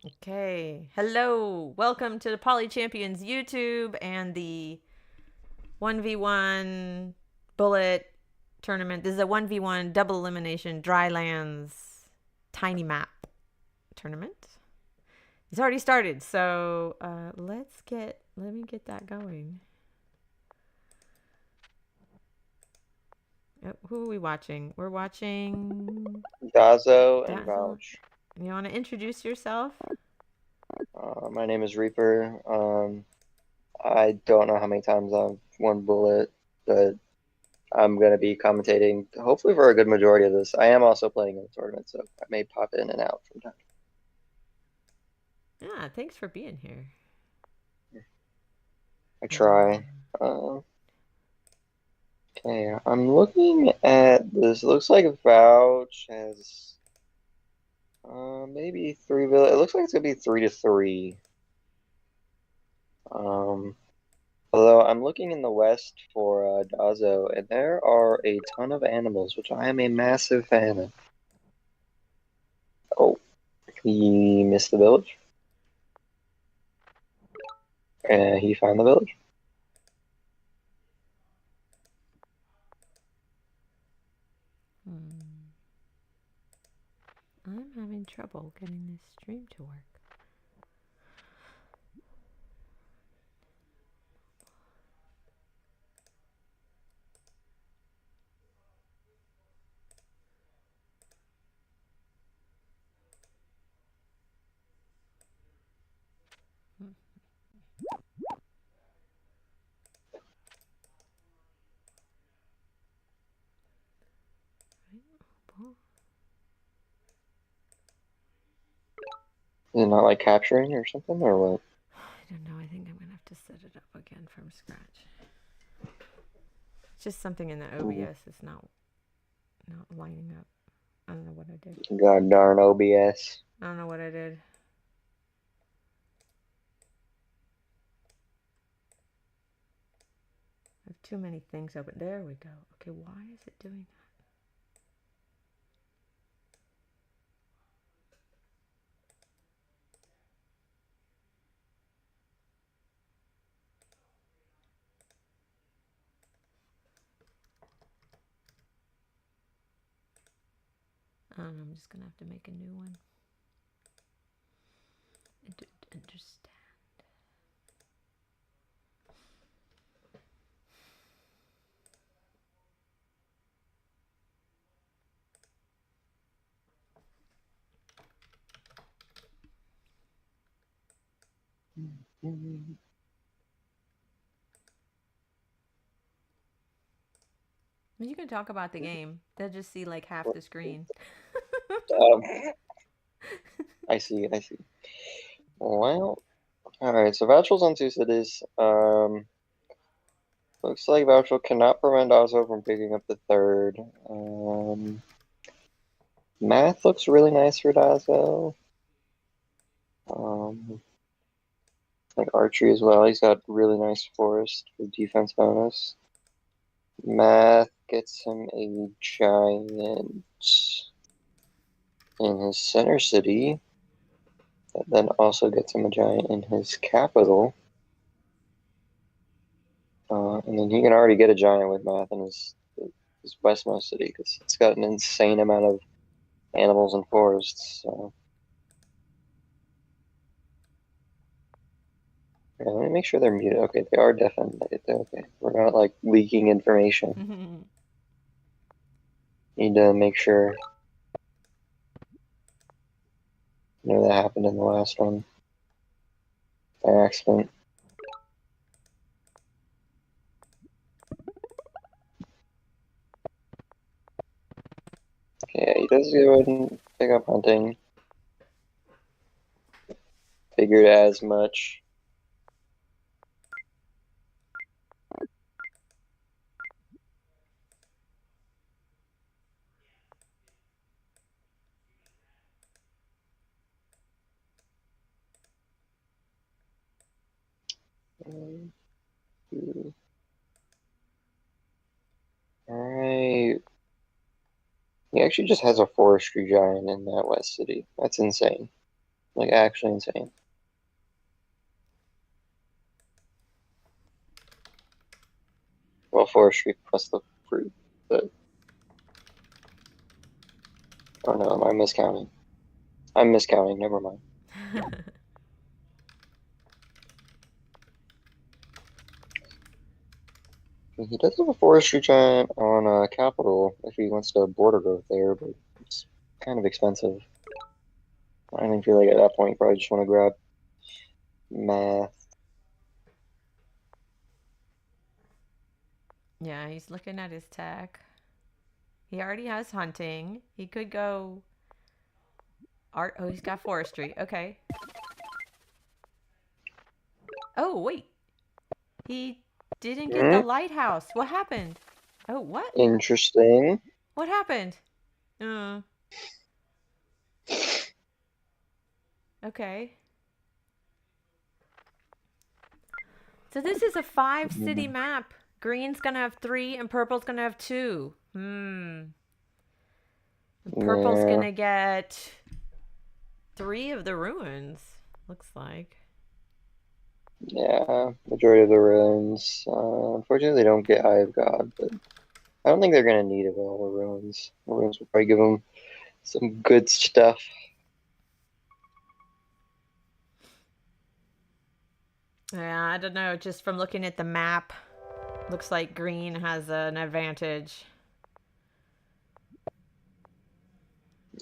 Okay. Hello. Welcome to the Poly Champions YouTube and the 1v1 bullet tournament. This is a 1v1 double elimination Drylands tiny map tournament. It's already started, so let me get that going. Who are we watching? We're watching Dazo and Dazzle. Vouch. You want to introduce yourself? My name is Reaper. I don't know how many times I've won Bullet, but I'm going to be commentating hopefully for a good majority of this. I am also playing in the tournament, so I may pop in and out from time. Yeah, thanks for being here. I try. Okay, I'm looking at this. Looks like Vouch has maybe 3 villages. It looks like it's going to be 3-3. Although I'm looking in the west for Dazo, and there are a ton of animals, which I am a massive fan of. Oh, he missed the village. And he found the village. I'm having trouble getting this stream to work. Is it not like capturing or something, or what? I don't know. I think I'm going to have to set it up again from scratch. It's just something in the OBS is not lining up. I don't know what I did. God darn OBS. I don't know what I did. I have too many things open. There we go. Okay, why is it doing that? I don't know. I'm just going to have to make a new one. I don't understand. You can talk about the game. They'll just see like half the screen. I see. Well, alright, so Vouchel's on 2 cities. Looks like Vouchel cannot prevent Dazo from picking up the 3rd. Math looks really nice for Dazo. Like archery as well. He's got really nice forest for defense bonus. Math gets him a giant in his center city. That then also gets him a giant in his capital. And then he can already get a giant with Math in his westmost city because it's got an insane amount of animals and forests. So. Yeah, let me make sure they're muted. Okay, they are deafened. Okay, we're not like leaking information. Need to make sure. You know that happened in the last one by accident. Okay, he does go ahead and pick up hunting. Figured as much. Alright. He actually just has a forestry giant in that west city. That's insane. Like, actually insane. Well, forestry plus the fruit, but oh no, am I miscounting? I'm miscounting. Never mind. He does have a forestry giant on capital if he wants to border growth there, but it's kind of expensive. I don't feel like at that point you probably just want to grab math. Yeah, he's looking at his tech. He already has hunting. He could go art. Oh, he's got forestry. Okay. Oh, wait. He didn't get the Hmm? lighthouse. What happened? Oh, what? Interesting. What happened? Uh, okay. So this is a 5-city map. Green's gonna have 3 and purple's gonna have 2. And purple's Yeah, gonna get 3 of the ruins. Looks like. yeah. Majority of the ruins. Unfortunately, they don't get Eye of God, but I don't think they're gonna need it all the ruins. The ruins will probably give them some good stuff. Yeah, I don't know. Just from looking at the map, looks like green has an advantage.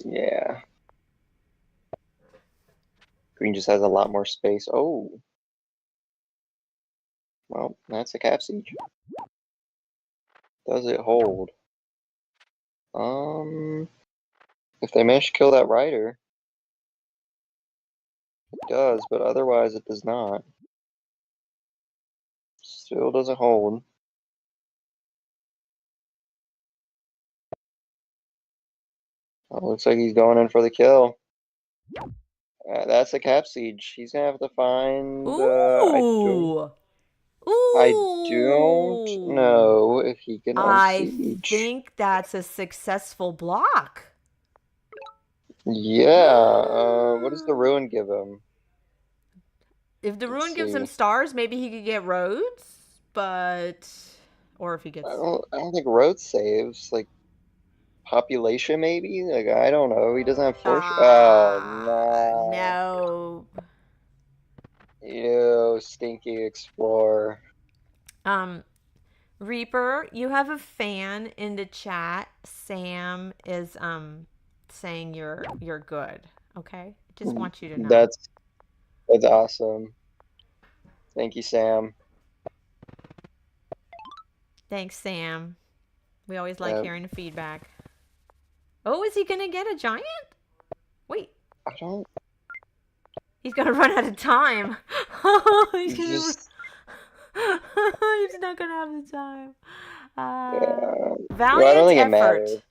Yeah. Green just has a lot more space. Oh, well, that's a cap siege. Does it hold? If they manage to kill that rider, it does, but otherwise it does not. Still doesn't hold. Oh, looks like he's going in for the kill. That's a cap siege. He's gonna have to find. Ooh! I don't Ooh! know if he can I unsiege. think that's a successful block. Yeah. What does the ruin give him? If the Let's ruin gives him see. stars, maybe he could get roads, but or if he I gets don't. I don't think road saves. Like population, maybe. Like I don't know. He doesn't have force. Oh no. no. You stinky explorer. Um Reaper, you have a fan in the chat. Sam is saying you're good. Okay? Just want you to know. That's that's awesome. Thank you, Sam. Thanks, Sam. We always like Uh, hearing the feedback. Oh, is he gonna get a giant? Wait, I don't he's gonna run out of time. he's gonna. just he's not gonna have the time. well, I don't Valiant think it effort. matters.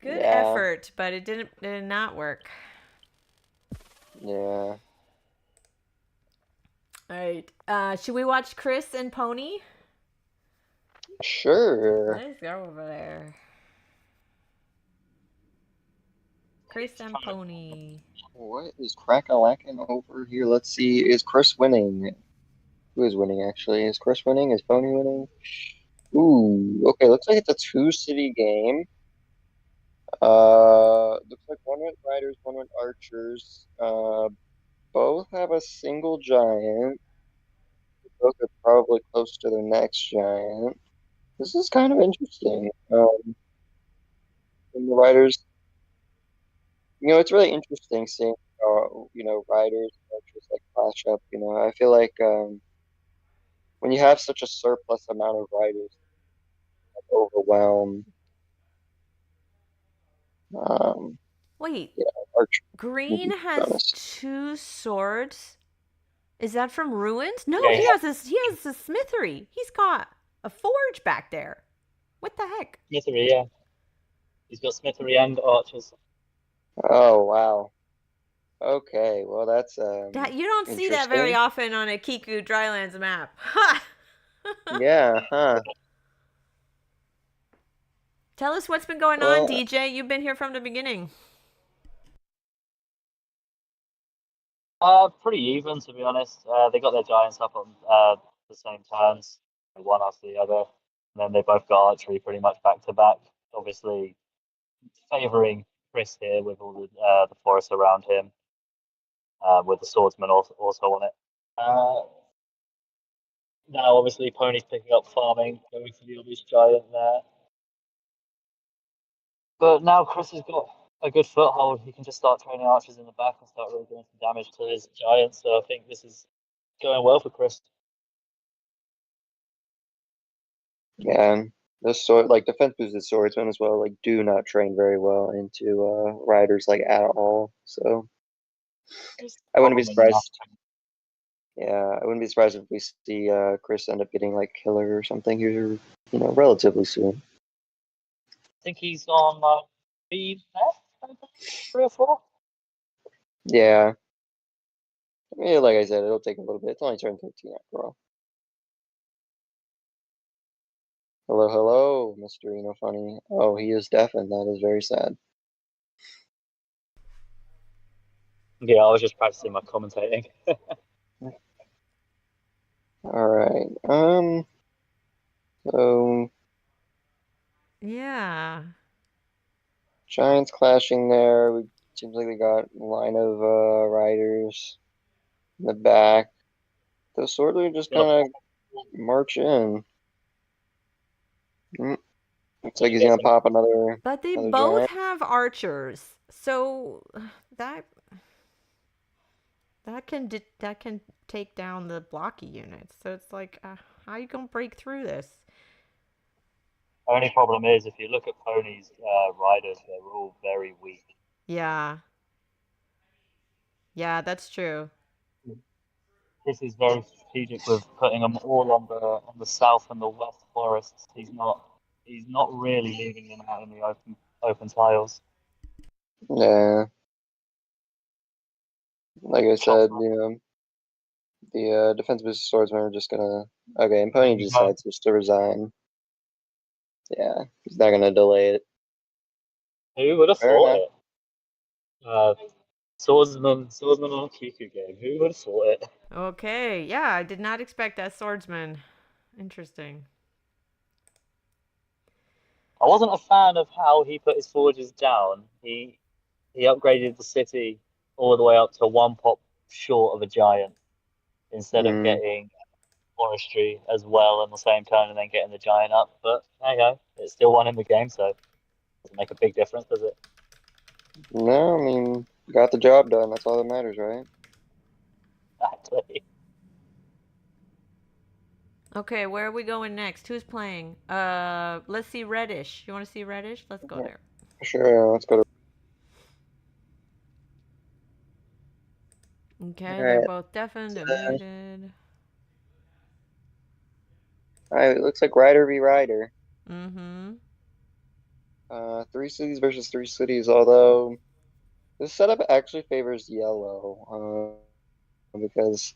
Good Yeah, effort, but it did not work. yeah. All right. Should we watch Chris and Pony? Sure. Let's go over there. Chris and Pony. What is crack-a-lacking over here? Let's see. Is Chris winning? Who is winning, actually? Is Chris winning? Is Pony winning? Ooh, okay. Looks like it's a two-city game. Looks like one went riders, one went archers. Both have a single giant. Both are probably close to their next giant. This is kind of interesting. And the riders, it's really interesting seeing riders and archers like clash up. I feel like when you have such a surplus amount of riders, like, overwhelm. Um, Wait, yeah, archer will Green be has bonus. 2 swords. Is that from ruins? No, Yeah, he has a smithery. He's got a forge back there. What the heck? Smithery, yeah. He's got Smithery and Archers. Oh wow. Okay, well that's That you don't see that very interesting. often on a Kiku Drylands map. Ha! Yeah, huh. Tell us what's been going on, Well, DJ. You've been here from the beginning. Pretty even, to be honest. They got their giants up on the same turns, one after the other, and then they both got archery pretty much back to back. Obviously, favouring Chris here with all the forest around him, with the swordsman also on it. Now, obviously, Pony's picking up farming, going for the obvious giant there. But now Chris has got a good foothold. He can just start training archers in the back and start really doing some damage to his giants. So I think this is going well for Chris. Yeah, the defense boosted swordsmen as well, like do not train very well into riders like at all. So I wouldn't be surprised. Yeah, I wouldn't be surprised if we see Chris end up getting like killer or something here, relatively soon. I think he's on three or four. Yeah. I mean, like I said, it'll take a little bit. It's only turn 13 after all. Hello, hello, Mr. Funny. Oh, he is deafened. That is very sad. Yeah, I was just practicing my commentating. All right. So Yeah. giants clashing there. Seems like we got a line of riders in the back. The swordmen are just kind of march in. Looks like he's gonna pop another. But they another both giant. have archers, so that can take down the blocky units. So it's like, how are you gonna break through this? Only problem is, if you look at Pony's riders, they're all very weak. Yeah. Yeah, that's true. This is very strategic with putting them all on the south and the west forests. He's not really leaving them out in the open tiles. Yeah. Like I said, the defense boosted swordsmen are just gonna. Okay, and Pony decides just to resign. Yeah, he's not gonna delay it. Who would have Fair thought enough. it? Swordsman on a QQ game. Who would have thought it? Okay, yeah, I did not expect that swordsman. Interesting. I wasn't a fan of how he put his forges down. He upgraded the city all the way up to one pop short of a giant instead of getting forestry as well on the same turn and then getting the giant up. But there you go. It's still one in the game, so it doesn't make a big difference, does it? No, I mean, got the job done. That's all that matters, right? Exactly. Okay, where are we going next? Who's playing? Let's see Reddish. You want to see Reddish? Let's go there. Sure, let's go to. Okay, All they're right. both deafened and muted. All right, it looks like Rider v. Rider. Mm-hmm. 3 cities versus 3 cities, although this setup actually favors yellow, because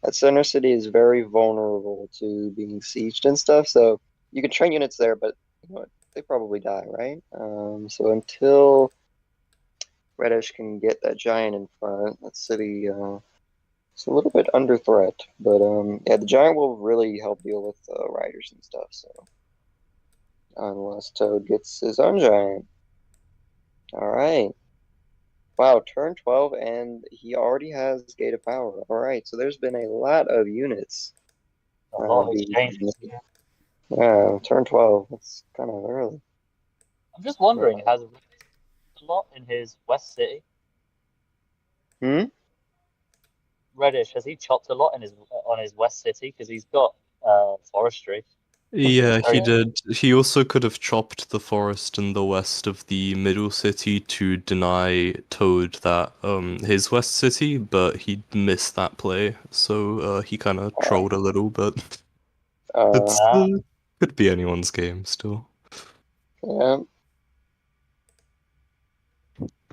that center city is very vulnerable to being sieged and stuff, so you can train units there, but they probably die, right? So until Reddish can get that giant in front, that city is a little bit under threat. But yeah, the giant will really help deal with riders and stuff, so unless Toad gets his own giant. All right. Wow, turn 12, and he already has Gate of Power. All right, so there's been a lot of units. A lot of exchanges. Yeah, turn 12. That's kind of early. I'm just wondering, has a lot in his West City? Reddish, has he chopped a lot in on his West City? Because he's got forestry. Yeah, he did. He also could have chopped the forest in the west of the middle city to deny Toad that his west city, but he missed that play, so he kind of trolled a little, but it could be anyone's game still. Yeah.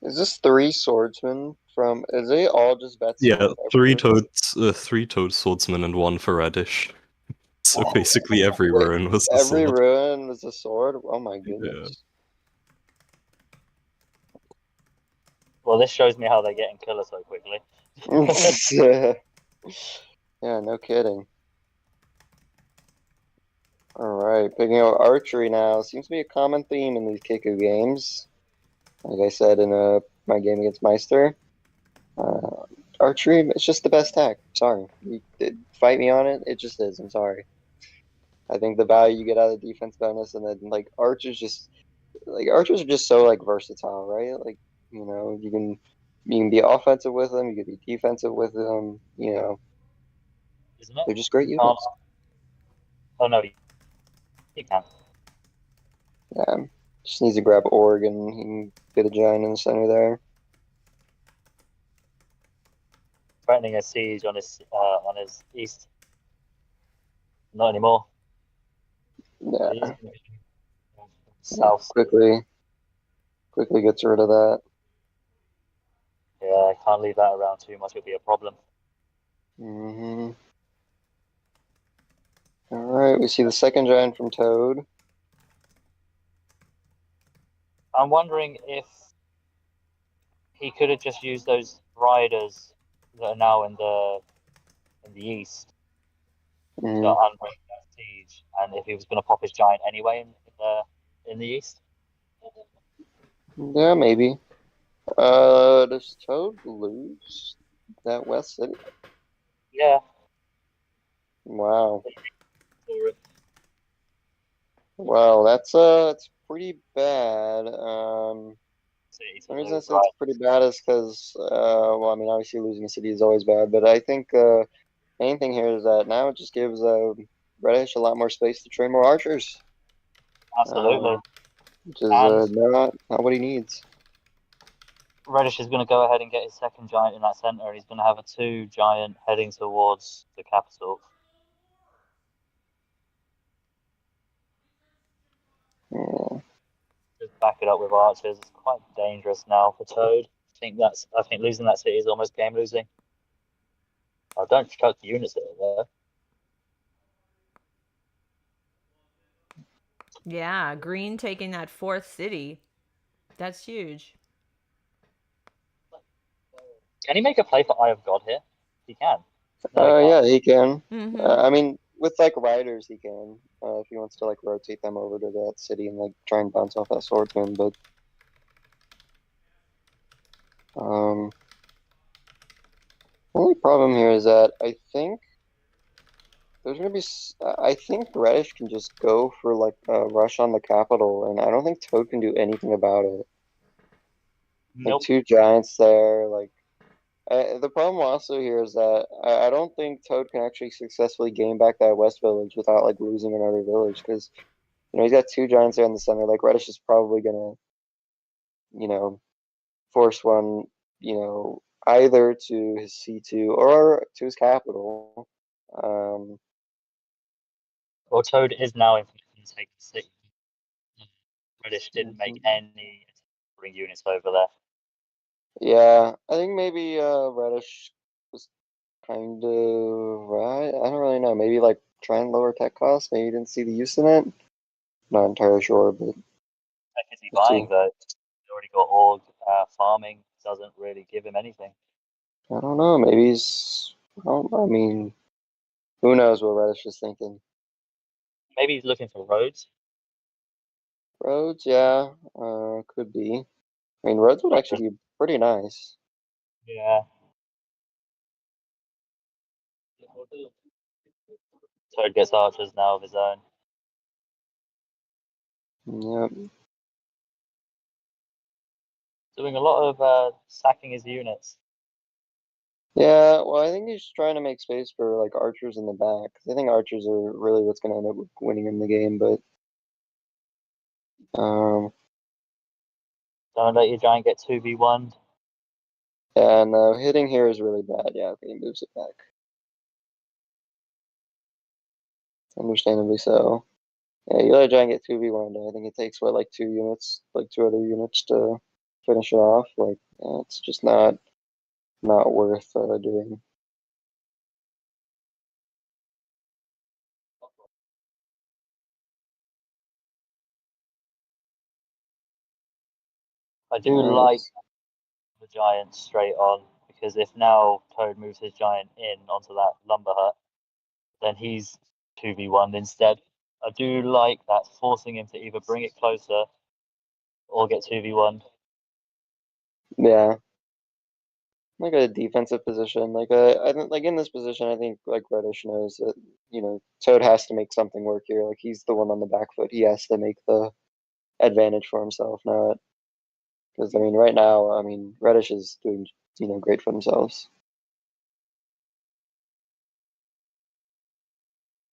Is this 3 swordsmen from? Is they all just Betsy? Yeah, 3 Toad swordsmen and 1 for Reddish. So basically every ruin was a sword. Every ruin was a sword? Oh my goodness. Yeah. Well, this shows me how they're getting killer so quickly. Yeah, no kidding. Alright, picking up archery now. Seems to be a common theme in these Kiku games. Like I said in my game against Meister. Archery, it's just the best tech. Sorry. Fight me on it, it just is. I'm sorry. I think the value you get out of the defense bonus, and then like archers are just so like versatile, right? Like, you know, you can be offensive with them, you can be defensive with them, you know. Isn't it? They're just great You can't. units. Oh no, you can. Yeah. Just needs to grab Org and he can get a giant in the center there. Threatening a siege on his east. Not anymore. Yeah. He's south. Quickly gets rid of that. Yeah, I can't leave that around too much. It'll be a problem. Mm-hmm. Alright, we see the second giant from Toad. I'm wondering if he could have just used those riders that are now in the east to unbreak that siege, and if he was going to pop his giant anyway in the east. Yeah, maybe. Does Toad lose that West City? Yeah. Wow. Well, that's pretty bad. The reason I say it's pretty bad is because, well, I mean, obviously losing a city is always bad, but I think main thing here is that now it just gives Reddish a lot more space to train more archers. Absolutely. Which is not what he needs. Reddish is going to go ahead and get his second giant in that center. He's going to have a 2 giant heading towards the capital. Yeah. Just back it up with archers. It's quite dangerous now for Toad. I think losing that city is almost game losing. Oh, don't chuck the units there. Yeah, green taking that 4th city. That's huge. Can he make a play for Eye of God here? He can. No, yeah, he can. Mm-hmm. I mean, with like riders, he can. If he wants to like rotate them over to that city and like try and bounce off that swordsman, but only problem here is that I think there's gonna be. I think Reddish can just go for like a rush on the capital, and I don't think Toad can do anything about it. Nope. Like 2 giants there, like. The problem also here is that I don't think Toad can actually successfully gain back that West Village without like losing another village, because you know he's got 2 giants there in the center. Like Reddish is probably gonna, you know, force one, you know, either to his C2 or to his capital. Well, Toad is now in position to take the city. Reddish didn't make any bring units over there. Yeah, I think maybe Reddish was kind of right. I don't really know. Maybe like try and lower tech costs. Maybe he didn't see the use in it. Not entirely sure, but Tech is he buying though? He's already got org. Farming doesn't really give him anything. I don't know. Maybe he's. Well, I mean, who knows what Reddish is thinking? Maybe he's looking for roads. Roads, yeah, could be. I mean, roads would actually be pretty nice. Yeah. Toad gets archers now of his own. Yep. Doing a lot of sacking his units. Yeah, well, I think he's trying to make space for like archers in the back. 'Cause I think archers are really what's going to end up winning him the game. But Don't let your giant get 2v1. yeah, no, hitting here is really bad. Yeah, okay, he moves it back. Understandably so. Yeah, you let a giant get 2v1. I think it takes what, like 2 units, like 2 other units to finish it off. Like, yeah, it's just not worth doing. I do like the giant straight on, because if now Toad moves his giant in onto that lumber hut, then he's 2v1 instead. I do like that, forcing him to either bring it closer or get 2v1. Yeah. Like a defensive position, like in this position, I think like Reddish knows that Toad has to make something work here. Like he's the one on the back foot. He has to make the advantage for himself, not because I mean right now, I mean Reddish is doing great for themselves.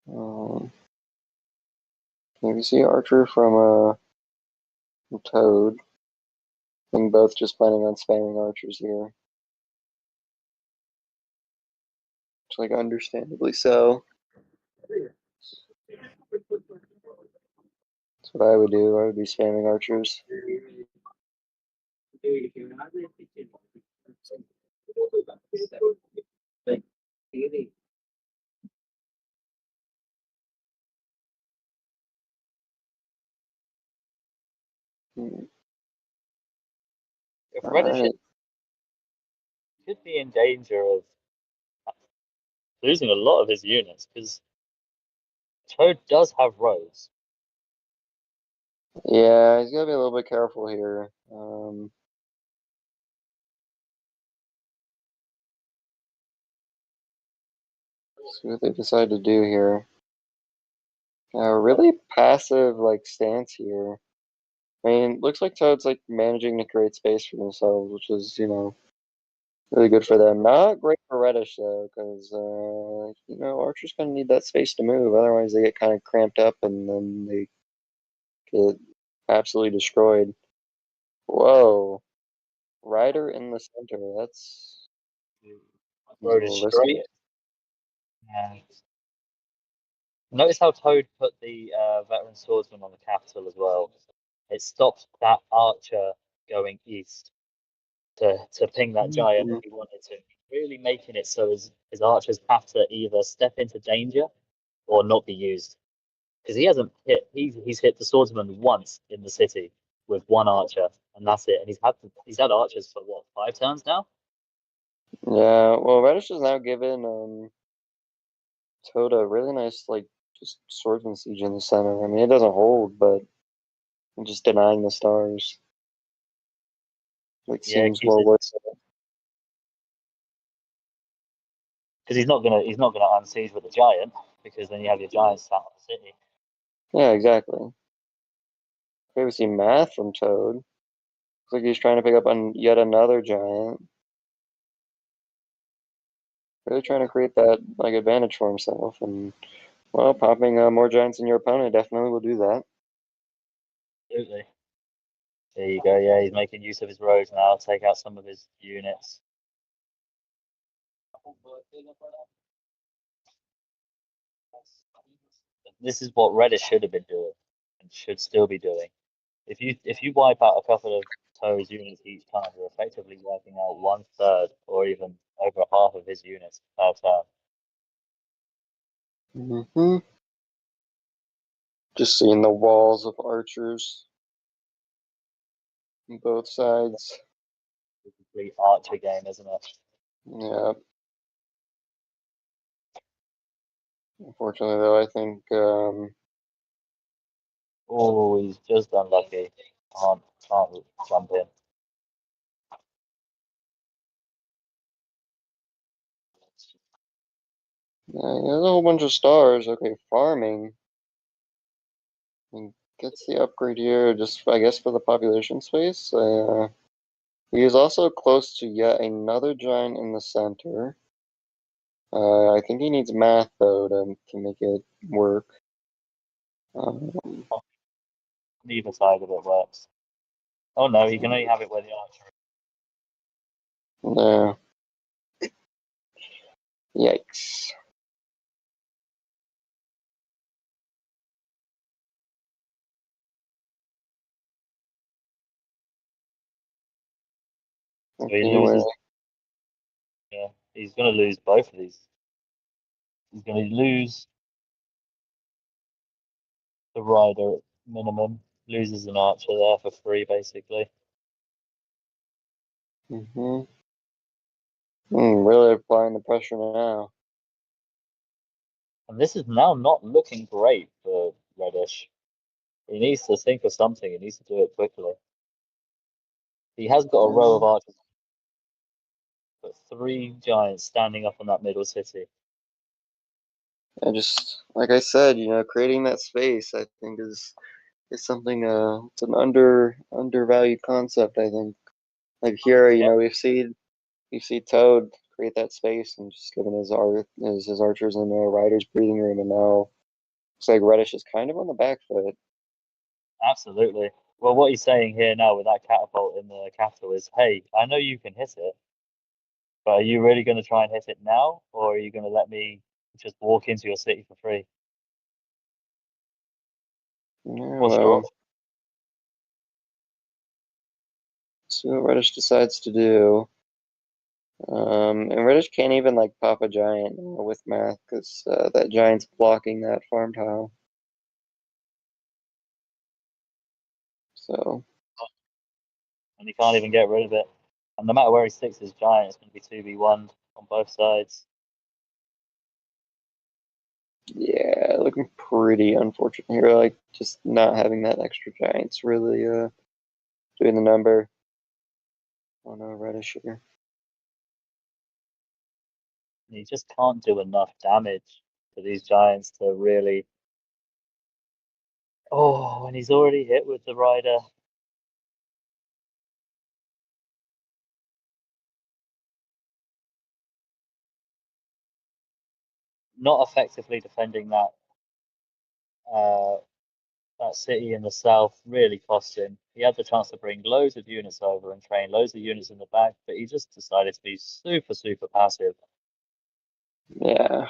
You see Archer from Toad. I think both just planning on spamming archers here. Which, like, understandably so. That's what I would do. I would be spamming archers. If Reddish could be in danger of losing a lot of his units, because Toad does have roads. Yeah, he's gotta be a little bit careful here. See what they decide to do here. Really passive like stance here. I mean, looks like Toad's like managing to create space for themselves, which is really good for them. Not great for Reddish though, because Archer's gonna need that space to move. Otherwise, they get kind of cramped up and then they get absolutely destroyed. Whoa, Rider in the center. That's Road is straight. Yeah. Notice how Toad put the veteran swordsman on the capital as well. It stops that archer going east to ping that giant if he wanted to. Really making it so his archers have to either step into danger or not be used. Because he hasn't hit, he's hit the swordsman once in the city with one archer, and that's it. And he's had archers for what, 5 turns now? Yeah, well, Reddish has now given Toad a really nice like just swordsman siege in the center. I mean, it doesn't hold, but just denying the stars seems well worth it. Because he's not gonna unsiege with a giant, because then you have your giant sat on the city. Yeah, exactly. Okay, we see math from Toad. Looks like he's trying to pick up on yet another giant. Really trying to create that like advantage for himself, and well, popping more giants than your opponent definitely will do that. Absolutely. There you go. Yeah, he's making use of his roads now. Take out some of his units. This is what Reddish should have been doing, and should still be doing. If you wipe out a couple of Toad's units each time, you're effectively wiping out 1/3 or even over half of his units per turn. Just seeing the walls of archers on both sides. It's a complete archer game, isn't it? Yeah. Unfortunately, though, I think. Oh, he's just unlucky. Can't jump in. Yeah, there's a whole bunch of stars. Okay, farming. And gets the upgrade here, just I guess for the population space. He is also close to yet another giant in the center. I think he needs math though to make it work. Neither side of it works. Oh no, he can only have it where the archer is. Yeah. Yikes. So he loses. Yeah, he's going to lose both of these. He's going to lose the rider at minimum, loses an archer there for free, basically. Really applying the pressure now. And this is now not looking great for Reddish. He needs to think of something. He needs to do it quickly. He has got a row of archers, but 3 giants standing up on that middle city. And just like I said, creating that space, I think is something. It's an undervalued concept. I think. Like here, we've seen Toad create that space and just given his archers and riders breathing room, and now looks like Reddish is kind of on the back foot. Absolutely. Well, what he's saying here now with that catapult in the capital is, hey, I know you can hit it, but are you really going to try and hit it now, or are you going to let me just walk into your city for free? Yeah, What's your option? See what Reddish decides to do. And Reddish can't even pop a giant with math because that giant's blocking that farm tile. So. And he can't even get rid of it. And no matter where he sticks his giant, it's going to be 2v1 on both sides. Yeah, looking pretty unfortunate here. Just not having that extra giant's really doing the number on Reddish here. And he just can't do enough damage to these giants to really. Oh, and he's already hit with the rider. Not effectively defending that that city in the south really cost him. He had the chance to bring loads of units over and train loads of units in the back, but he just decided to be super, super passive. Yeah.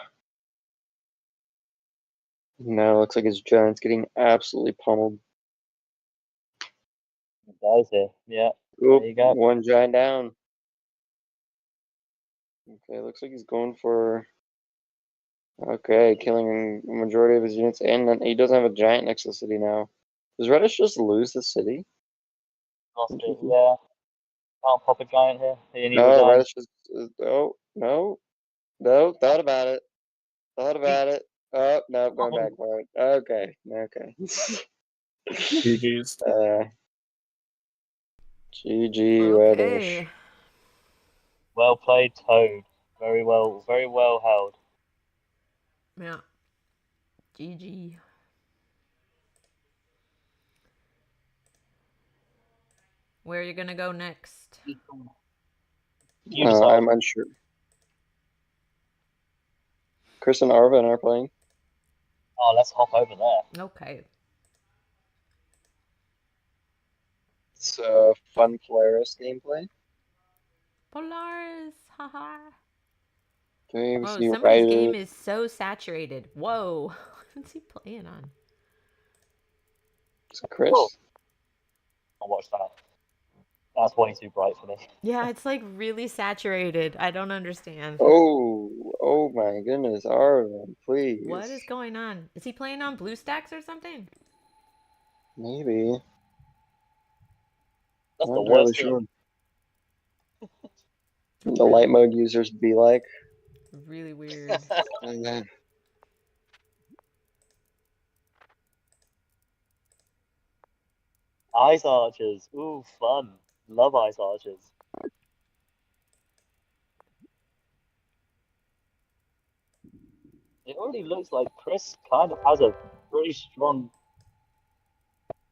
Now it looks like his giant's getting absolutely pummeled. That is it. Yeah. Oop, there you go. 1 giant down. Okay, looks like he's going for. Okay, killing the majority of his units, and then he doesn't have a giant next to the city now. Does Reddish just lose the city? Lost it, yeah. Can't pop a giant here. No, Reddish is. Oh, no. No, thought about it. Oh, no, going back for it. Okay. GG's. GG Reddish. Well played, Toad. Very well held. Yeah. GG. Where are you gonna go next? I'm unsure. Chris and Arvin are playing. Oh, let's hop over there. Okay. It's fun Polaris gameplay. Polaris, haha. Okay, Whoa, some of this game is so saturated. Whoa, what's he playing on? It's Chris. Oh. I'll watch that. That's way too bright for me. Yeah, it's really saturated. I don't understand. Oh my goodness, Arvin, please. What is going on? Is he playing on BlueStacks or something? Maybe. That's the worst thing. The light mode users be like. Really weird. Ice archers. Ooh, fun. Love ice archers. It already looks like Chris kind of has a pretty strong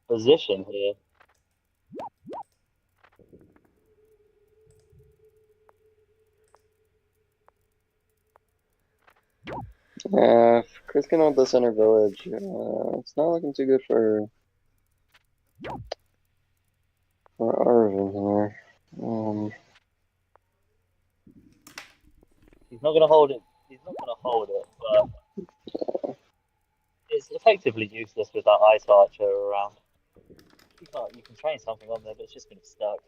position here. If Chris can hold the center village, it's not looking too good for Arvin here. He's not gonna hold it. But it's effectively useless with that ice archer around. You can train something on there, but it's just gonna be stuck.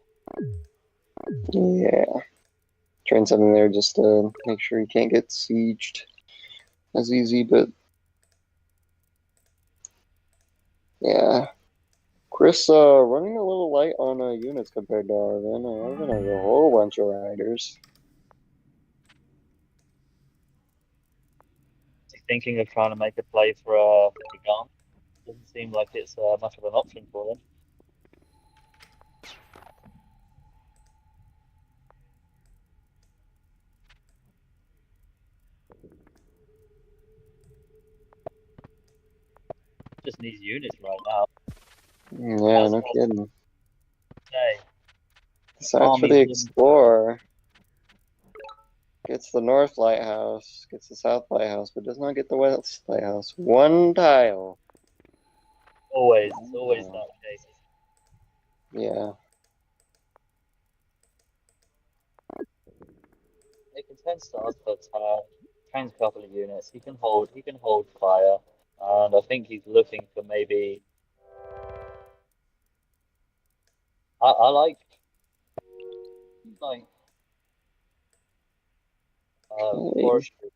Yeah. Train something there just to make sure he can't get sieged as easy, but yeah. Chris, running a little light on units compared to Arvin. Arvin has a whole bunch of riders. Is he thinking of trying to make a play for the gun? Doesn't seem like it's much of an option for him. Just needs units right now. Yeah, no kidding. Hey, Decides for the Explorer. Gets the North Lighthouse, gets the South Lighthouse, but does not get the West Lighthouse. One tile. always that case. Yeah. He can 10 stars per turn, trains a couple of units. He can hold fire, and I think he's looking for maybe. I like forestry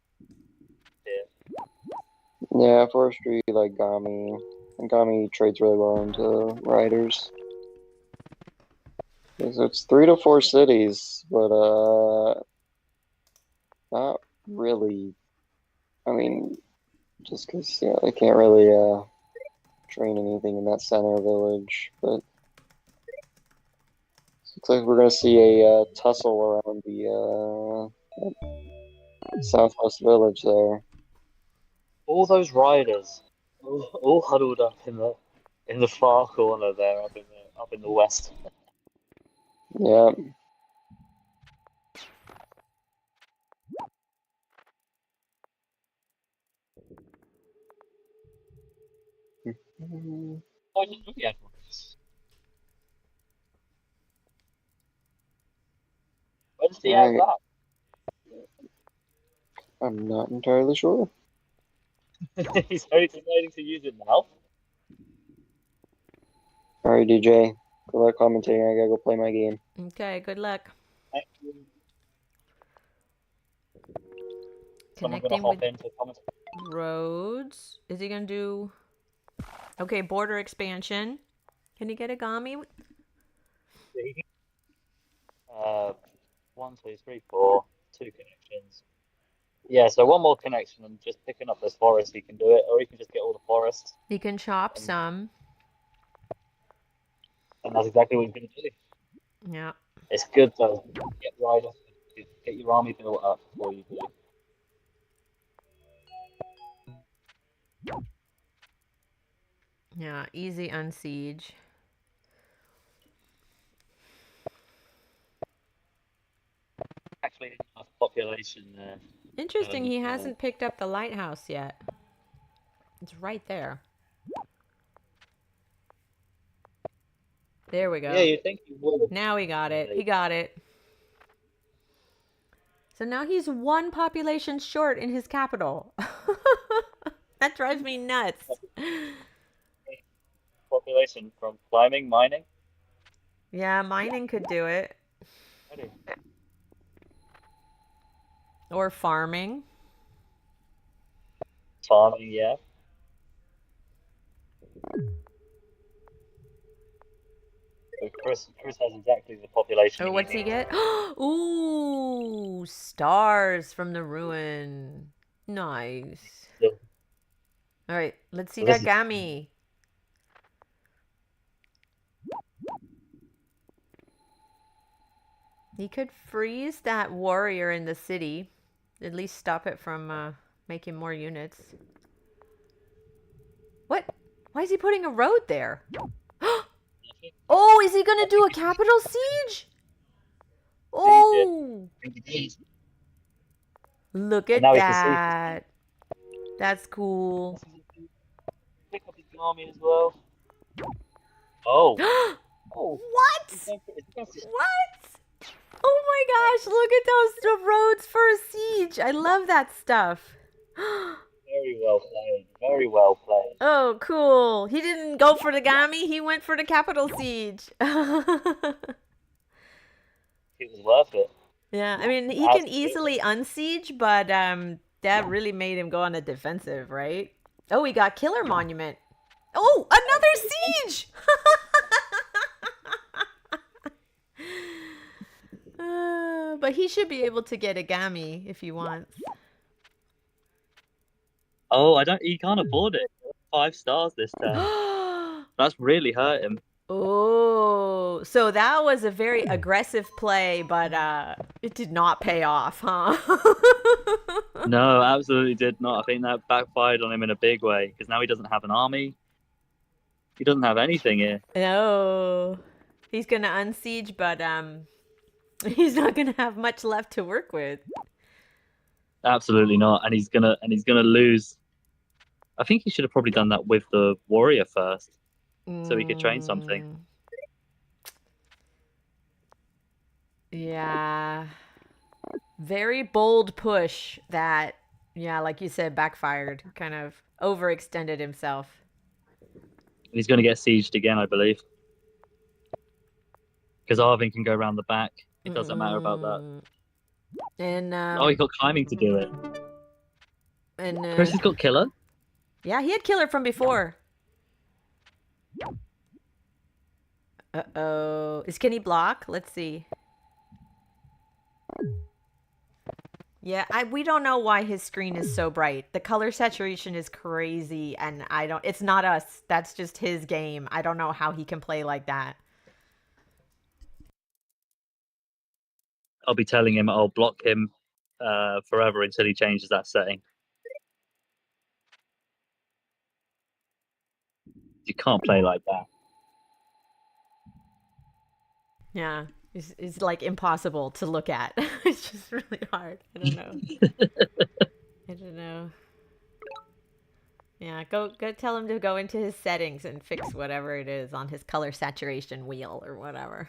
here. Yeah, forestry like Gami. And Gami trades really well into riders. So it's 3 to 4 cities, but not really. I mean, just because they can't really train anything in that center village. But looks like we're gonna see a tussle around the southwest village there. All those riders, all huddled up in the far corner there, up in the west. Yeah. I didn't know he had one. Where does he have that? I'm not entirely sure. He's only deciding to use it now. Alright, DJ. Good luck commentating. I gotta go play my game. Okay, good luck. Thank you. Connecting with roads. Is he gonna do? Okay, border expansion. Can he get a Gami? 1, 2, 3, 4, 2 connections. Yeah, so one more connection and just picking up this forest, he can do it, or he can just get all the forests. He can chop some. And that's exactly what he's going to do. Yeah. It's good though. Get riders, get your army built up before you do. Yeah, easy unsiege. Actually, enough population there. Interesting, he hasn't picked up the lighthouse yet. It's right there. There we go. Yeah, you think he would. Now he got it. He got it. So now he's 1 population short in his capital. That drives me nuts. Population from climbing, mining? Yeah, mining could do it. Or farming. Farming, yeah. So Chris has exactly the population. Oh, what's he get? Ooh, stars from the ruin. Nice. Yeah. All right, let's see that Gami. He could freeze that warrior in the city. At least stop it from making more units. What? Why is he putting a road there? Oh, is he going to do a capital siege? Oh. Look at that. That's cool. Pick up his army as well. Oh. What? What? Oh my gosh, look at those roads for a siege. I love that stuff. Very well played. Very well played. Oh, cool. He didn't go for the Gami, he went for the capital siege. It was worth it. Yeah, I mean, he can easily unsiege, but that really made him go on the defensive, right? Oh, we got Killer Monument. Oh, another siege! But he should be able to get a Gami if he wants. Oh, he can't afford it. 5 stars this turn. That's really hurt him. Oh, so that was a very aggressive play, but it did not pay off, huh? No, absolutely did not. I think that backfired on him in a big way because now he doesn't have an army. He doesn't have anything here. No, he's gonna unsiege, but he's not gonna have much left to work with. Absolutely not, and he's gonna lose. I think he should have probably done that with the warrior first, so he could train something. Yeah, very bold push that, yeah, like you said, backfired. Kind of overextended himself. He's going to get sieged again, I believe, because Arvin can go around the back. It doesn't matter about that. And oh, he got climbing to do it. And Chris has got killer. Yeah, he had killer from before. Uh-oh. Can he block? Let's see. Yeah, we don't know why his screen is so bright. The color saturation is crazy, and it's not us. That's just his game. I don't know how he can play like that. I'll be telling him I'll block him forever until he changes that setting. You can't play like that. Yeah, it's like impossible to look at. It's just really hard. I don't know. I don't know. Yeah, go tell him to go into his settings and fix whatever it is on his color saturation wheel or whatever.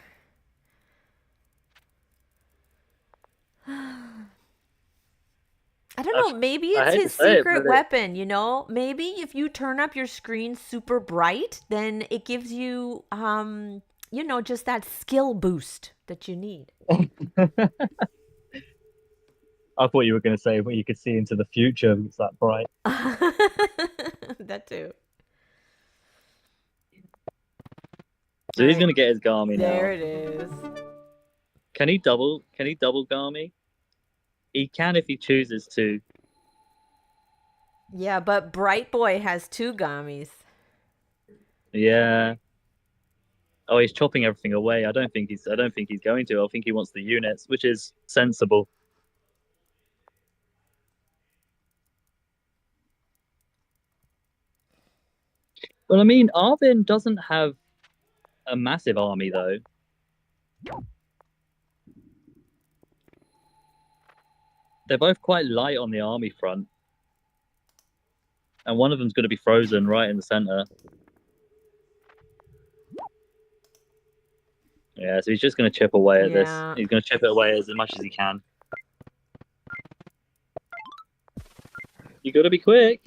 I don't know, maybe it's his secret weapon, you know? Maybe if you turn up your screen super bright, then it gives you, you know, just that skill boost that you need. I thought you were going to say what you could see into the future. It's that bright. That too. So he's going to get his Garmy now. There it is. Can he double Garmy? He can if he chooses to. Yeah, but Bright Boy has 2 Gamis. Yeah. Oh, he's chopping everything away. I don't think he's going to. I think he wants the units, which is sensible. Well, I mean, Arvin doesn't have a massive army, though. They're both quite light on the army front. And one of them's going to be frozen right in the center. Yeah, so he's just going to chip away at this. He's going to chip it away as much as he can. You got to be quick.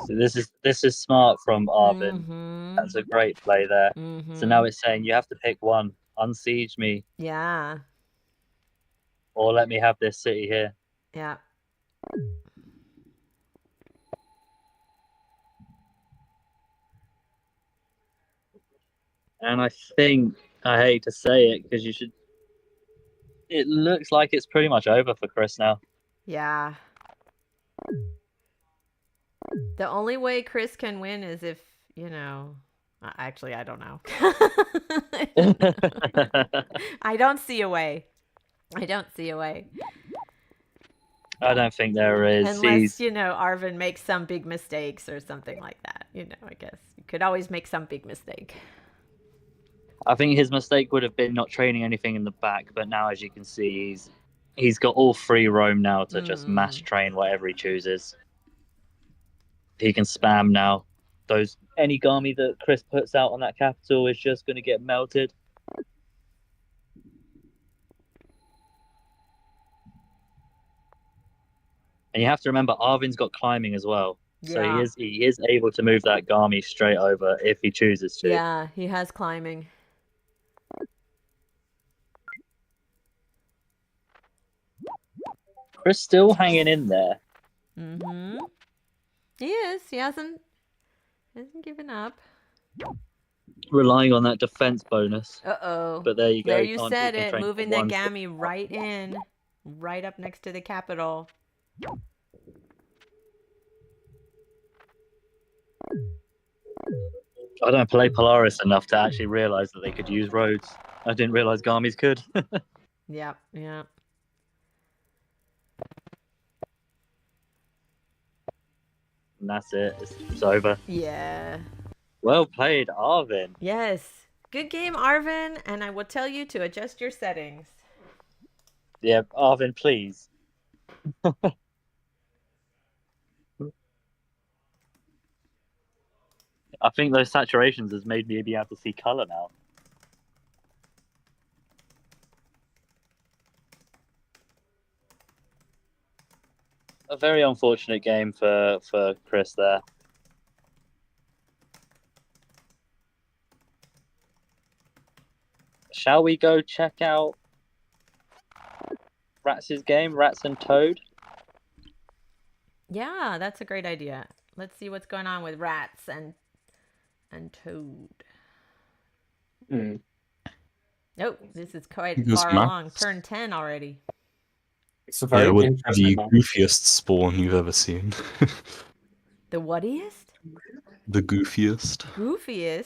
So this is smart from Arvin. Mm-hmm. That's a great play there. Mm-hmm. So now it's saying you have to pick one. Unsiege me. Yeah. Or let me have this city here. Yeah. And I think, I hate to say it, because it looks like it's pretty much over for Chris now. Yeah. The only way Chris can win is if, you know, actually, I don't know. I don't see a way. I don't see a way. I don't think there is. Unless, you know, Arvin makes some big mistakes or something like that. You know, I guess. You could always make some big mistake. I think his mistake would have been not training anything in the back, but now, as you can see, he's got all free roam now to just mass train whatever he chooses. He can spam now. Any Garmy that Chris puts out on that capital is just going to get melted. And you have to remember, Arvin's got climbing as well. So Yeah. he is able to move that Gami straight over if he chooses to. Yeah, he has climbing. Chris still hanging in there. Mm-hmm. He is. He hasn't given up. Relying on that defense bonus. Uh-oh. But there you go. There he you can't said be it. constrained to Moving the one Gami right in. Right up next to the capital. I don't play Polaris enough to actually realize that they could use roads. I didn't realize Gamis could. Yep, yeah. And that's it. It's over. Yeah. Well played, Arvin. Yes. Good game, Arvin. And I will tell you to adjust your settings. Yeah, Arvin, please. I think those saturations has made me be able to see color now. A very unfortunate game for Chris there. Shall we go check out Rats' game, Rats and Toad? Yeah, that's a great idea. Let's see what's going on with Rats and Toad. Mm. Oh, this is quite Goes far Max. along. Turn 10 already. It's a very Yeah, with interesting the map. goofiest spawn you've ever seen. The whatiest? The goofiest. Goofiest?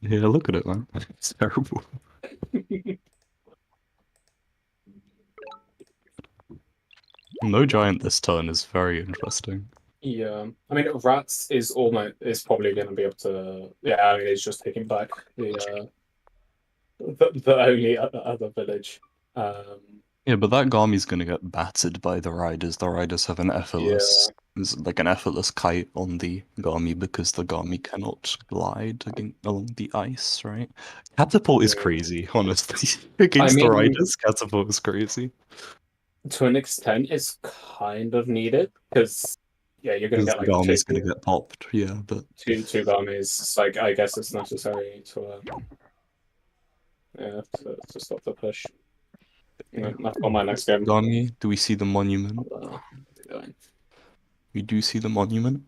Yeah, look at it, man. It's terrible. No giant this turn is very interesting. Yeah, I mean, Rats is probably going to be able to. Yeah, I mean, it's just taking back the only other village. Yeah, but that Gami's gonna get battered by the riders. The riders have an effortless, it's like an effortless kite on the Gami because the Gami cannot glide along the ice, right? Catapult is Yeah. crazy, honestly. Against the mean- riders, Catapult is crazy. To an extent, it's kind of needed because you're going to Because get the like Gami's gonna get popped, yeah, but two Gamis. Like, I guess it's necessary to to stop the push. That's on my next game. Gami, do we see the monument? We do see the monument.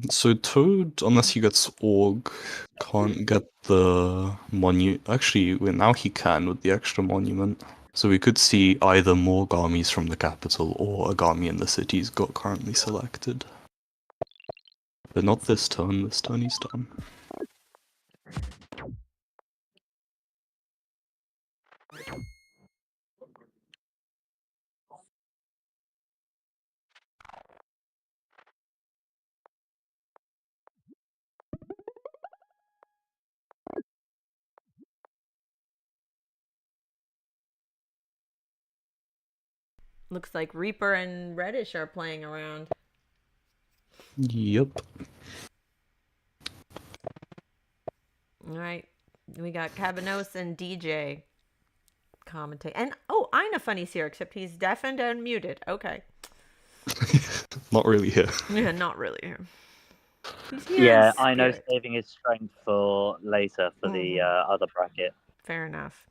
So Toad, unless he gets Org, can't get the monument. Actually, now he can with the extra monument. So we could see either more Gamis from the capital or a Gami in the cities got currently selected. But not this turn. This turn he's done. Looks like Reaper and Reddish are playing around. Yep. All right. We got Cabanos and DJ commentate. And, oh, Ina Funny's here, except he's deafened and muted. Okay. Not really here. Yeah, not really here. He's here Yeah, in I know, spirit. saving his strength for later for the other bracket. Fair enough.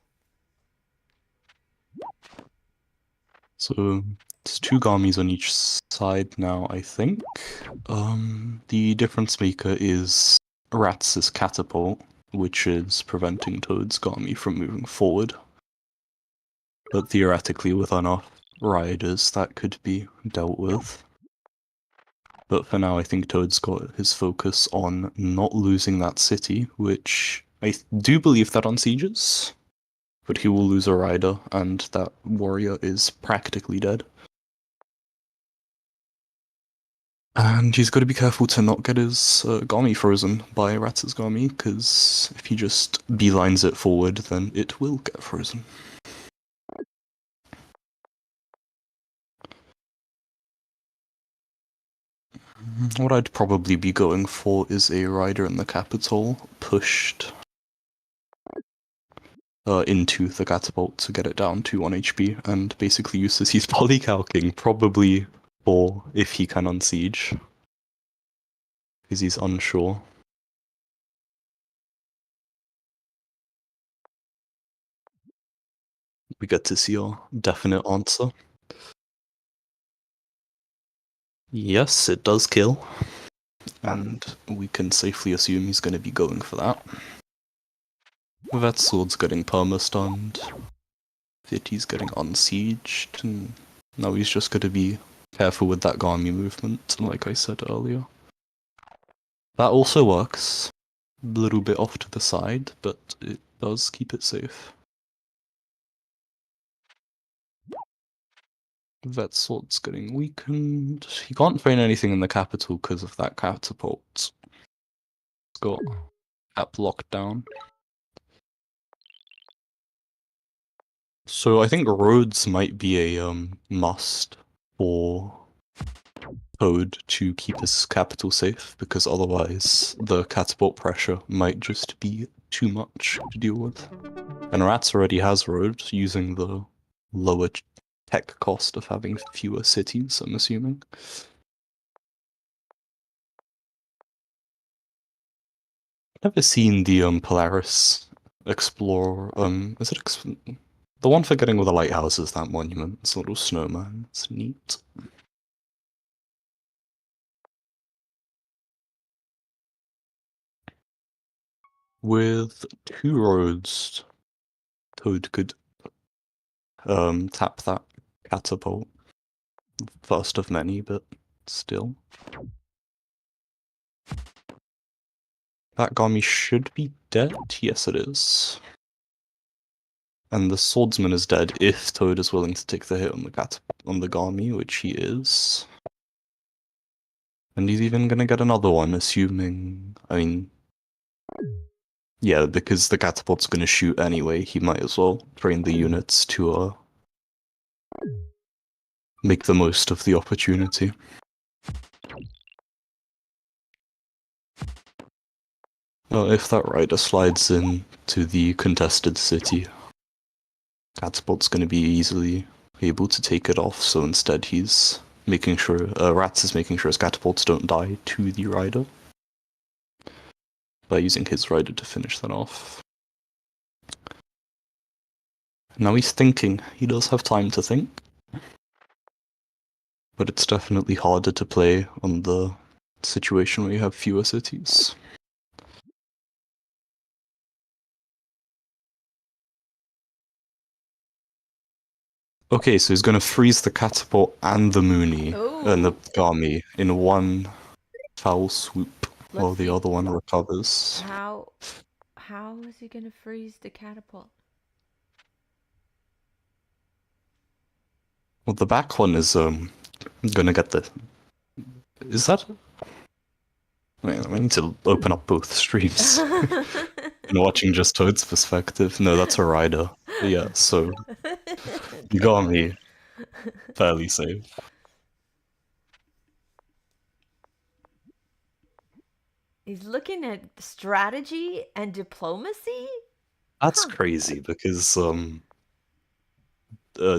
So it's two Gamis on each side now, I think. The difference maker is Rats' catapult, which is preventing Toad's Gami from moving forward. But theoretically, with enough riders, that could be dealt with. But for now, I think Toad's got his focus on not losing that city, which I do believe that on sieges. But he will lose a rider, and that warrior is practically dead. And he's got to be careful to not get his Gami frozen by Rats' Gami, because if he just beelines it forward, then it will get frozen. What I'd probably be going for is a rider in the capital pushed into the catapult to get it down to 1 HP, and basically uses his polycalking, probably for if he can unsiege, because he's unsure. We get to see our definite answer. Yes, it does kill, and we can safely assume he's going to be going for that. That sword's getting perma-stunned. Vitti's getting unsieged, and now he's just going to be careful with that Garmy movement, like I said earlier. That also works. A little bit off to the side, but it does keep it safe. That sword's getting weakened. He can't find anything in the capital because of that catapult. It's got cap locked down. So I think roads might be a must for Toad to keep his capital safe, because otherwise the catapult pressure might just be too much to deal with. And Rats already has roads using the lower tech cost of having fewer cities, I'm assuming. Never seen the Polaris Explorer. Is it the one for getting all the lighthouses? That monument. It's a little snowman. It's neat. With 2 roads, Toad could tap that catapult. First of many, but still. That Garmy should be dead. Yes, it is. And the swordsman is dead if Toad is willing to take the hit on the Garmy, which he is. And he's even gonna get another one, assuming... I mean... Yeah, because the catapult's gonna shoot anyway, he might as well train the units to make the most of the opportunity. If that rider slides in to the contested city, catapult's gonna be easily able to take it off, so instead he's making sure, Rats is making sure his catapults don't die to the rider by using his rider to finish that off. Now he's thinking. He does have time to think. But it's definitely harder to play on the situation where you have fewer cities. Okay, so he's going to freeze the catapult and the Mooney and the Garmy in one foul swoop while the other one recovers. How is he gonna freeze the catapult? Well, the back one is gonna get the. Is that? Wait, I need to open up both streams. And watching just Toad's perspective. No, that's a rider. Yeah, so you got me fairly safe. He's looking at strategy and diplomacy? That's crazy because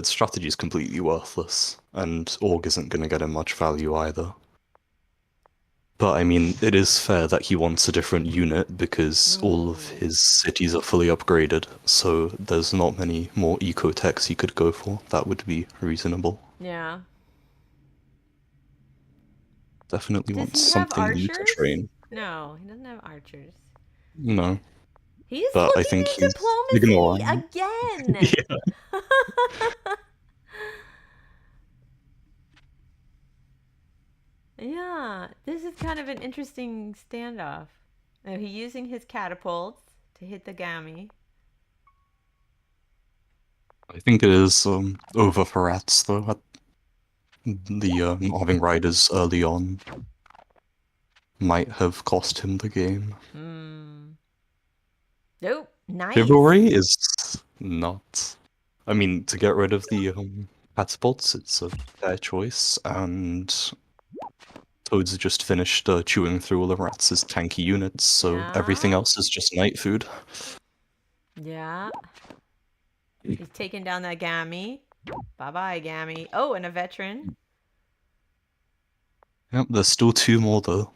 strategy is completely worthless, and Org isn't going to get him much value either. But I mean, it is fair that he wants a different unit because all of his cities are fully upgraded, so there's not many more eco-techs he could go for. That would be reasonable. Yeah. Definitely Does wants he have something new to archers? train. No, he doesn't have archers. No. He's But looking I think at he's diplomacy ignoring. again. Yeah. Yeah, this is kind of an interesting standoff. He's using his catapults to hit the Gammy. I think it is over for Rats, though. The having riders early on might have cost him the game. Nope, nice. Chivalry is not. I mean, to get rid of the catapults, it's a fair choice, and Toads just finished chewing through all the rats' tanky units, so everything Yeah. else is just night food. Yeah. He's taking down that Gammy. Bye-bye, Gammy. Oh, and a veteran. Yep, there's still 2 more though.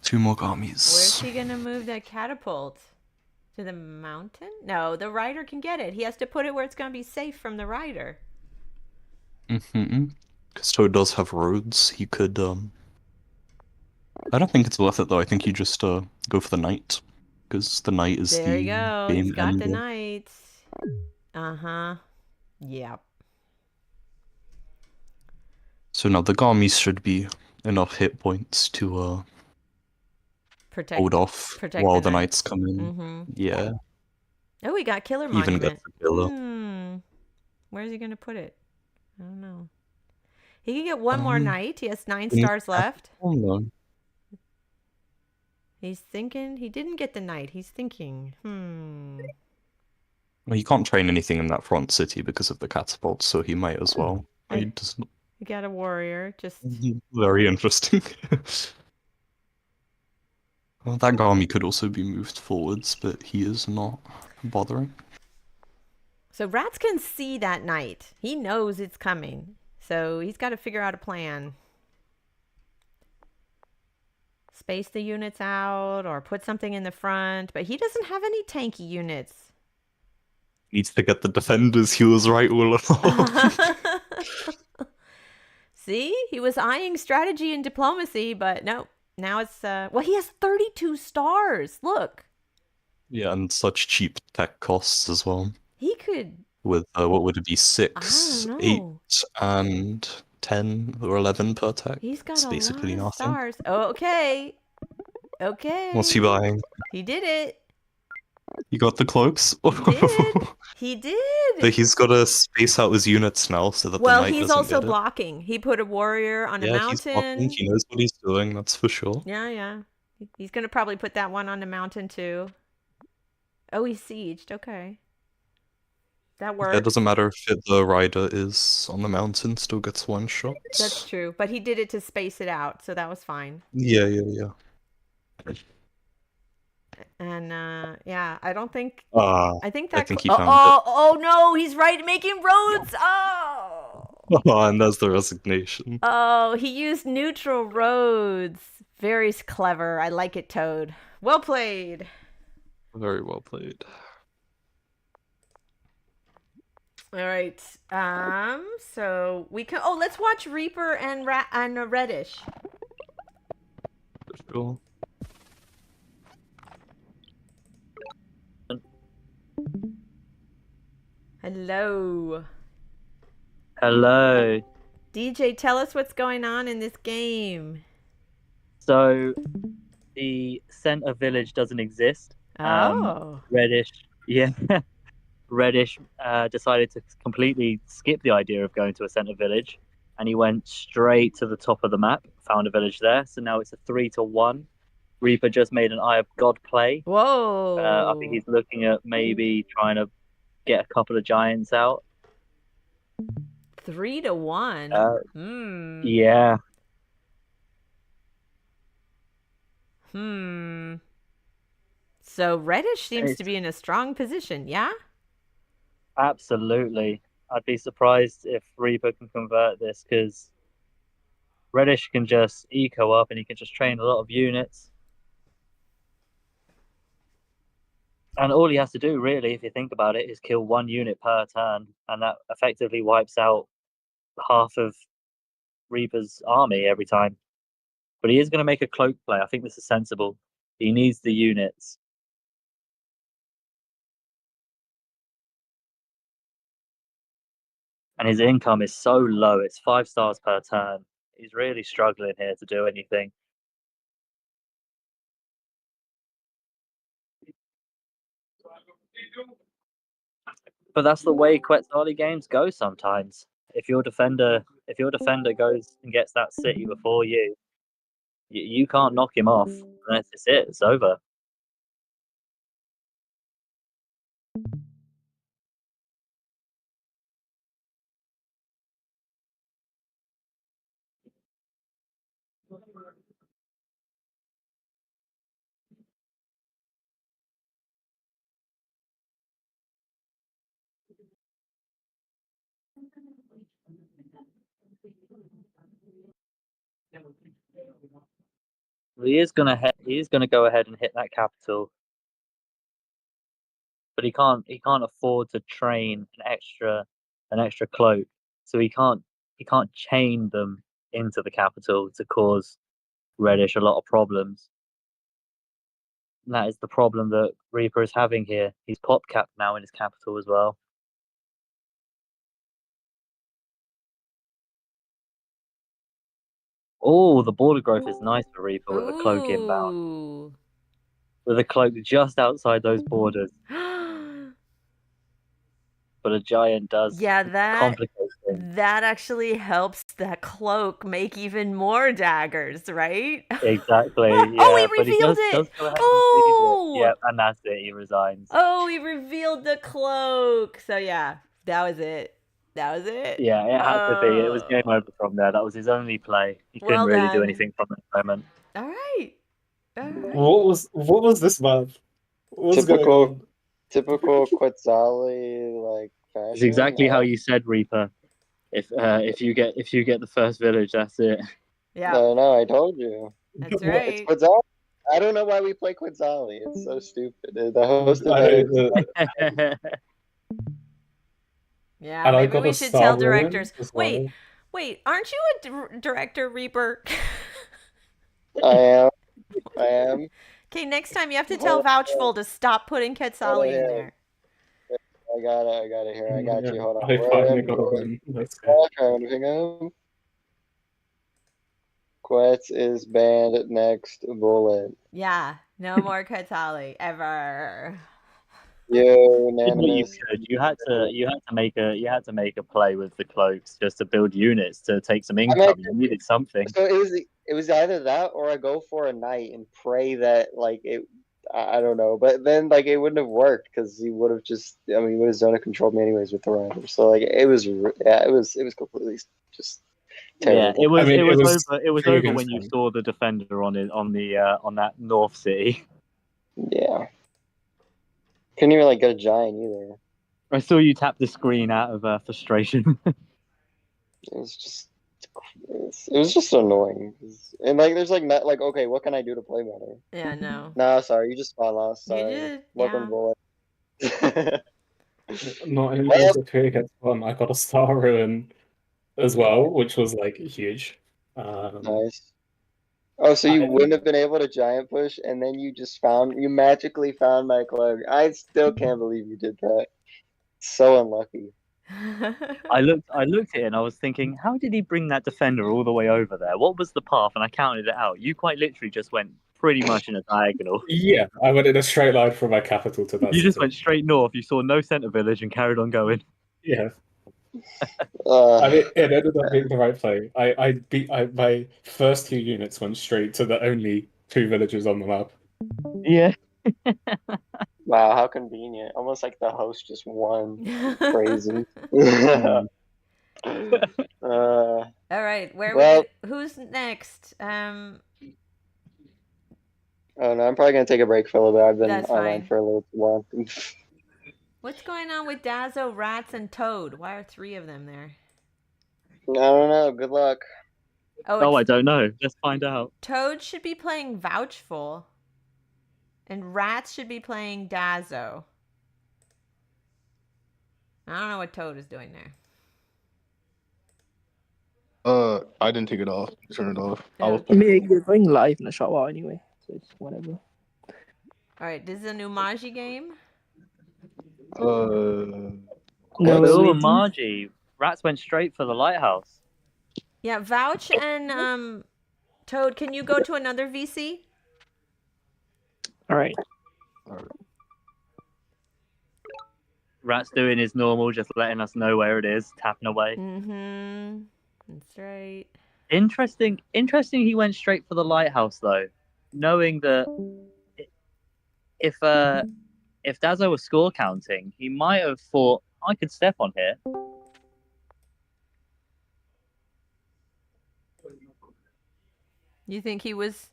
2 more Gummies. Where's he gonna move that catapult? To the mountain? No, the rider can get it. He has to put it where it's gonna be safe from the rider. Because Toad does have roads. He could, I don't think it's worth it though. I think you just go for the knight. Because the knight is There the you go. game He's got the ender. knight. Uh-huh. Yep. So now the Gummies should be enough hit points to hold off protect while the the knight. knights come in. Mm-hmm. Yeah. Oh, we got killer Even monument. get the killer. Where's he gonna put it? I don't know. He can get one more knight. He has 9 in stars left. Oh no. He's thinking. He didn't get the knight. He's thinking. Well, you can't train anything in that front city because of the catapult, so he might as well. He doesn't. We got a warrior. Just Very interesting. Well, that Gami could also be moved forwards, but he is not bothering. so rats can see that knight. He knows it's coming. So he's got to figure out a plan. Space the units out or put something in the front, but he doesn't have any tanky units. Needs to get the defenders. He was right all along. See, he was eyeing strategy and diplomacy, but no. Now it's well, he has 32 stars. Look. Yeah, and such cheap tech costs as well. He could. With what would it be, 6, 8, and 10 or 11 per tech? He's got it's basically lot of nothing. stars. Oh, okay. Okay. What's he buying? He did it. You got the cloaks? He did. He did. But he's got to space out his units now so that the knight he's doesn't also get it. blocking. He put a warrior on a Yeah, mountain. he's blocking. He knows what he's doing, that's for sure. Yeah. He's going to probably put that one on the mountain too. Oh, he's sieged. Okay. That works. It doesn't matter if the rider is on the mountain, still gets one shot. That's true. But he did it to space it out, so that was fine. Yeah. And yeah, I don't think. I think that. I think he found it. Oh no, he's right, making roads. Oh. And that's the resignation. Oh, he used neutral roads. Very clever. I like it, Toad. Well played. Very well played. All right. So we can. Oh, let's watch Reaper and Reddish. Sure. Hello. Hello. DJ, tell us what's going on in this game. So, the center village doesn't exist. Reddish, Reddish decided to completely skip the idea of going to a center village, and he went straight to the top of the map, found a village there. So now it's a 3-1. Reaper just made an Eye of God play. Whoa! I think he's looking at maybe trying to get a couple of giants out. 3-1. Yeah. So Reddish seems to be in a strong position, yeah? Absolutely. I'd be surprised if Reaper can convert this, because Reddish can just eco up and he can just train a lot of units. And all he has to do, really, if you think about it, is kill 1 unit per turn, and that effectively wipes out half of Reaper's army every time. But he is going to make a cloak play. I think this is sensible. He needs the units. And his income is so low. It's 5 stars per turn. He's really struggling here to do anything. But that's the way Quetzalcoatl games go sometimes. If your defender goes and gets that city before you, you can't knock him off. That's it. It's over. He is gonna go ahead and hit that capital, but he can't afford to train an extra cloak, so he can't chain them into the capital to cause Reddish a lot of problems. And that is the problem that Reaper is having here. He's pop capped now in his capital as well. Oh, the border growth is nice for Reaper with a cloak inbound. Ooh. With a cloak just outside those borders. But a giant does complicate things. That actually helps that cloak make even more daggers, right? Exactly. Oh, Yeah, he but he revealed does it. go ahead and Oh, seize it. Yeah, and that's it. He resigns. Oh, he revealed the cloak. So yeah, that was it. That was it. Yeah, it had to be. It was game over from there. That was his only play. He couldn't Well really do done. anything from that moment. All right. All right. What was this map? What's going on? Typical Quetzali like fashion. It's exactly how you said, Reaper. If you get the first village, that's it. Yeah, No, I told you. that's right. It's Quetzali. I don't know why we play Quetzali. It's so stupid. The host of I- Yeah, And I maybe got we a should star tell ruin directors. as Wait, well. wait, aren't you a director, Reaper? I am. Okay, next time you have to tell Vouchful to stop putting Quetzali in there. I got it here. I got you. Hold on. I finally got a win. Let's go. Quetz is banned next bullet. Yeah, no more Quetzali ever. Unanimous. You had to make a play with the cloaks just to build units to take some income. You needed something. So it was either that or I go for a knight and pray that like it. I don't know, but then like it wouldn't have worked because he would have just. I mean, he would have zone controlled me anyways with the rider. So like it was completely just terrible. Yeah, it was pretty over when you fun. saw the defender on that north city. Yeah. Couldn't even like get a giant either. I saw you tap the screen out of frustration. It was just annoying. And like there's like not like okay, what can I do to play better? Yeah, no. No, sorry, you just spot lost. Sorry. You did. Welcome bullet. Not only was it pretty good fun, I got a star ruin as well, which was like huge. Nice. Oh, so you wouldn't have been able to giant push, and then you magically found my cloak. I still can't believe you did that. So unlucky. I looked at it and I was thinking, how did he bring that defender all the way over there? What was the path? And I counted it out. You quite literally just went pretty much in a diagonal. Yeah, I went in a straight line from my capital to that. You just went straight north. You saw no center village and carried on going. Yeah. I mean, it ended up being the right play. My first 2 units went straight to the only 2 villages on the map. Yeah. Wow, how convenient. Almost like the host just won. Crazy. All right, who's next? Oh no, I'm probably gonna take a break for a little bit. I've been That's online fine. for a little while. What's going on with Dazzo, Rats, and Toad? Why are 3 of them there? I don't know. Good luck. Oh, I don't know. Let's find out. Toad should be playing Vouchful, and Rats should be playing Dazzo. I don't know what Toad is doing there. I didn't take it off. Turn it off. Oh. I mean, you're going live in a short while anyway, so it's whatever. All right, this is a new Magi game. No, Oh, Margie. Rats went straight for the lighthouse. Yeah, Vouch and Toad, can you go to another VC? All right. Rat's doing his normal, just letting us know where it is, tapping away. Mm-hmm. That's right. Interesting he went straight for the lighthouse though, knowing that if Dazzo was score counting, he might have thought I could step on here. You think he was?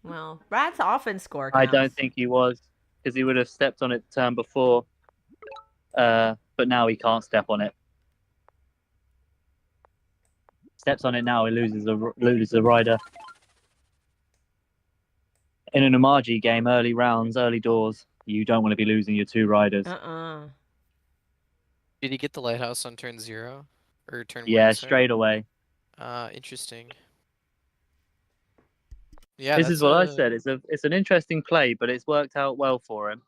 Well, Rats often score I counts. don't think he was, because he would have stepped on it the turn before. But now he can't step on it. Steps on it now, he loses a rider. In an Umaji game, early rounds, early doors, you don't want to be losing your 2 riders. Did he get the lighthouse on turn 0? Or turn 1? Yeah, Sorry? straight away. Interesting. Yeah, this is what I said. It's an interesting play, but it's worked out well for him.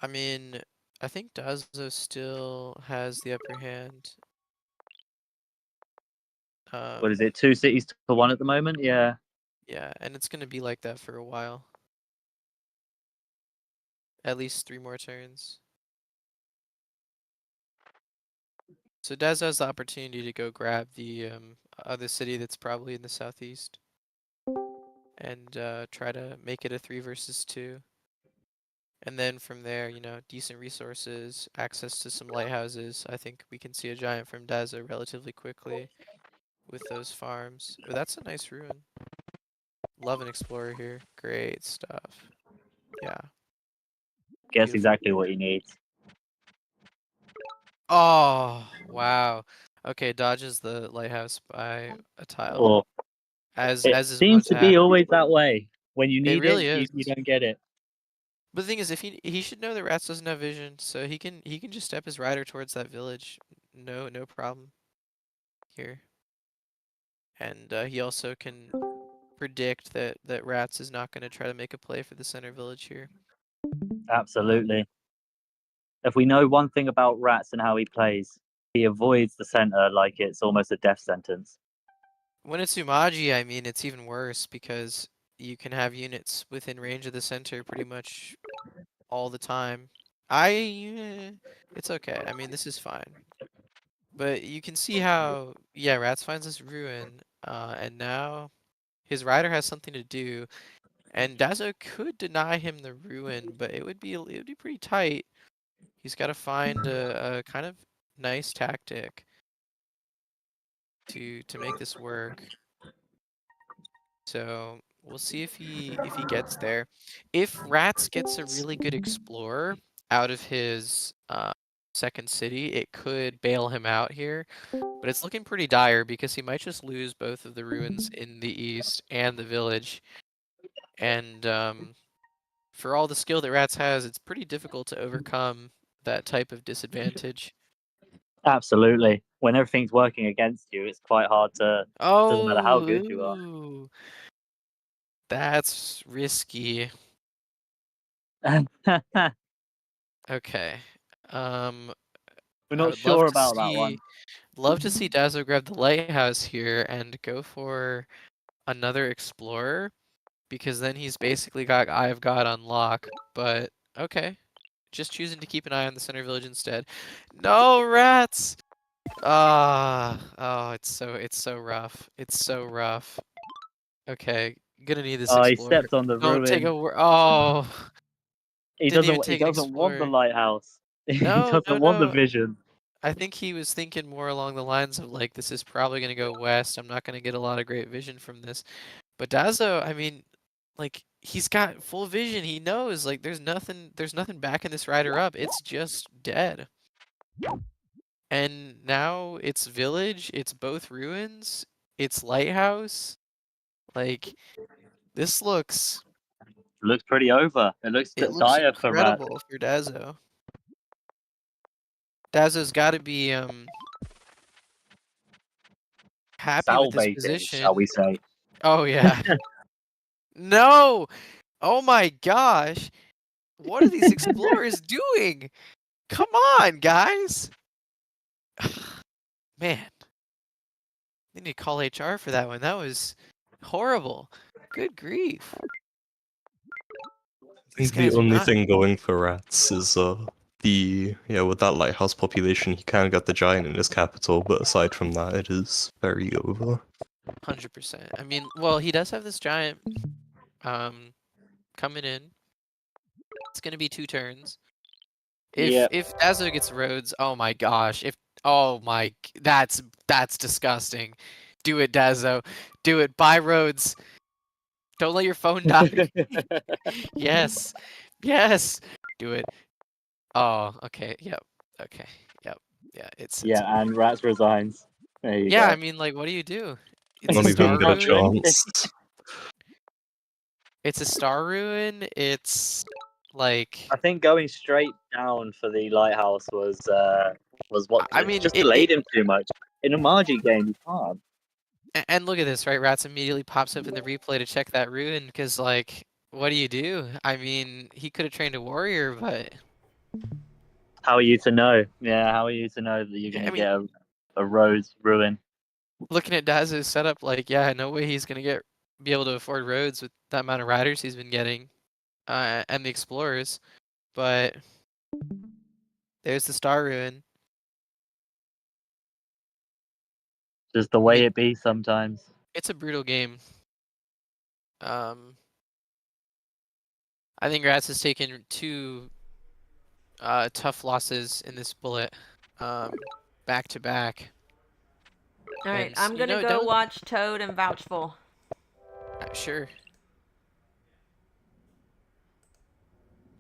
I mean, I think Dazo still has the upper hand. What is it? 2 cities to 1 at the moment? Yeah. Yeah, and it's going to be like that for a while. At least 3 more turns. So Dazo has the opportunity to go grab the other city that's probably in the southeast. And try to make it a 3 versus 2. And then from there, you know, decent resources, access to some lighthouses. I think we can see a giant from Dazo relatively quickly with those farms. Oh, that's a nice ruin. Love an explorer here. Great stuff. Yeah. Guess Beautiful. exactly what he needs. Oh, wow. Okay, dodges the lighthouse by a tile. Or As it is seems to about be happen. always that way. When you need really it, is. you don't get it. But the thing is, if he should know that Rats doesn't have vision, so he can just step his rider towards that village. No problem here. And he also can predict that Rats is not going to try to make a play for the center village here. Absolutely. If we know one thing about Rats and how he plays, he avoids the center like it's almost a death sentence. When it's Umaji, I mean, it's even worse because you can have units within range of the center pretty much all the time. It's okay. I mean, this is fine. But you can see how, yeah, Rats finds this ruin, and now his rider has something to do, and Dazo could deny him the ruin, but it would be pretty tight. He's got to find a kind of nice tactic to make this work. So we'll see if he gets there. If Rats gets a really good explorer out of his second city, it could bail him out here. But it's looking pretty dire because he might just lose both of the ruins in the east and the village. And for all the skill that Rats has, it's pretty difficult to overcome that type of disadvantage. Absolutely. When everything's working against you, it's quite hard to. Doesn't matter how good you are. That's risky. Okay. We're not sure about that one. Love to see Dazo grab the lighthouse here and go for another explorer, because then he's basically got Eye of God on lock. But okay, just choosing to keep an eye on the center village instead. No, Rats! Oh, it's so rough. It's so rough. Okay, gonna need this explorer. He stepped on the ruin. Take a oh. He doesn't want the lighthouse. He doesn't want the vision. I think he was thinking more along the lines of like, this is probably going to go west. I'm not going to get a lot of great vision from this. But Dazo, I mean, like, he's got full vision. He knows, like, there's nothing backing this rider up. It's just dead. And now it's village, it's both ruins, it's lighthouse. Like, this looks pretty over. It looks dire for Rat. incredible for Dazo. Dazo's got to be happy with this position, shall we say? Oh yeah. No! Oh my gosh! What are these explorers doing? Come on, guys! Man, they need to call HR for that one. That was horrible. Good grief. I think the only thing going for Rats is with that lighthouse population, he kind of got the giant in his capital, but aside from that, it is very over. 100%. I mean, well, he does have this giant coming in. It's gonna be 2 turns. If Dazo gets roads, oh my gosh! That's disgusting. Do it, Dazo. Do it. Buy roads. Don't let your phone die. Yes. Do it. Oh, okay. Yep. Okay. Yep. Yeah. And Rats resigns. There you Yeah, go. I mean, like, what do you do? It's Not a even star get a ruin. chance. It's a star ruin. It's like, I think going straight down for the lighthouse was what I mean, just delayed him too much. In a Margie game, you can't. and look at this, right? Rats immediately pops up in the replay to check that ruin because, like, what do you do? I mean, he could have trained a warrior, but How are you to know? Yeah, how are you to know that you're I gonna mean, get a Rhodes ruin? looking at Daz's setup, like, yeah, no way he's gonna be able to afford roads with that amount of riders he's been getting, and the explorers. But there's the star ruin. Just the I way mean, it be sometimes. it's a brutal game. I think Rats has taken two tough losses in this bullet, back to back. All right, And I'm gonna go don't watch Toad and Vouchful. sure.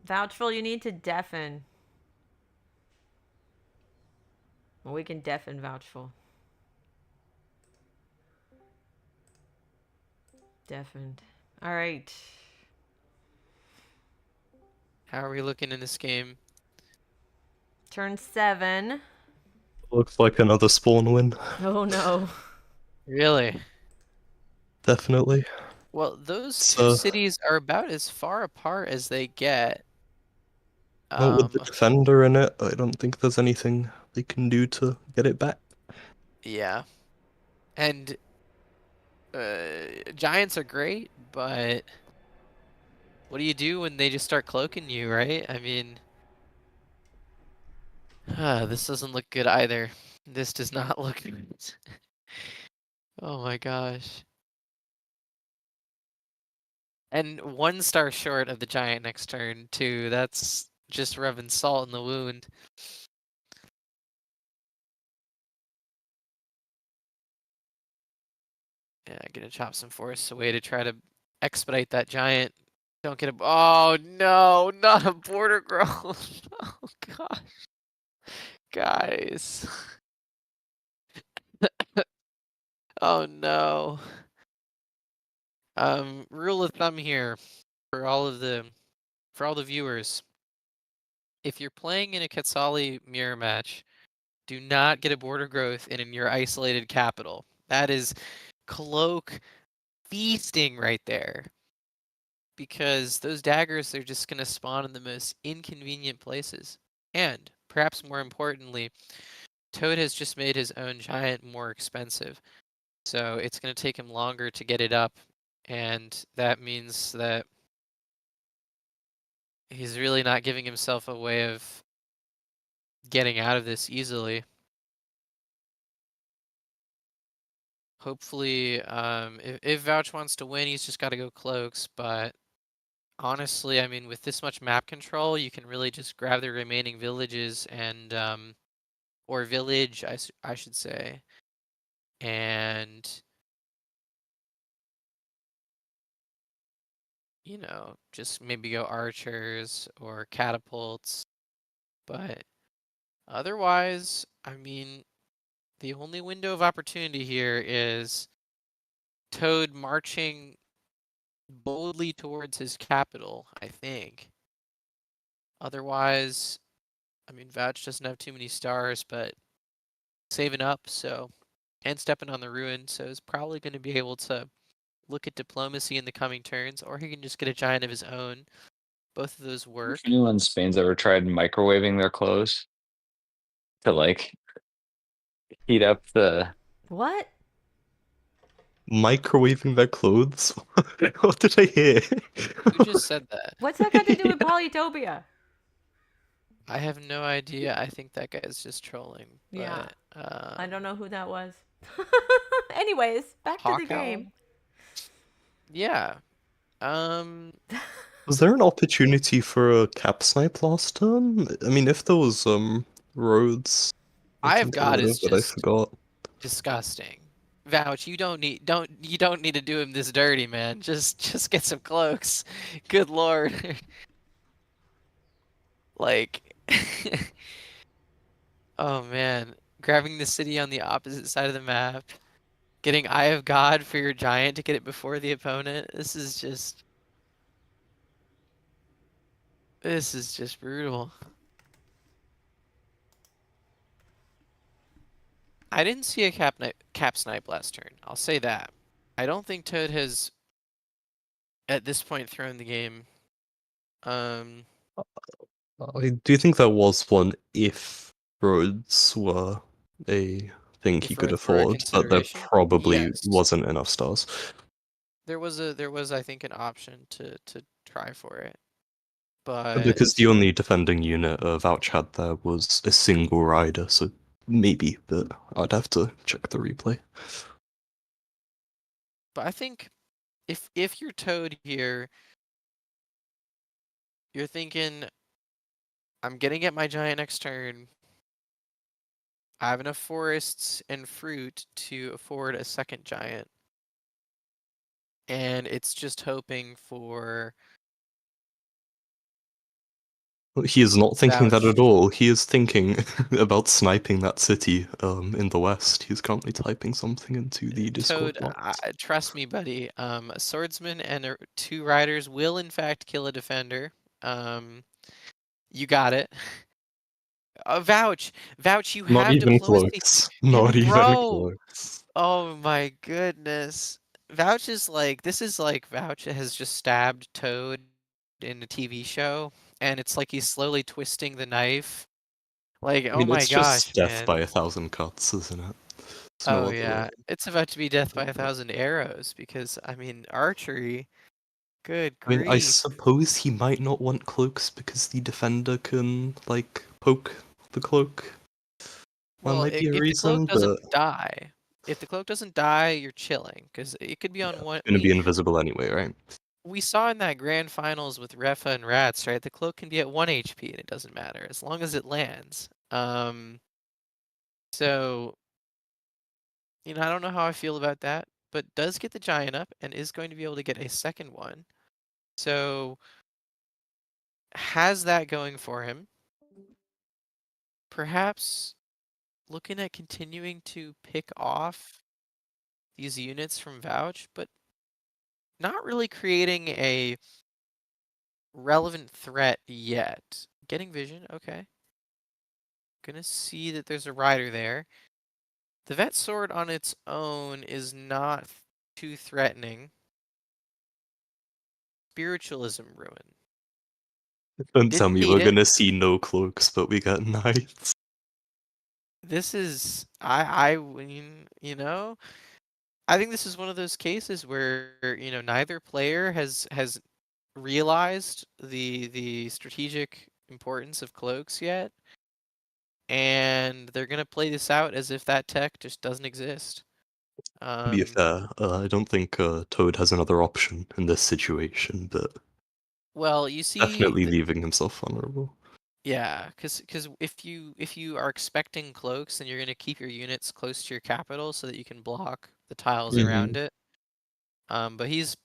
Vouchful, you need to deafen. Well, we can deafen Vouchful. Deafened. All right. How are we looking in this game? Turn 7. Looks like another spawn win. Oh no. Really? Definitely. Well, those two So, cities are about as far apart as they get. well, with the defender in it, I don't think there's anything they can do to get it back. Yeah. And giants are great, but what do you do when they just start cloaking you, right? I mean, this doesn't look good either. This does not look good. Oh my gosh. And 1 star short of the giant next turn, too. That's just rubbing salt in the wound. Yeah, gonna chop some forests away to try to expedite that giant. Don't get a. Oh no, not a border growth. Oh gosh. Guys. Oh no. Rule of thumb here for all the viewers. If you're playing in a Quetzali mirror match, do not get a border growth in your isolated capital. That is cloak feasting right there. Because those daggers are just going to spawn in the most inconvenient places. And, perhaps more importantly, Toad has just made his own giant more expensive. So it's going to take him longer to get it up. And that means that he's really not giving himself a way of getting out of this easily. Hopefully, if Vouch wants to win, he's just got to go cloaks. But honestly, I mean, with this much map control, you can really just grab the remaining villages and, or village, I should say, and, you know, just maybe go archers or catapults. But otherwise, I mean, the only window of opportunity here is Toad marching boldly towards his capital, I think. Otherwise, I mean, Vouch doesn't have too many stars, but saving up, so, and stepping on the ruin, so he's probably going to be able to look at diplomacy in the coming turns, or he can just get a giant of his own. Both of those work. If anyone in Spain's ever tried microwaving their clothes to like heat up the What? Microwaving their clothes? What did I hear? Who just said that? What's that got to do with Polytopia? I have no idea. I think that guy's just trolling. Yeah. But, I don't know who that was. Anyways, back to the game. Yeah. Was there an opportunity for a cap snipe last turn? I mean, if there was roads, I have got is but I just forgot. disgusting. Vouch, you don't need to do him this dirty, man. Just get some cloaks. Good lord. Like, oh man, grabbing the city on the opposite side of the map, getting Eye of God for your giant to get it before the opponent. This is just brutal. I didn't see a cap snipe last turn. I'll say that. I don't think Toad has, at this point, thrown the game. Do you think there was one if roads were a thing he If could roads were a afford, but there consideration? probably Yes. wasn't enough stars? There was, I think, an option to try for it. Because But the only defending unit Vouch had there was a single rider, so maybe, but I'd have to check the replay. I think if you're Toad here, you're thinking, I'm gonna get my giant next turn. I have enough forests and fruit to afford a second giant. And it's just hoping for He is not thinking that Vouch. at all. He is thinking about sniping that city in the west. He's currently typing something into the Discord Toad, box. trust me, buddy. A swordsman and 2 riders will in fact kill a defender. You got it. Vouch, you Not have even diplomacy. close. Not even Bro, close. oh my goodness. Vouch is like, this is like Vouch has just stabbed Toad in a TV show, and it's like he's slowly twisting the knife. Like, I oh mean, my it's just gosh, death man. by 1,000 cuts, isn't it? There's no Oh other yeah, way. it's about to be death by 1,000 arrows because, I mean, archery, good I mean, I grief. suppose he might not want cloaks because the defender can, like, poke the cloak. That Well, might be a if the cloak reason, doesn't but die, you're chilling because it could be on one. it's gonna be invisible anyway, right? We saw in that grand finals with Refa and Rats, right? The cloak can be at 1 HP and it doesn't matter as long as it lands. So, I don't know how I feel about that, but does get the giant up and is going to be able to get a second one. So, has that going for him. Perhaps looking at continuing to pick off these units from Vouch, but not really creating a relevant threat yet. Getting vision, okay. Gonna see that there's a rider there. The vet sword on its own is not too threatening. Spiritualism ruin. Don't tell Didn't me need we're it. gonna see no cloaks, but we get knights. This is I mean, I think this is one of those cases where, neither player has realized the strategic importance of cloaks yet, and they're gonna play this out as if that tech just doesn't exist. To be fair, I don't think Toad has another option in this situation, but Well, you see, definitely leaving himself vulnerable. yeah, because if you are expecting cloaks, then you're gonna keep your units close to your capital so that you can block the tiles around it. But he's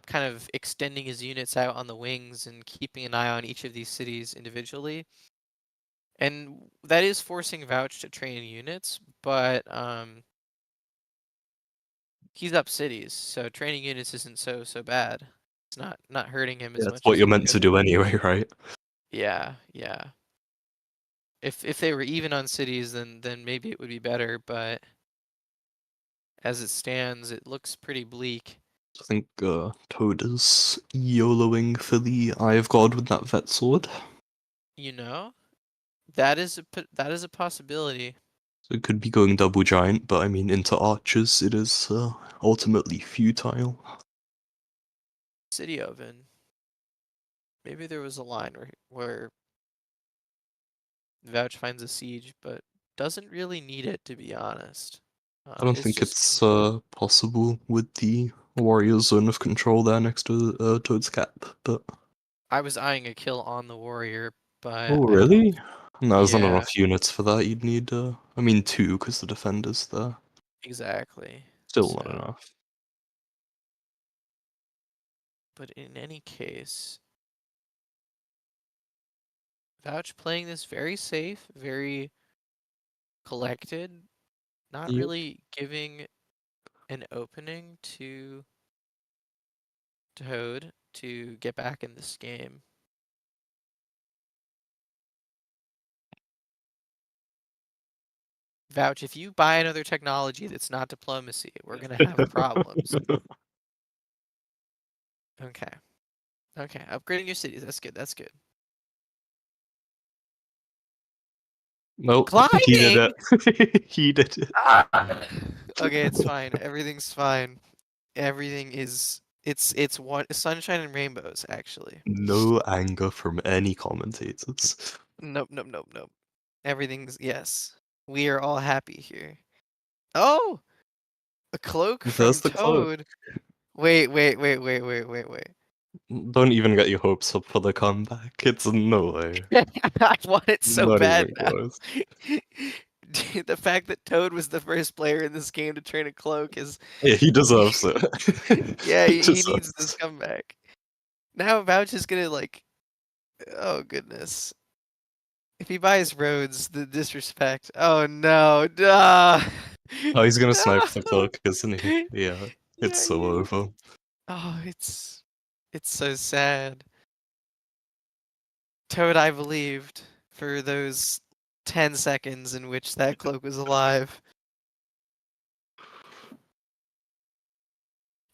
kind of extending his units out on the wings and keeping an eye on each of these cities individually. And that is forcing Vouch to train units, but he's up cities, so training units isn't so bad. It's not hurting him as That's much what as you're it meant could to have. do anyway, right? Yeah. If they were even on cities, then maybe it would be better, but as it stands, it looks pretty bleak. I think Toad is YOLOing for the Eye of God with that vet sword. That is a possibility. So it could be going double giant, but I mean, into archers, it is ultimately futile. City oven. Maybe there was a line where Vouch finds a siege, but doesn't really need it, to be honest. I don't think it's possible with the warrior zone of control there next to Toad's cap, but... I was eyeing a kill on the warrior, but Oh, I don't. really? No, there's not Yeah, enough units for that. You'd need, I mean, 2, because the defender's there. exactly. Still not So, enough. but in any case, Vouch playing this very safe, very collected, not Yep. really giving an opening to Toad to get back in this game. Vouch, if you buy another technology that's not diplomacy, we're gonna have problems. Okay. Okay, upgrading your cities. That's good. That's good. Nope, he did Climbing? it. He did it. Okay, it's fine. Everything's fine. Everything is. It's one sunshine and rainbows, actually. No anger from any commentators. Nope, nope, nope, nope. Everything's yes. We are all happy here. Oh, a cloak from There's the cloak. Toad. Wait. Don't even get your hopes up for the comeback. It's no way. I want it so Not bad even now. close. Dude, the fact that Toad was the first player in this game to train a cloak is. Yeah, he deserves it. Yeah, he deserves needs this comeback. Now Vouch is gonna like. Oh goodness. If he buys Rhodes, the disrespect. Oh no, duh. Oh, he's gonna snipe the No. cloak, isn't he? Yeah, it's so he is. over. Oh, it's so sad. Toad, I believed for those 10 seconds in which that cloak was alive.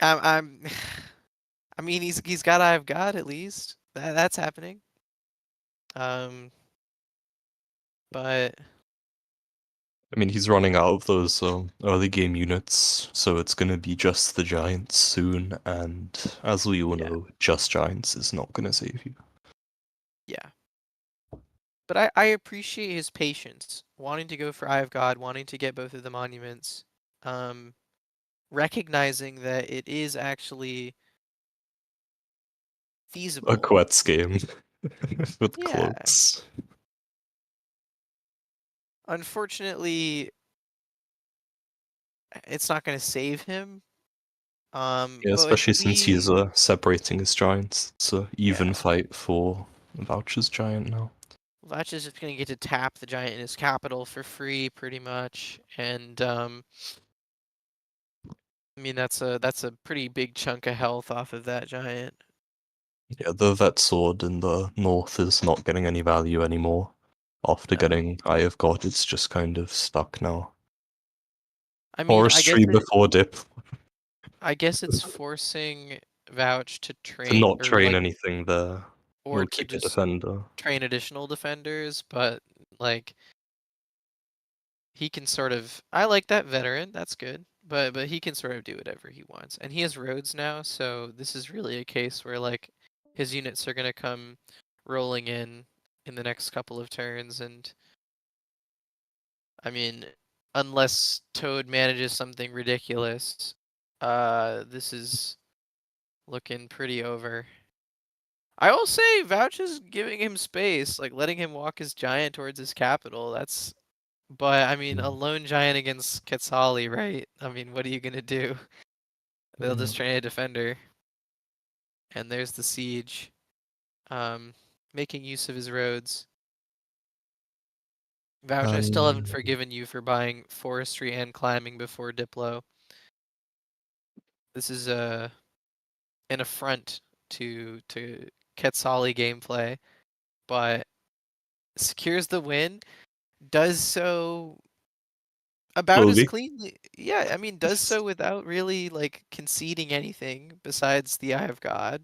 I'm I mean he's got I've got at least. That's happening. But I mean, he's running out of those early game units, so it's gonna be just the Giants soon, and as we all know, just Giants is not gonna save you. yeah. But I appreciate his patience, wanting to go for Eye of God, wanting to get both of the monuments, recognizing that it is actually feasible. A Quetz game with Yeah. cloaks. Unfortunately, it's not going to save him. Yeah, but especially since he's separating his giants. It's an even fight for Voucher's giant now. Vouch is just going to get to tap the giant in his capital for free, pretty much, and I mean that's a pretty big chunk of health off of that giant. Yeah, the vet sword in the north is not getting any value anymore. After getting Eye of God, it's just kind of stuck now. I mean, Forestry before dip. I guess it's forcing Vouch to train To not train like, anything there. or We'll to keep a just defender. train additional defenders, but like he can sort of. I like that veteran. That's good. But he can sort of do whatever he wants, and he has roads now. So this is really a case where like his units are gonna come rolling in the next couple of turns, and I mean, unless Toad manages something ridiculous, this is looking pretty over. I will say Vouch is giving him space, like letting him walk his giant towards his capital. That's, but I mean, a lone giant against Quetzali, right? I mean, what are you gonna do? They'll just train a defender. And there's the siege. Making use of his roads. Vouch, I still haven't forgiven you for buying forestry and climbing before Diplo. This is an affront to Quetzali gameplay, but secures the win. Does so about as cleanly. Yeah, I mean, does so without really like conceding anything besides the Eye of God.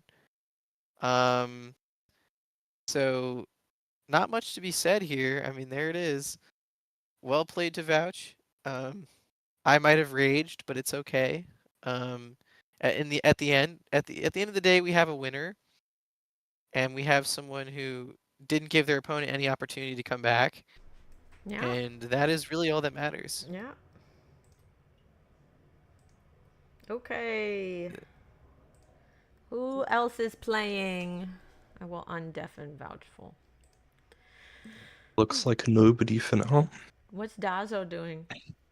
So not much to be said here. I mean, there it is. Well played to Vouch. I might have raged, but it's okay. At the end of the day, we have a winner, and we have someone who didn't give their opponent any opportunity to come back. Yeah. And that is really all that matters. Yeah. Okay. Who else is playing? I will undeafen Vouchful. Looks like nobody for now. What's Dazo doing?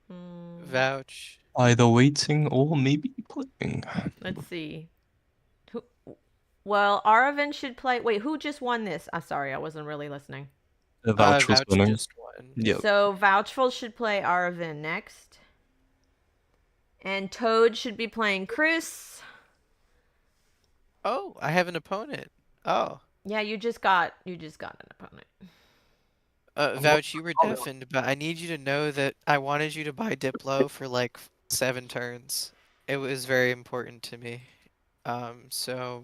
Vouch. Either waiting or maybe playing. Let's see. Well, Aravind should play. Wait, who just won this? Sorry, I wasn't really listening. Vouch was winning. Just won. Yep. So Vouchful should play Aravin next. And Toad should be playing Chris. Oh, I have an opponent. Oh. Yeah, you just got an opponent. Vouch, you were deafened, but I need you to know that I wanted you to buy Diplo for like 7 turns. It was very important to me. So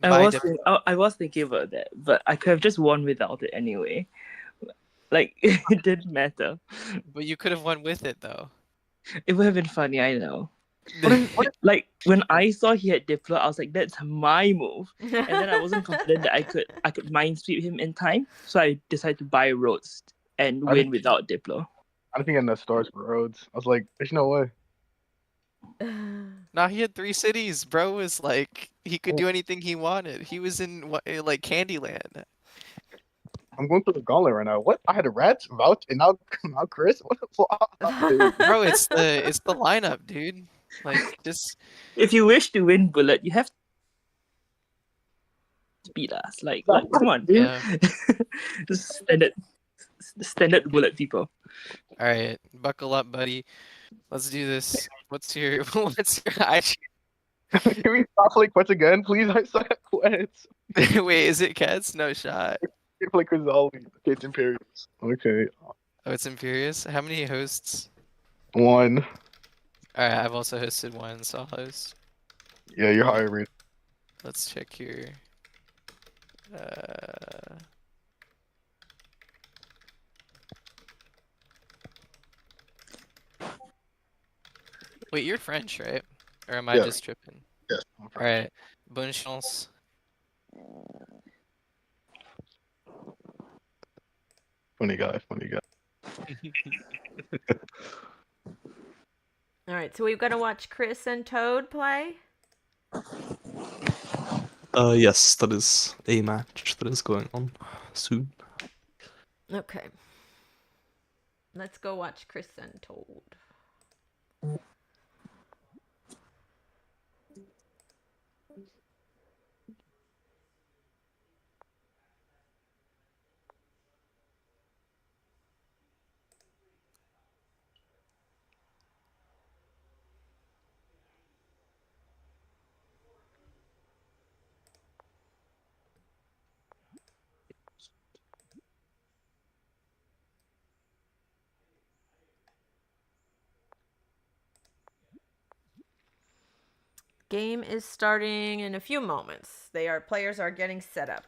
buy Diplo. I was thinking about that, but I could have just won without it anyway. Like it didn't matter. But you could have won with it though. It would have been funny, I know. Like when I saw he had Diplo, I was like, "That's my move," and then I wasn't confident that I could mind sweep him in time, so I decided to buy Roast and win without Diplo. I don't think I had enough stars for roads. I was like, there's no way. Nah, he had 3 cities. Bro was like, he could do anything he wanted. He was in like Candyland. I'm going through the gauntlet right now. What? I had a Rats, Vouch, and now Chris? What the fuck? Dude. Bro, it's the lineup, dude. Like, just If you wish to win Bullet, you have to beat us. Like come on, dude. yeah. Just standard Bullet people. All right, buckle up, buddy. Let's do this. What's your IG? Can we stop playing Quets again, please? I suck at Quets. Wait, is it Cats? No shot. You play Chris Alvey. Okay, it's Imperials. Okay. Oh, it's Imperious. How many hosts? 1. All right, I've also hosted 1, so I'll host. Yeah, you're higher rated. Let's check here. Wait, you're French, right? Or am I just tripping? Yes, I'm French. Alright. Bonne chance. Funny guy. All right, so we've got to watch Chris and Toad play. Yes, that is a match that is going on soon. Okay. Let's go watch Chris and Toad. Game is starting in a few moments. Players are getting set up.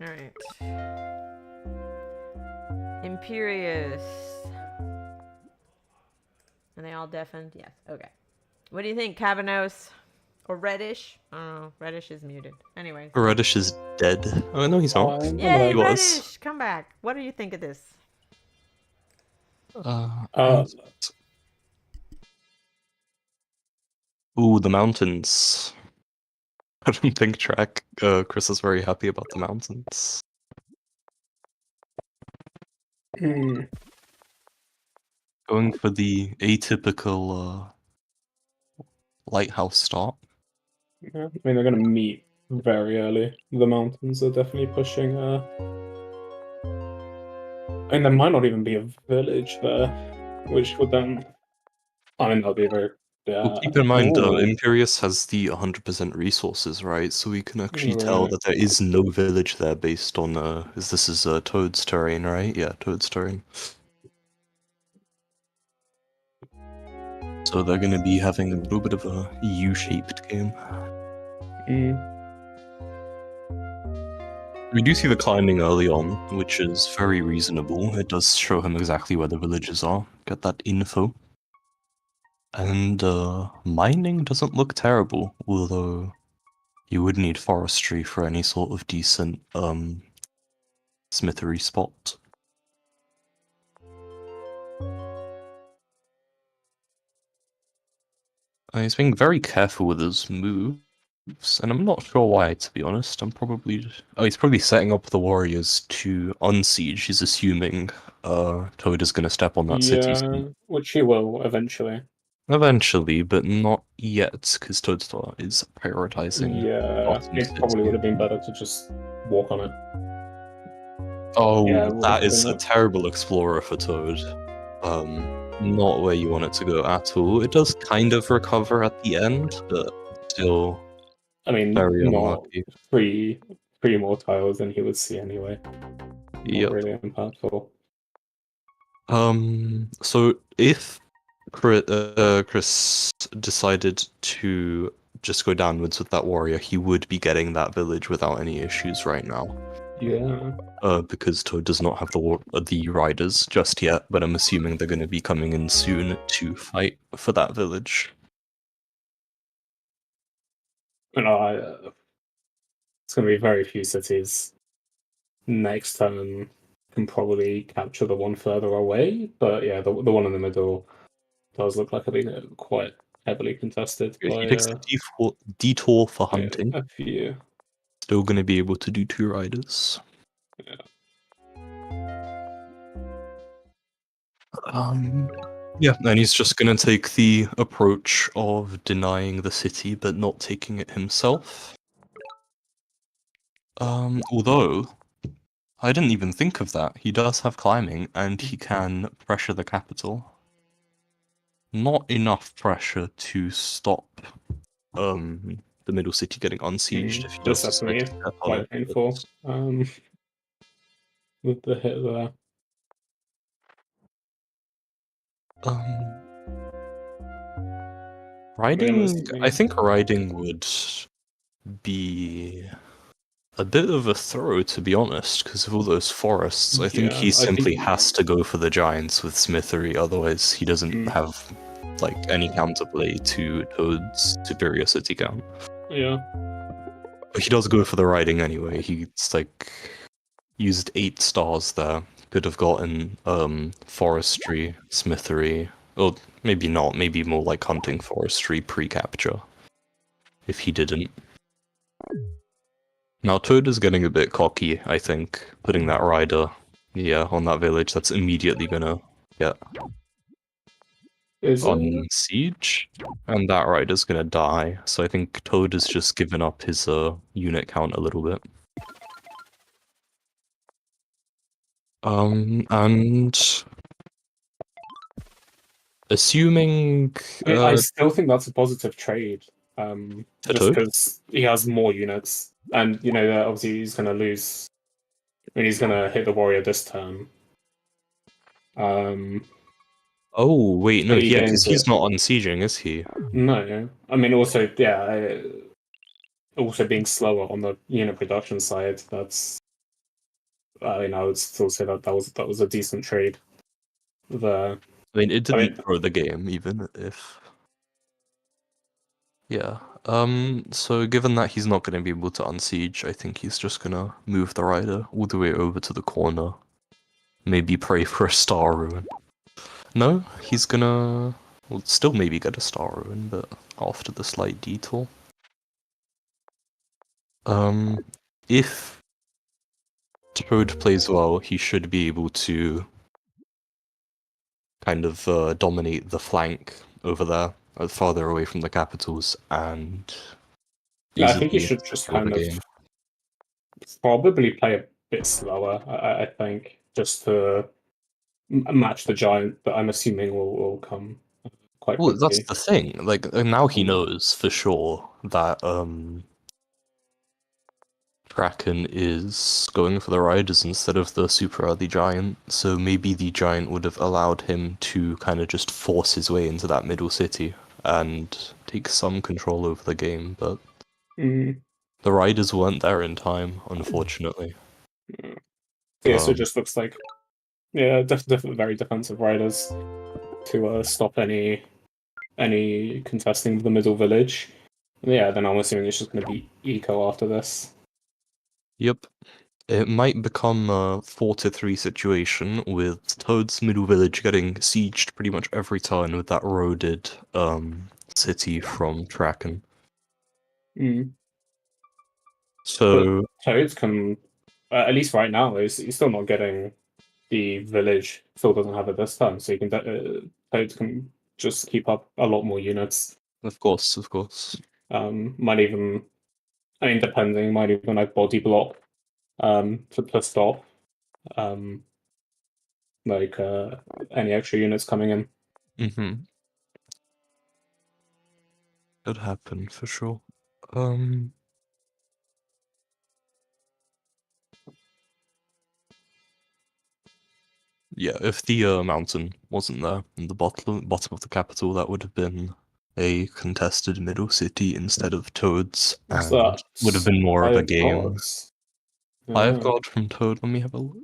All right. Imperious. Are they all deafened? Yes. Okay. What do you think, Cavanos? Or Reddish? I don't know. Reddish is muted. Anyways. Reddish is dead. Oh, no, he's not. Yay, He Reddish! was. Come back. What do you think of this? Ooh, the mountains. I don't think Chris is very happy about the mountains. Going for the atypical lighthouse start. Yeah, I mean, they're going to meet very early. The mountains are definitely pushing. And there might not even be a village there, which would then. I mean, that'll be very. Well, keep in mind, Imperius has the 100% resources, right? So we can actually tell that there is no village there based on, this is Toad's terrain, right? Yeah, Toad's terrain. So they're going to be having a little bit of a U-shaped game. We do see the climbing early on, which is very reasonable. It does show him exactly where the villages are. Get that info. And mining doesn't look terrible, although you would need forestry for any sort of decent smithery spot. He's being very careful with his move. And I'm not sure why, to be honest. He's probably setting up the warriors to unsiege. He's assuming Toad is going to step on that city soon. Which he will eventually. Eventually, but not yet, because Toadstar is prioritizing. Yeah, it probably would have been better to just walk on it. Oh, Yeah, that is a terrible explorer for Toad. Not where you want it to go at all. It does kind of recover at the end, but still. I mean, very not unlucky. three more tiles than he would see anyway. Not really impactful. So if Chris decided to just go downwards with that warrior, he would be getting that village without any issues right now. Yeah. Because Toad does not have the riders just yet, but I'm assuming they're going to be coming in soon to fight for that village. It's going to be very few cities next turn can probably capture the one further away, but yeah, the one in the middle does look like it'll be quite heavily contested. He takes a detour for hunting. A few. Still going to be able to do 2 riders. Yeah. Yeah, and he's just going to take the approach of denying the city, but not taking it himself. Although, I didn't even think of that. He does have climbing, and he can pressure the capital. Not enough pressure to stop the middle city getting unsieged if he does decide to step on quite it. painful. With the hit there. Riding, I think riding would be a bit of a throw, to be honest, because of all those forests. I think he simply has to go for the giants with Smithery, otherwise he doesn't have like any counterplay to Toad's superior city count. Yeah. But he does go for the riding anyway. He's like used 8 stars there. Could have gotten forestry, Smithery, or maybe not, maybe more like hunting forestry pre-capture. If he didn't. Now Toad is getting a bit cocky, I think, putting that rider, on that village. That's immediately gonna get on siege, and that rider's gonna die. So I think Toad has just given up his unit count a little bit. And assuming I still think that's a positive trade. Just Toad? because he has more units, and obviously he's gonna lose. I mean, he's gonna hit the warrior this turn. Oh wait, no, because he's not unsieging, is he? No, I mean also, also being slower on the unit production side. That's, I mean, I would still say that was a decent trade. I mean, it didn't throw the game, even if. Yeah. So given that he's not going to be able to unsiege, I think he's just going to move the rider all the way over to the corner. Maybe pray for a star ruin. No, he's gonna still maybe get a star ruin, but after the slight detour. If Toad plays well, he should be able to kind of dominate the flank over there, farther away from the capitals, and I think he should just kind of probably play a bit slower. I think just to match the giant that I'm assuming will come quite quickly. Well, that's the thing. Like now he knows for sure that Kraken is going for the riders instead of the super early giant, so maybe the giant would have allowed him to kind of just force his way into that middle city and take some control over the game, but the riders weren't there in time, unfortunately. Yeah, so it just looks like definitely very defensive riders to stop any contesting the middle village. Yeah, then I'm assuming it's just going to be eco after this. Yep. It might become a 4-3 situation with Toad's middle village getting sieged pretty much every turn with that roaded city from Kraken. So Toads can, at least right now, he's still not getting the village. Still doesn't have it this time, so you can Toads can just keep up a lot more units. of course. Might even, I mean, depending, might even like body block to stop like any extra units coming in. Mm-hmm. Could happen for sure. Yeah, if the mountain wasn't there in the bottom of the capital, that would have been a contested middle city instead of Toads, What's and that? would have been more of a 5 game. gods. 5 Yeah. god from Toad. Let me have a look.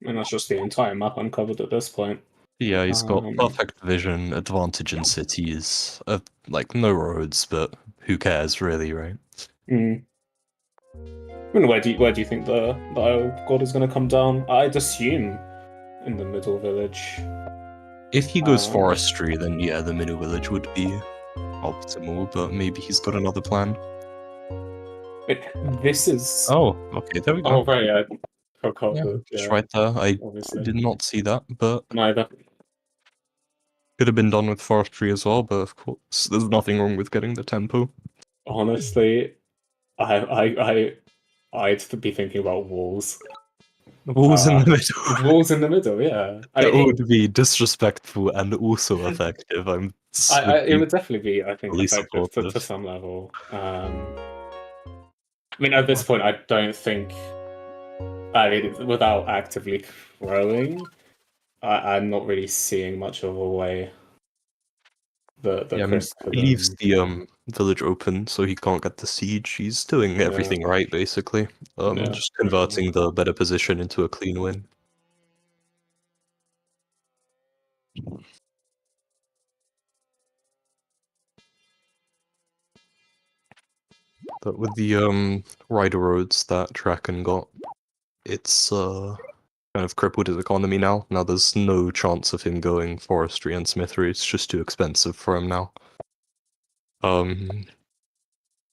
And that's just the entire map uncovered at this point. Yeah, he's got perfect vision, advantage in cities, like no roads, but who cares really, right? I mean, where do you think the Isle of God is going to come down? I'd assume in the middle village. If he goes forestry, then yeah, the middle village would be optimal, but maybe he's got another plan. This is... Oh, okay, there we go. Oh, right, yeah. Forgot Yeah, that, it's right there. I obviously did not see that, but neither. could have been done with forestry as well, but of course, there's nothing wrong with getting the tempo. Honestly, I'd be thinking about walls. Walls in the middle. Walls in the middle, yeah. That would be disrespectful and also effective. It would definitely be, I think, fully effective to supportive. some level. I mean, at this point, I don't think. I mean, without actively throwing, I'm not really seeing much of a way that Chris could. He leaves the village open so he can't get the siege. He's doing everything right, basically. Just converting the better position into a clean win. But with the rider roads that Draken got, it's kind of crippled his economy now. Now there's no chance of him going forestry and smithery. It's just too expensive for him now.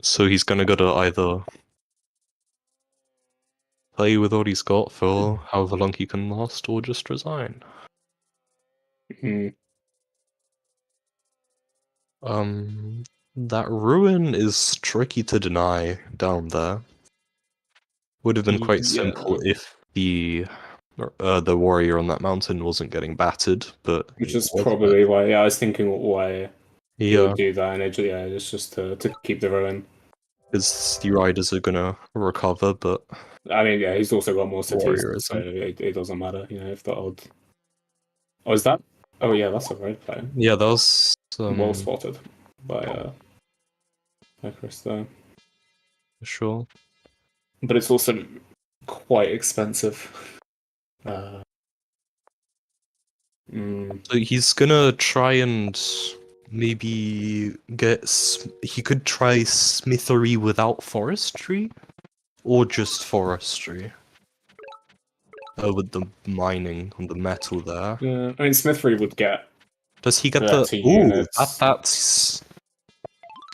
So he's gonna gotta either play with what he's got for however long he can last, or just resign. That ruin is tricky to deny down there. Would have been quite simple if the warrior on that mountain wasn't getting battered, but which is probably why. Yeah, I was thinking why he would do that, and it's just to keep the ruin. Because the riders are gonna recover, but I mean, yeah, he's also got more cities, so it doesn't matter, if the odd. Oh, is that? Oh, yeah, that's a road player. Yeah, that was well spotted by Chris there. Sure. But it's also quite expensive. So he's gonna try and maybe he could try smithery without forestry, or just forestry. With the mining on the metal there. Yeah, I mean, smithery would get. Does he get the? That's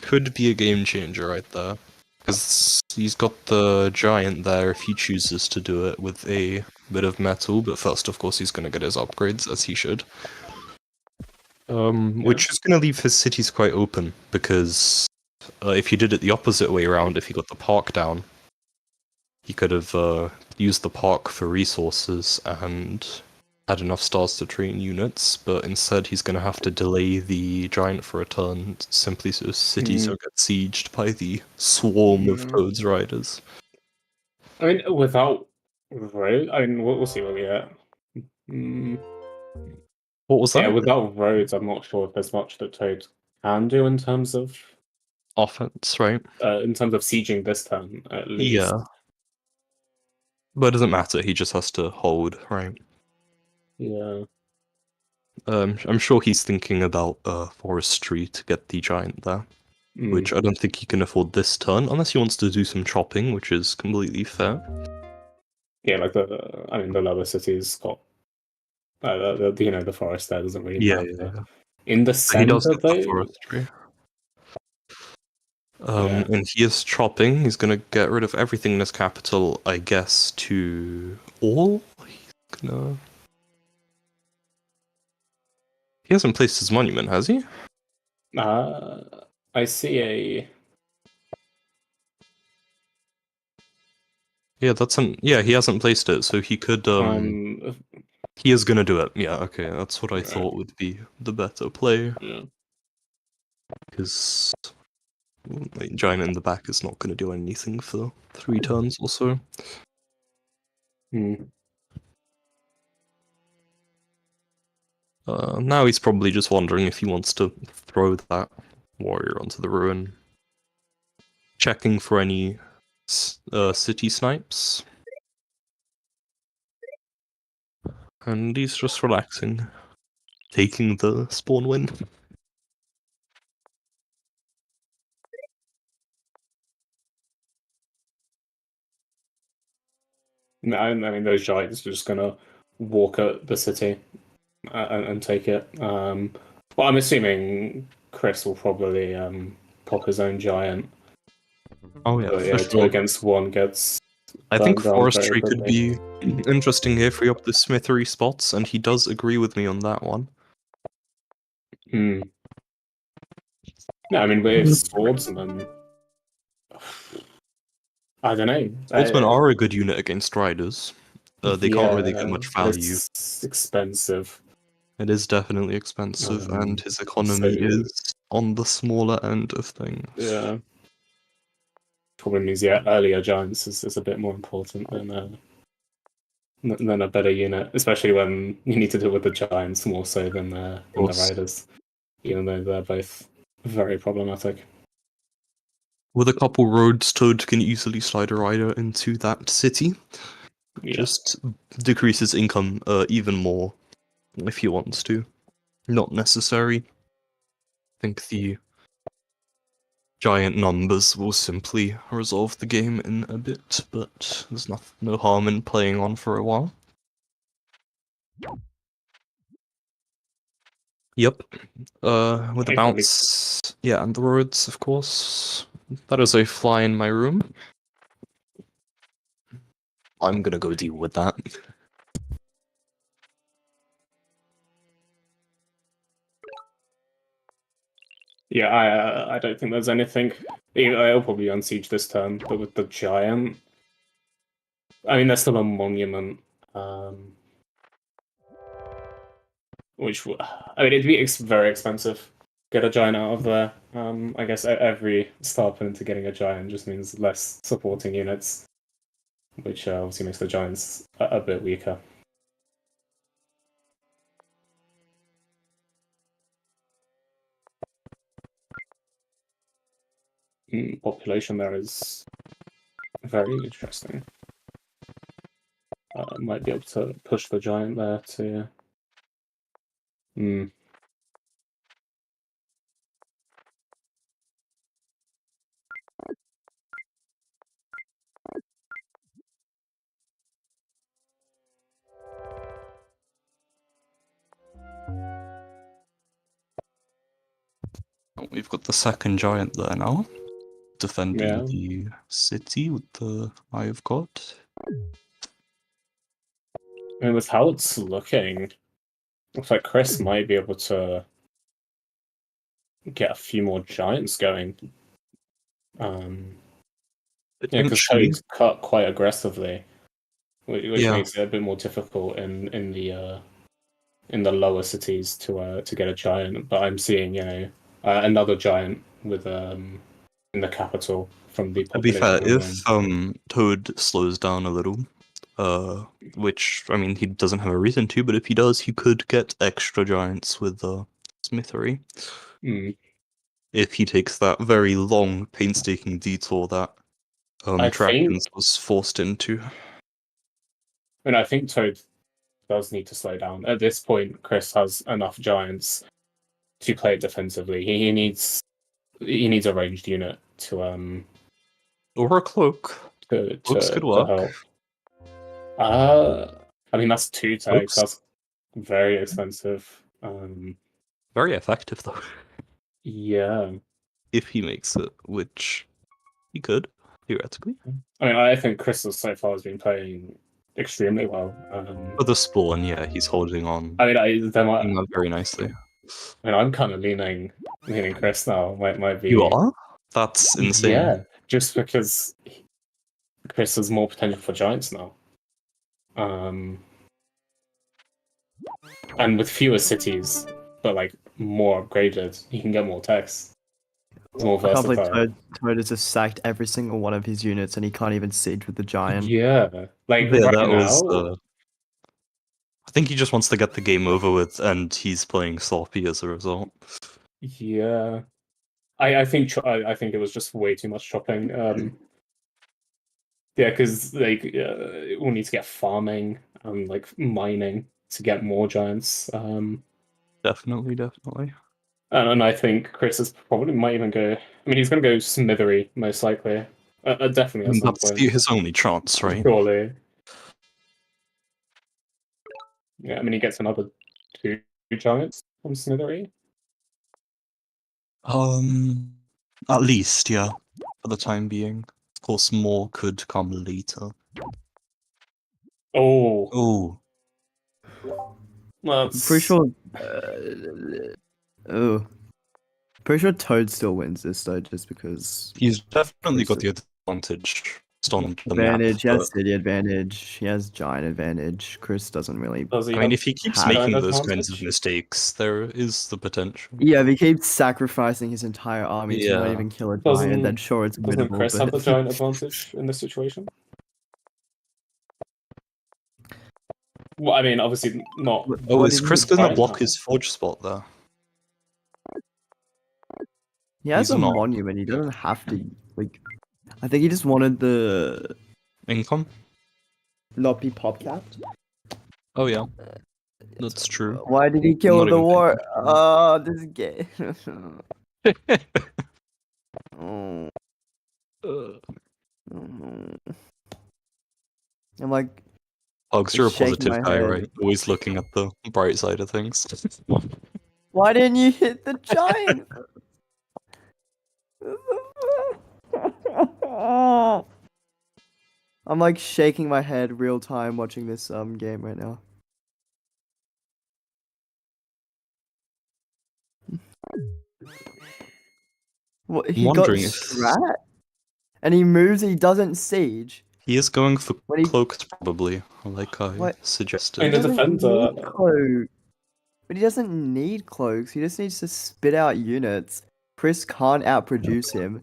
could be a game changer right there, because he's got the giant there if he chooses to do it with a bit of metal. But first, of course, he's gonna get his upgrades as he should. Which is gonna leave his cities quite open, because if he did it the opposite way around, if he got the park down, he could have used the park for resources and had enough stars to train units, but instead he's going to have to delay the giant for a turn simply so cities don't get sieged by the swarm of Toad's riders. I mean, without road, I mean, we'll see where we at. What was that? Yeah, without roads, I'm not sure if there's much that Toad can do in terms of offense, right? In terms of sieging this turn, at least. Yeah. But it doesn't matter, he just has to hold, right? Yeah. I'm sure he's thinking about forestry to get the giant there, which I don't think he can afford this turn, unless he wants to do some chopping, which is completely fair. Yeah, like the lower cities got, the forest there doesn't really matter. Yeah. In the center, he does get though, the forestry. Yeah. And he is chopping. He's gonna get rid of everything in his capital, I guess, to all. He's gonna. He hasn't placed his monument, has he? I see a. Yeah, he hasn't placed it, so he could. He is gonna do it. Yeah, okay, that's what I thought would be the better play. Yeah. Because giant in the back is not gonna do anything for 3 turns or so. Hmm. Now he's probably just wondering if he wants to throw that warrior onto the ruin. Checking for any city snipes. And he's just relaxing. Taking the spawn win. I mean, those giants are just gonna walk at the city and take it. Well, I'm assuming Chris will probably pop his own giant. Oh yeah, But, for yeah, 2 sure. against 1 gets. I think burned down very forestry could quickly. be interesting here, free up the smithery spots, and he does agree with me on that one. Hmm. No, I mean, with swordsmen, I don't know. Swordsmen are a good unit against riders. They can't really get much value. It's expensive. It is definitely expensive, and his economy so- is on the smaller end of things. Yeah. Problem is, earlier giants is a bit more important than a better unit, especially when you need to deal with the giants more so than the riders, even though they're both very problematic. With a couple roads, Toad can easily slide a rider into that city. Yeah. Just decreases income even more if he wants to. Not necessary. I think the giant numbers will simply resolve the game in a bit, but there's no harm in playing on for a while. Yep. With the bounce, yeah, and the roads, of course. That is a fly in my room. I'm gonna go deal with that. Yeah, I don't think there's anything. I'll probably unsiege this turn, but with the giant, I mean, there's still a monument, which I mean, it'd be very expensive. Get a giant out of there. I guess every star put into getting a giant just means less supporting units, which obviously makes the giants a bit weaker. Population there is very interesting. Might be able to push the giant there too. We've got the second giant there now, defending the city with the Eye of God. I mean, with how it's looking, looks like Chris might be able to get a few more giants going. Because Toad's cut quite aggressively, which makes it a bit more difficult in the lower cities to get a giant. But I'm seeing another giant with in the capital from the To be fair, population. if Toad slows down a little, which I mean he doesn't have a reason to, but if he does, he could get extra giants with smithery. If he takes that very long, painstaking detour that Tractions was forced into. I think Toad does need to slow down. At this point, Chris has enough giants to play it defensively. He needs a ranged unit to or a cloak. Cloaks could work. Help. I mean that's 2 tags. That's very expensive. Very effective though. Yeah. if he makes it, which he could, theoretically. I mean, I think Crystal so far has been playing extremely well. For the spawn, yeah, he's holding on I mean, very nicely. I mean, I'm kind of leaning Chris now. Might be. You are? That's insane. Yeah, just because Chris has more potential for giants now. And with fewer cities, but like more upgraded, you can get more text. It's more I can't believe versatile. Toad has just sacked every single one of his units, and he can't even siege with the giant. Yeah, like Yeah, right that now. was. I think he just wants to get the game over with, and he's playing sloppy as a result. Yeah, I think it was just way too much chopping. Yeah, because like we'll need to get farming and like mining to get more giants. Definitely. And I think Chris is probably might even go. I mean, he's going to go Smithery most likely. Definitely at some That's point. his only chance, right? Surely. Yeah, I mean, he gets another 2 giants from Smithery. At least, yeah. For the time being. Of course, more could come later. Oh. Well, I'm pretty sure. Pretty sure Toad still wins this though, just because He's definitely got the advantage. On the advantage. He map, has city advantage. He has giant advantage. Chris doesn't really. does he I mean, have if he keeps giant making those kinds advantage? of mistakes, there is the potential. Yeah, if he keeps sacrificing his entire army to not Yeah. even kill a Doesn't- giant, then sure it's Doesn't winnable. Chris but... have the giant advantage in this situation? Well, I mean, obviously not. Oh, What is did Chris he- gonna block his forge spot there? He has He's a not. monument. He doesn't have to. Like, I think he just wanted the Income? not be pop capped. Oh yeah. That's true. Why did he kill not the even war? thinking Oh, this is gay. Oh. I'm like, Hugs, you're a shaking positive my guy, head. right? Always looking at the bright side of things. why didn't you hit the giant? I'm like shaking my head real time watching this game right now. What, he got wondering if- strat? And he moves and he doesn't siege. He is going for What he- cloaked, probably, like I What? suggested. I mean, the doesn't defender- need cloak. But he doesn't need cloaks. He just needs to spit out units. Chris can't outproduce him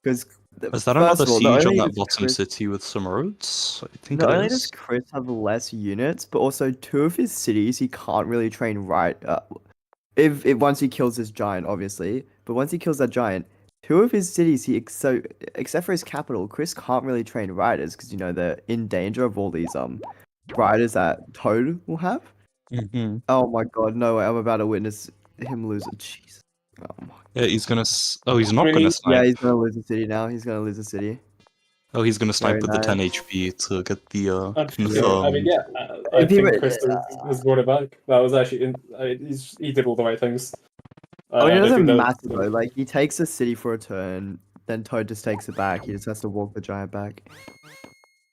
because. Is that another siege on that does bottom Chris, city with some roads? I think not it only is. does Chris have less units, but also 2 of his cities he can't really train right. If once he kills this giant, obviously, but once he kills that giant, 2 of his cities except for his capital, Chris can't really train riders because they're in danger of all these riders that Toad will have. Mm-hmm. Oh my god, no way! I'm about to witness him lose it. Jesus. Oh my. Yeah, he's gonna. Oh, he's not Really? gonna snipe. Yeah, he's gonna lose the city now. He's gonna lose the city. Oh, he's gonna snipe Very with the 10 nice. HP to get the I confirmed. mean, yeah, I If he think were- Chris has brought it back. That was actually, he did all the right things. Oh, it I don't doesn't think that- matter though. Like he takes the city for a turn, then Toad just takes it back. He just has to walk the giant back.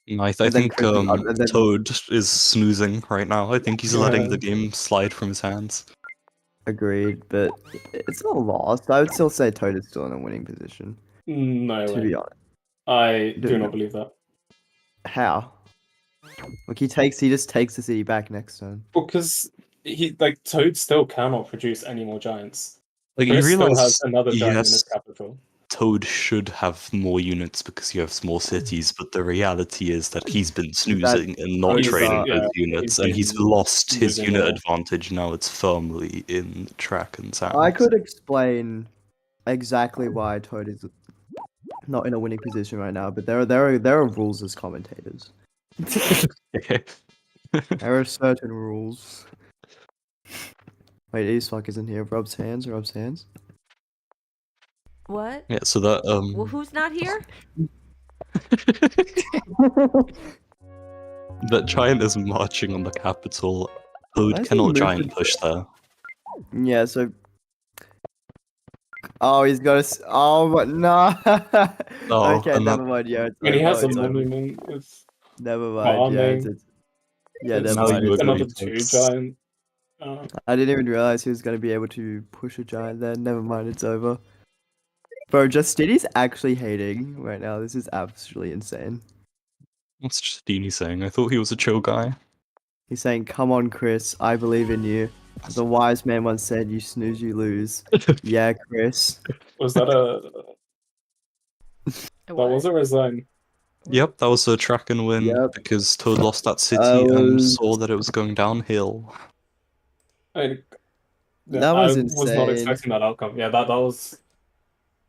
I And then think Chris is and then- Toad is snoozing right now. I think he's letting Yeah. the game slide from his hands. Agreed, but it's not lost. I would still say Toad is still in a winning position. No To way. be honest, I do Don't not know. believe that. how? Like he just takes the city back next turn. Because Toad still cannot produce any more giants. Like you Chris still realize, has another giant in his yes, capital. Toad should have more units because you have small cities, but the reality is that he's been snoozing and not He's, training yeah, those units, he's and he's been lost his snoozing unit a lot. advantage. Now it's firmly in the track and sands. I could explain exactly why Toad is not in a winning position right now, but there are rules as commentators. There are certain rules. Wait, Eastfuck isn't here. Rubs hands. What? Yeah, so that Well, who's not here? that giant is marching on the capital. Why Toad is he cannot moving- giant push there. Yeah, so Oh, he's got a. Oh, but no. Oh, Okay, and never that, mind. Yeah, it's I mean, he over. has a It's over. monument with Never mind. Yeah, farming. yeah, It's never now mind. you It's agree, another over. two folks. giant. I didn't even realize he was gonna be able to push a giant there. Never mind. It's over. Bro, Justini's actually hating right now. This is absolutely insane. What's Justini saying? I thought he was a chill guy. He's saying, "Come on, Chris. I believe in you." The wise man once said, "You snooze, you lose." Yeah, Chris. Was that a? That What? was a resign. Yep, that was a track and win Yep. because Toad lost that city and was- saw that it was going downhill. I mean, That I was was not insane. expecting that outcome. Yeah, that was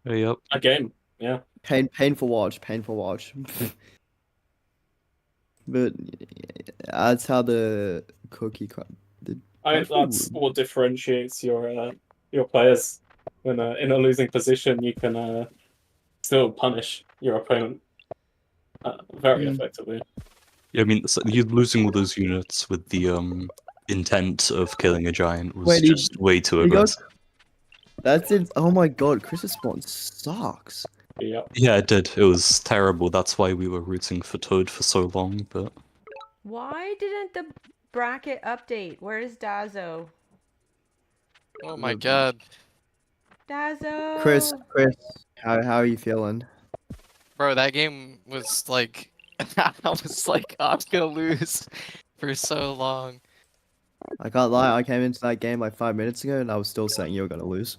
Yep. a game. Yeah. Painful watch. Painful watch. But that's how the cookie cut. That's what differentiates your players. When in a losing position, you can still punish your opponent very effectively. Yeah, I mean, you losing all those units with the intent of killing a giant was Wait, just way too he got- aggressive. That's it. Oh my god, Chris's spawn sucks. Yeah. Yeah, it did. It was terrible. That's why we were rooting for Toad for so long, but... Why didn't the bracket update? Where is Dazo? Oh my god. Dazo! Chris, how are you feeling? Bro, that game was like... I was like, I was gonna lose for so long. I can't lie, I came into that game like 5 minutes ago and I was still saying you were gonna lose.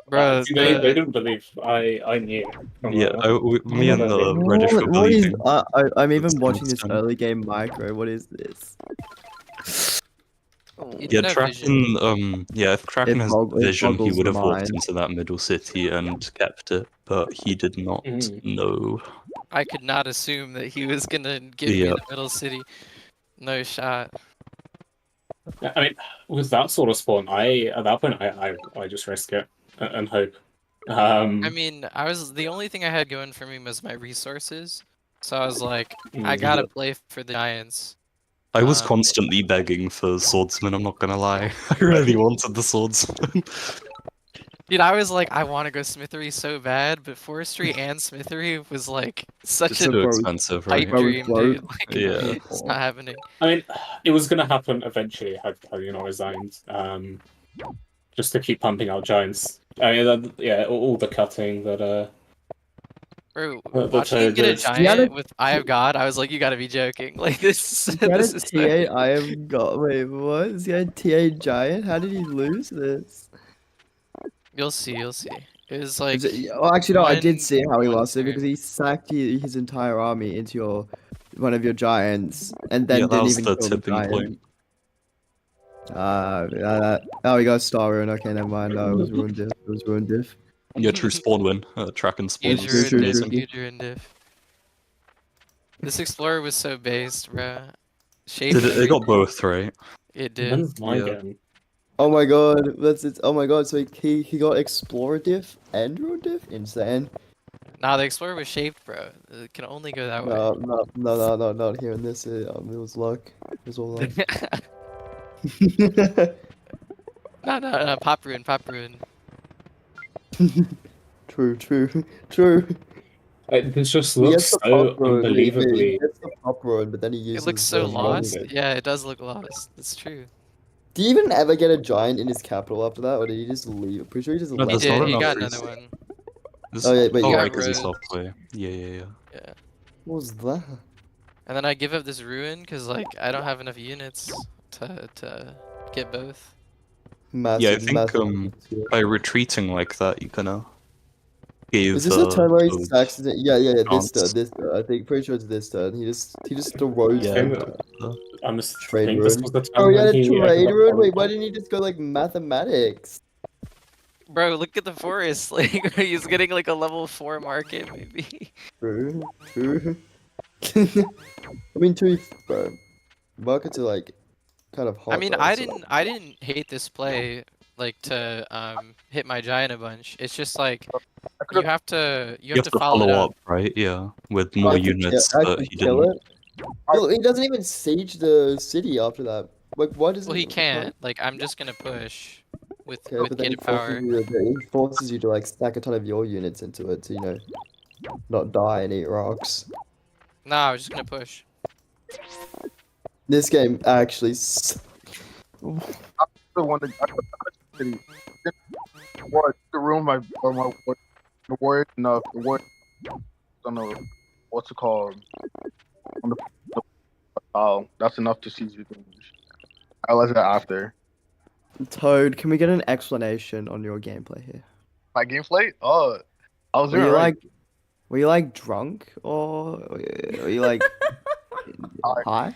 Bro, See, they didn't believe. I knew. Yeah, me and the Reddish were What is? believing. I'm even to watching this some extent. early game micro. What is this? He Yeah, didn't have vision. Kraken, if Kraken has it vision, he boggles would the have walked mind. into that middle city and kept it, but he did not know. I could not assume that he was gonna give me the middle city. No shot. Yeah, I mean, with that sort of spawn, at that point I just risk it and hope. I mean, the only thing I had going for me was my resources, so I was like, I gotta play for the Giants. I was constantly begging for swordsman, I'm not gonna lie. I really wanted the swordsman. Dude, I was like, I want to go Smithery so bad, but Forestry and Smithery was like such It's a too expensive, pipe right? dream, dude. Like, Yeah. it's not happening. I mean, it was gonna happen eventually had you not resigned. Just to keep pumping out giants. I mean, all the cutting that Bro, the watching him Toad get a did. giant with Eye of God, I was like, you gotta be joking. Like this. He had This a is TA I have got. Wait, what? Is he a TA giant? How did he lose this? You'll see. You'll see. It was like. Oh, actually, no. I did one- see how he one lost it because turn. he sacked his entire army into one of your giants, and then Yeah, that didn't was even the kill the tipping giant. point. Oh, we got Star Rune. Okay, never mind. No, it was Ruined Diff. It was Ruined Diff. Yeah, true spawn win. Track and spawn Huge was true, ruin diff. amazing. Huge ruin diff. This Explorer was so based, bro. Shape. It got both, right? It did. When's my Yeah. game? Oh my god, that's it. Oh my god, so he got Explorer Diff and Ruined Diff? Insane. Nah, the Explorer was shaped, bro. It can only go that way. No, not here in this. It was luck. It was all luck. No, pop ruin. True. This just He looks gets the so pop road. He unbelievably. gets the pop road, but then he uses. It looks so the lost. road. Yeah, it does look lost. That's true. Do you even ever get a giant in his capital after that, or did he just leave? Pretty sure he just No, left. there's He not did. He enough got reason. another one. Oh, yeah, wait, oh, you right, got because he's road. soft play. Yeah. Yeah. What was that? And then I give up this ruin because like I don't have enough units to get both. Massive, Yeah, I think massive. by retreating like that, you kind of gave. Is this the turn where he Toad sacks it? Yeah. This chance. turn. I think pretty sure it's this turn. He just throws. Yeah. I'm Trade think this rune. was the time Oh, he had when a he trade opened rune. up Wait, why Polytopia. didn't he just go like mathematics? Bro, look at the forest. Like he's getting like a level 4 market maybe. True. I mean, bro, markets are like kind of hot. I mean, though, I so- didn't hate this play like to hit my giant a bunch. It's just like you have to You have to follow it follow up. up, right? Yeah, with I more have to units, kill, I have but to he kill didn't. it. Well, he doesn't even siege the city after that. Like, why does Well, he can't. Like I'm just gonna push. with Okay, but then Gated Power. he forces you to like stack a ton of your units into it to, you know, not die and eat rocks. Nah, I was just gonna push. This game actually. The one that what the room my the word no the word I don't know what's it called on the oh that's enough to seize you. I realized that after Toad, can we get an explanation on your gameplay here? my gameplay. Oh, I was Were doing you right. were you like drunk or were you like high?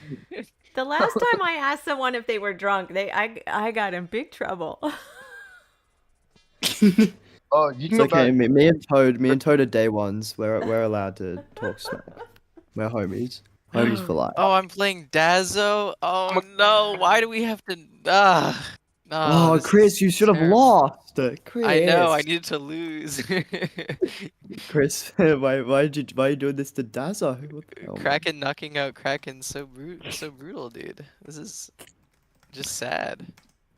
The last time I asked someone if they were drunk, I got in big trouble. Oh, you can It's go okay. back. Me and Toad are day ones. We're allowed to talk smack. We're homies. Homies for life. Oh, I'm playing Dazzo. Oh no, why do we have to? Ah, no, Oh, this Chris, is you should have terrible. lost. I know, I Chris. needed to lose. Chris, why are you doing this to Dazzo? What the hell, man? Kraken knocking out Kraken, so brutal, dude. This is just sad.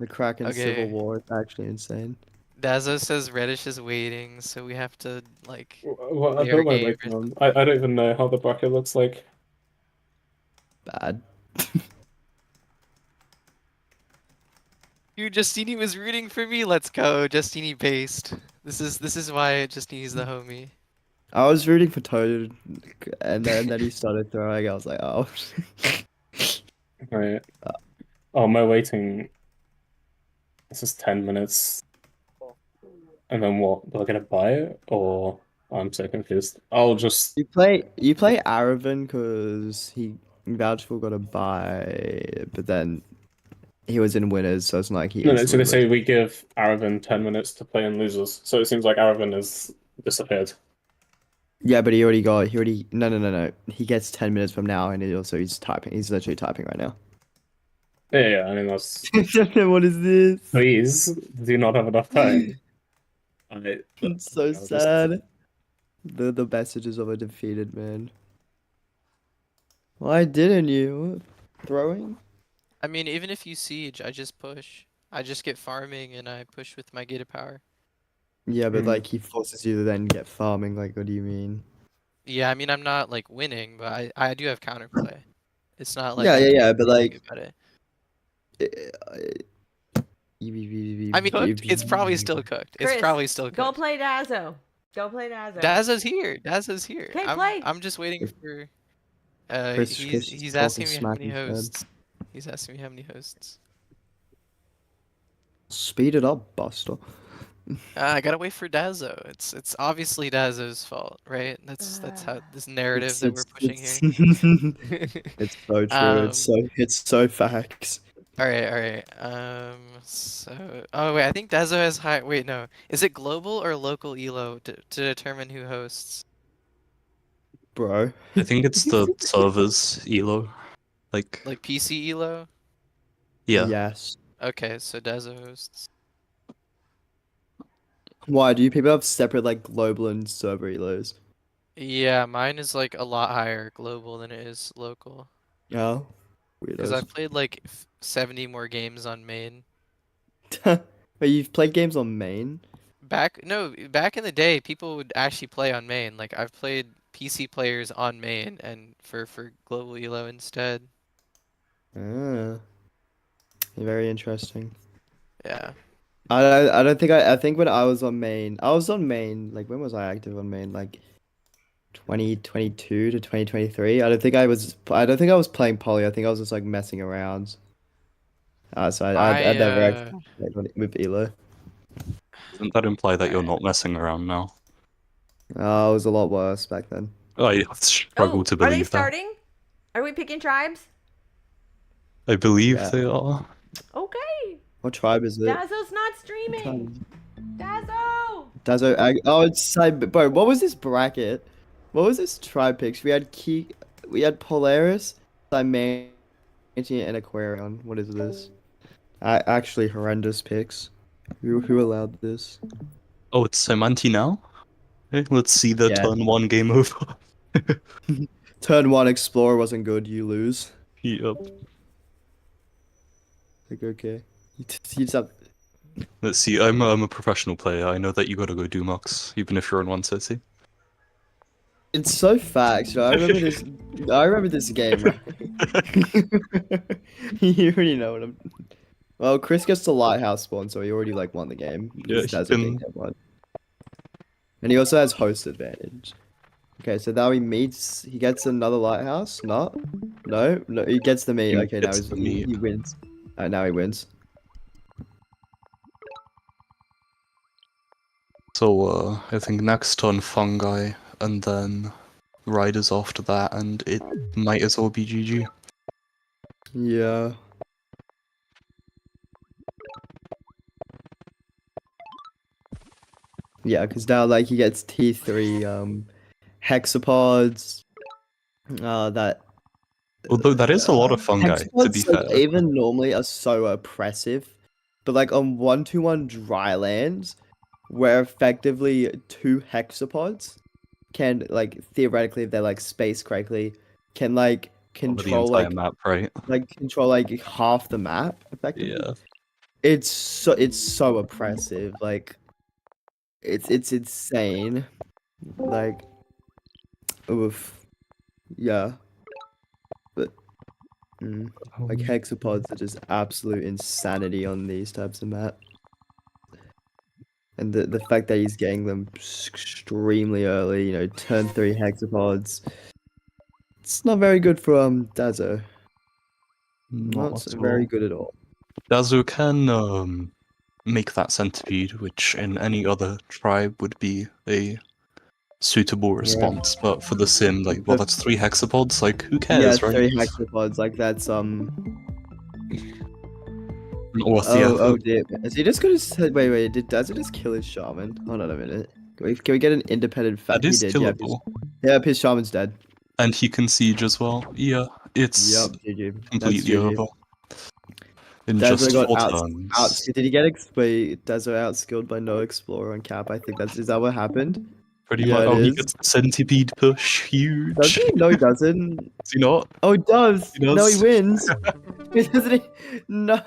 The Kraken Civil Okay. War is actually insane. Dazzo says Reddish is waiting, so we have to like Well, I play our don't mind game. waiting on. I don't even know how the bracket looks like. Bad. Dude, Justini was rooting for me. Let's go, Justini based. This is why Justini's the homie. I was rooting for Toad, and then he started throwing. I was like, oh. Right. Oh, my waiting. This is 10 minutes. And then what? Do I get to buy it? Or I'm so confused. I'll just. You play Aravan because he vouchful got a buy, but then he was in winners, so it's not like he. No, so instantly they say wins. we give Aravan 10 minutes to play in losers. So it seems like Aravan has disappeared. Yeah, but he already no. He gets 10 minutes from now, and he's typing. He's literally typing right now. Yeah, I mean, that's. What is this? Please do not have enough time. It's so sad. The messages of a defeated man. Why didn't you? Throwing? I mean, even if you siege, I just push. I just get farming and I push with my gated power. Yeah, but Mhm. like he forces you to then get farming. Like, what do you mean? Yeah, I mean, I'm not like winning, but I do have counterplay. It's not like Yeah, I yeah, can't yeah, do but anything like, about it. I I mean, cooked. It's probably still cooked. It's Chris, probably still go cooked. play Dazzo. Go play Dazzo. Dazzo's here. Dazzo's here. Okay, play. I'm just waiting for. Chris He's is asking talking me how smack many instead. hosts. He's asking me how many hosts. Speed it up, Buster. I gotta wait for Dazzo. It's obviously Dazzo's fault, right? That's how this narrative that we're pushing here. It's so true. It's so facts. All right. So, oh wait, I think Dazzo has high. Wait, no. Is it global or local elo to determine who hosts? Bro. I think it's the servers elo. Like PC elo? yeah. Yes. Okay, so Dazzo hosts. Why do you people have separate like global and server elos? Yeah, mine is like a lot higher global than it is local. Oh, Because weirdos. I've played like 70 more games on main. But you've played games on main? Back in the day, people would actually play on main. Like I've played PC players on main and for global elo instead. Ah, very interesting. Yeah. I don't think I think when I was on main, like when was I active on main? Like 2022 to 2023. I don't think I was playing Poly. I think I was just like messing around. So I never actually played with Elo. Doesn't that imply that you're not messing around now? It was a lot worse back then. I struggle to Are they believe that. starting? Are we picking tribes? I believe Yeah. they are. Okay. What tribe is it? Dazzo's not streaming. Dazzo. Oh, it's bro. What was this bracket? What was this tribe picks? We had Polaris, Cymantia, and Aquarion. What is this? Actually, horrendous picks. Who allowed this? Oh, it's Simanti now? Okay, let's see the Yeah. turn 1 game over. Turn 1 Explorer wasn't good. You lose. Yep. Like, okay. You just have... Let's see. I'm a professional player. I know that you gotta go do mux, even if you're in one city. It's so facts. I remember this. I remember this game, right? You already know what I'm. Well, Chris gets the lighthouse spawn, so he already like won the game. Yeah, Because he that's a big can. one. And he also has host advantage. Okay, so now he meets. He gets another lighthouse. No, no. He gets the meat. He Okay, now gets the he meat. wins. Now he wins. So I think next turn fungi, and then riders after that, and it might as well be GG. Yeah. Yeah, because now like he gets T3 hexapods. That Although that is a lot of fungi, to be hexapods like fair. even normally are so oppressive, but like on 1-1 Drylands, where effectively 2 hexapods can like theoretically if they're like spaced correctly, can like Over the control entire map, right? control like half the map effectively. Yeah. It's so oppressive. Like it's insane. Like oof. Yeah. But like hexapods are just absolute insanity on these types of map. And the fact that he's getting them extremely early, you know, turn 3 hexapods. It's not very good for Dazo. Not at very all. good at all. Dazu can make that centipede, which in any other tribe would be a suitable response, but for the sim, like, well, that's 3 hexapods, like, who Yeah, cares, right? 3 hexapods, like that's Or oh dear. Is he just gonna wait, did Dazo just kill his shaman? Hold on a minute. Can we get an independent fact? That is He did, killable. his shaman's dead. And he can siege as well. Yeah, it's Yep, GG. That's completely GG. over. In Dazo just got 4 out. turns. Did he get Dazo outskilled by no explorer on cap? I think is that what happened? Pretty Yeah, much. it Oh, he is. gets the centipede push. Huge. Does he? No, he doesn't. Does he not? Oh, he does. He does. No, he wins. Doesn't he? No.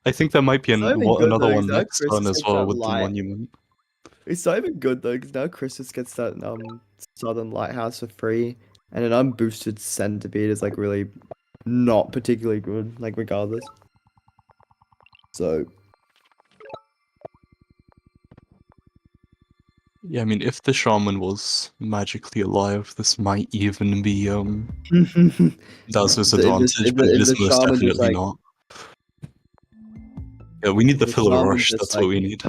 I think there might be It's not even good, another though, one 'cause now next Chris turn just as gets well that with the light. monument. It's not even good though, because now Chris just gets that Southern Lighthouse for free, and an unboosted centipede is like really not particularly good, like regardless. So Yeah, I mean, if the shaman was magically alive, this might even be Dazo's advantage, but it if is the most shaman just definitely like not. Yeah, we need the the filler shaman rush. just That's like what we need.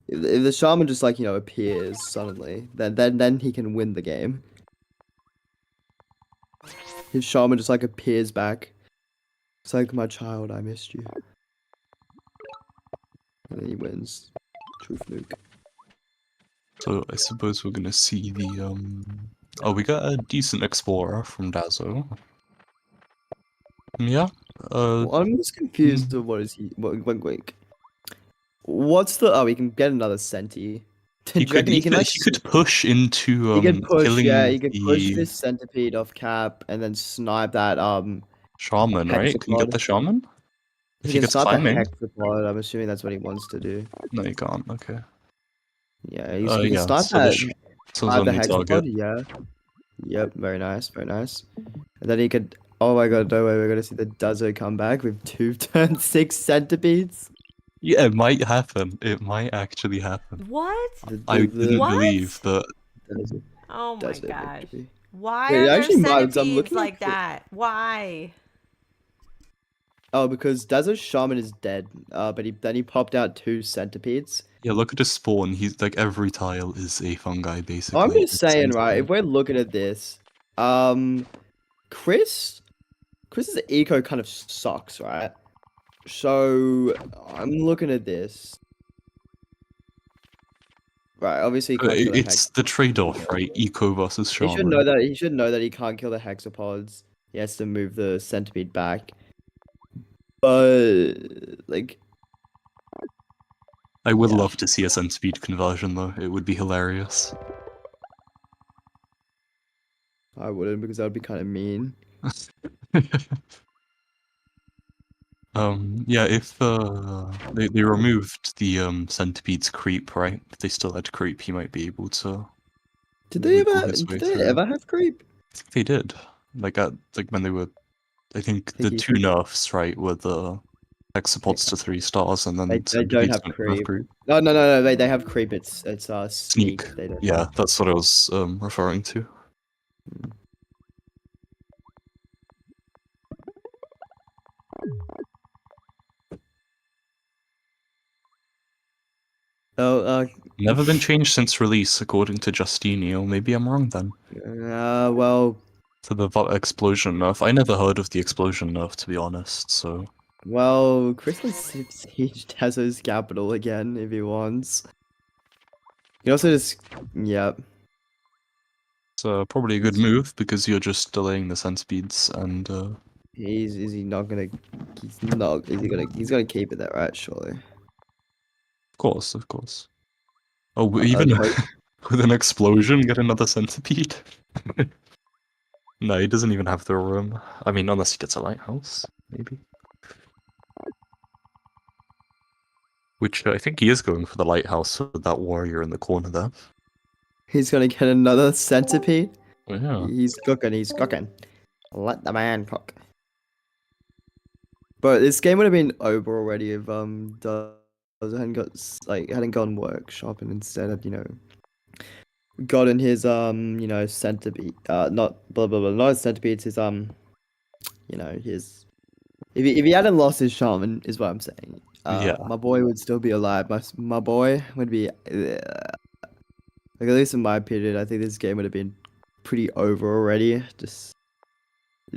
if the shaman just like appears suddenly, then he can win the game. His shaman just like appears back. It's like, my child, I missed you. And then he wins. Truth nuke. So I suppose we're gonna see the Oh, we got a decent explorer from Dazo. Yeah. Well, I'm just confused of what is he. Wait. What's the? Oh, he can get another centi. Do you reckon he can like? He could push into He could push. killing Yeah, he could push the this centipede off cap and then snipe that shaman, right? Can you get the hexapod. shaman? If He he can gets snipe the climbing? hexapod. I'm assuming that's what he wants to do. No, you can't. Okay. Yeah, he can Yeah. snipe So that. so Snipe the only target. hexapod. Yeah. Yep. Very nice. Very nice. And then he could. Oh my god! No way. We're gonna see the Dazo come back with 2 turn 6 centipedes. Yeah, it might happen. It might actually happen. What? I didn't What? believe that. Oh my Dazo gosh. victory. Why Wait, are there actually, Muggs, I'm centipedes looking like at that? Why? Oh, because Dazo's shaman is dead. But then he popped out 2 centipedes. Yeah, look at his spawn. He's like every tile is a fungi basically. I'm just It's saying, right? insane. If we're looking at this, Chris's eco kind of sucks, right? So I'm looking at this. Right, obviously he can't kill the It's the trade-off, right? Eco versus He shaman. should know that. He should know that he can't kill the hexapods. He has to move the centipede back. But like, I would yeah. love to see a centipede conversion though. It would be hilarious. I wouldn't because that would be kind of mean. Yeah, if they removed the centipede's creep, right? If they still had creep, he might be able to Did they wiggle ever? his way Did they through. ever have creep? I think they did. Like when they were, I think the Think two nerfs, right, were the hexapods to 3 stars, and then They don't centipedes have don't creep. creep. No, no, no, no. They have creep. It's sneak. They don't. Yeah, that's what I was referring to. Oh, Never been changed since release, according to Justinio. Maybe I'm wrong then. well, To the explosion nerf. I never heard of the explosion nerf, to be honest, so... well, Chris can siege Tezzo's capital again if he wants. You also just, yeah. It's probably a good move, because you're just delaying the centipedes, and... Is he not gonna? He's gonna keep it there, right? Surely. Of course, of course. Oh, even with an explosion, get another centipede? No, he doesn't even have the room. I mean, unless he gets a lighthouse, maybe. Which I think he is going for the lighthouse with that warrior in the corner there. He's gonna get another centipede. Yeah. He's cooking. He's cooking. Let the man cook. But this game would have been over already if Doz hadn't gone workshop and instead had gotten his centipede not blah blah blah not his centipede, his his if he hadn't lost his shaman is what I'm saying. Yeah. My boy would still be alive. My boy would be like, at least in my opinion, I think this game would have been pretty over already, just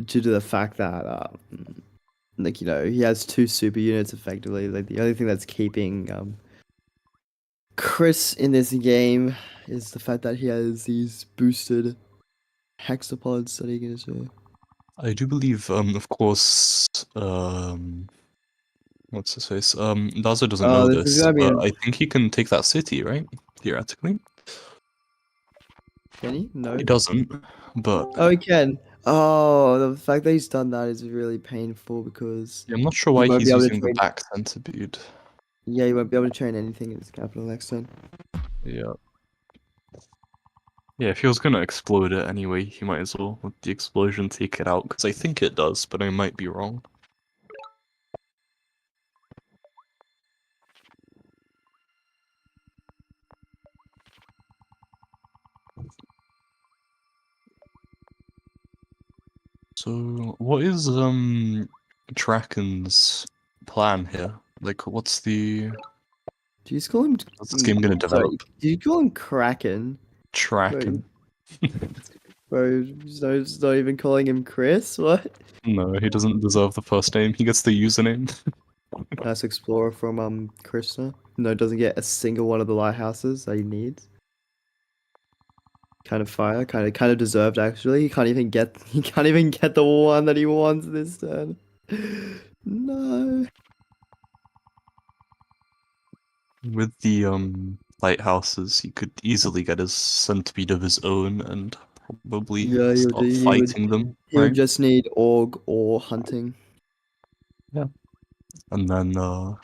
due to the fact that he has 2 super units effectively. Like the only thing that's keeping Chris in this game is the fact that he has these boosted hexapods that he can do. I do believe, of course, what's his face? Dazo doesn't know this, but I think he can take that city, right? Theoretically. Can he? No. He doesn't, but... Oh, he can. Oh, the fact that he's done that is really painful because... Yeah, I'm not sure why he's using the back centipede. Yeah, he won't be able to train anything in his capital next turn. Yeah. Yeah, if he was gonna explode it anyway, he might as well let the explosion take it out, because I think it does, but I might be wrong. So, what is Draken's plan here? Like, what's the... Do you call him... What's this game gonna develop? Do you call him Kraken? Traken. Bro, he's not even calling him Chris? What? No, he doesn't deserve the first name. He gets the username. Nice explorer from Krishna. No, doesn't get a single one of the lighthouses that he needs. Kind of fire, kind of deserved actually. He can't even get the one that he wants this turn. No. With the lighthouses, he could easily get his centipede of his own and probably start fighting them. He would just need org or hunting. Yeah. And then I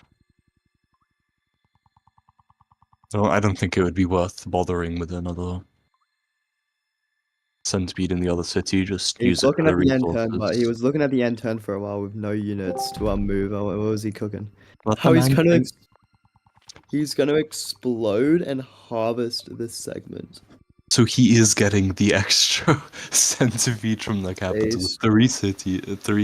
don't think it would be worth bothering with another centipede in the other city. Just use it for the resources. But he was looking at the end turn for a while with no units to move. What was he cooking? He's gonna explode and harvest this segment. So he is getting the extra centipede from the capital. 3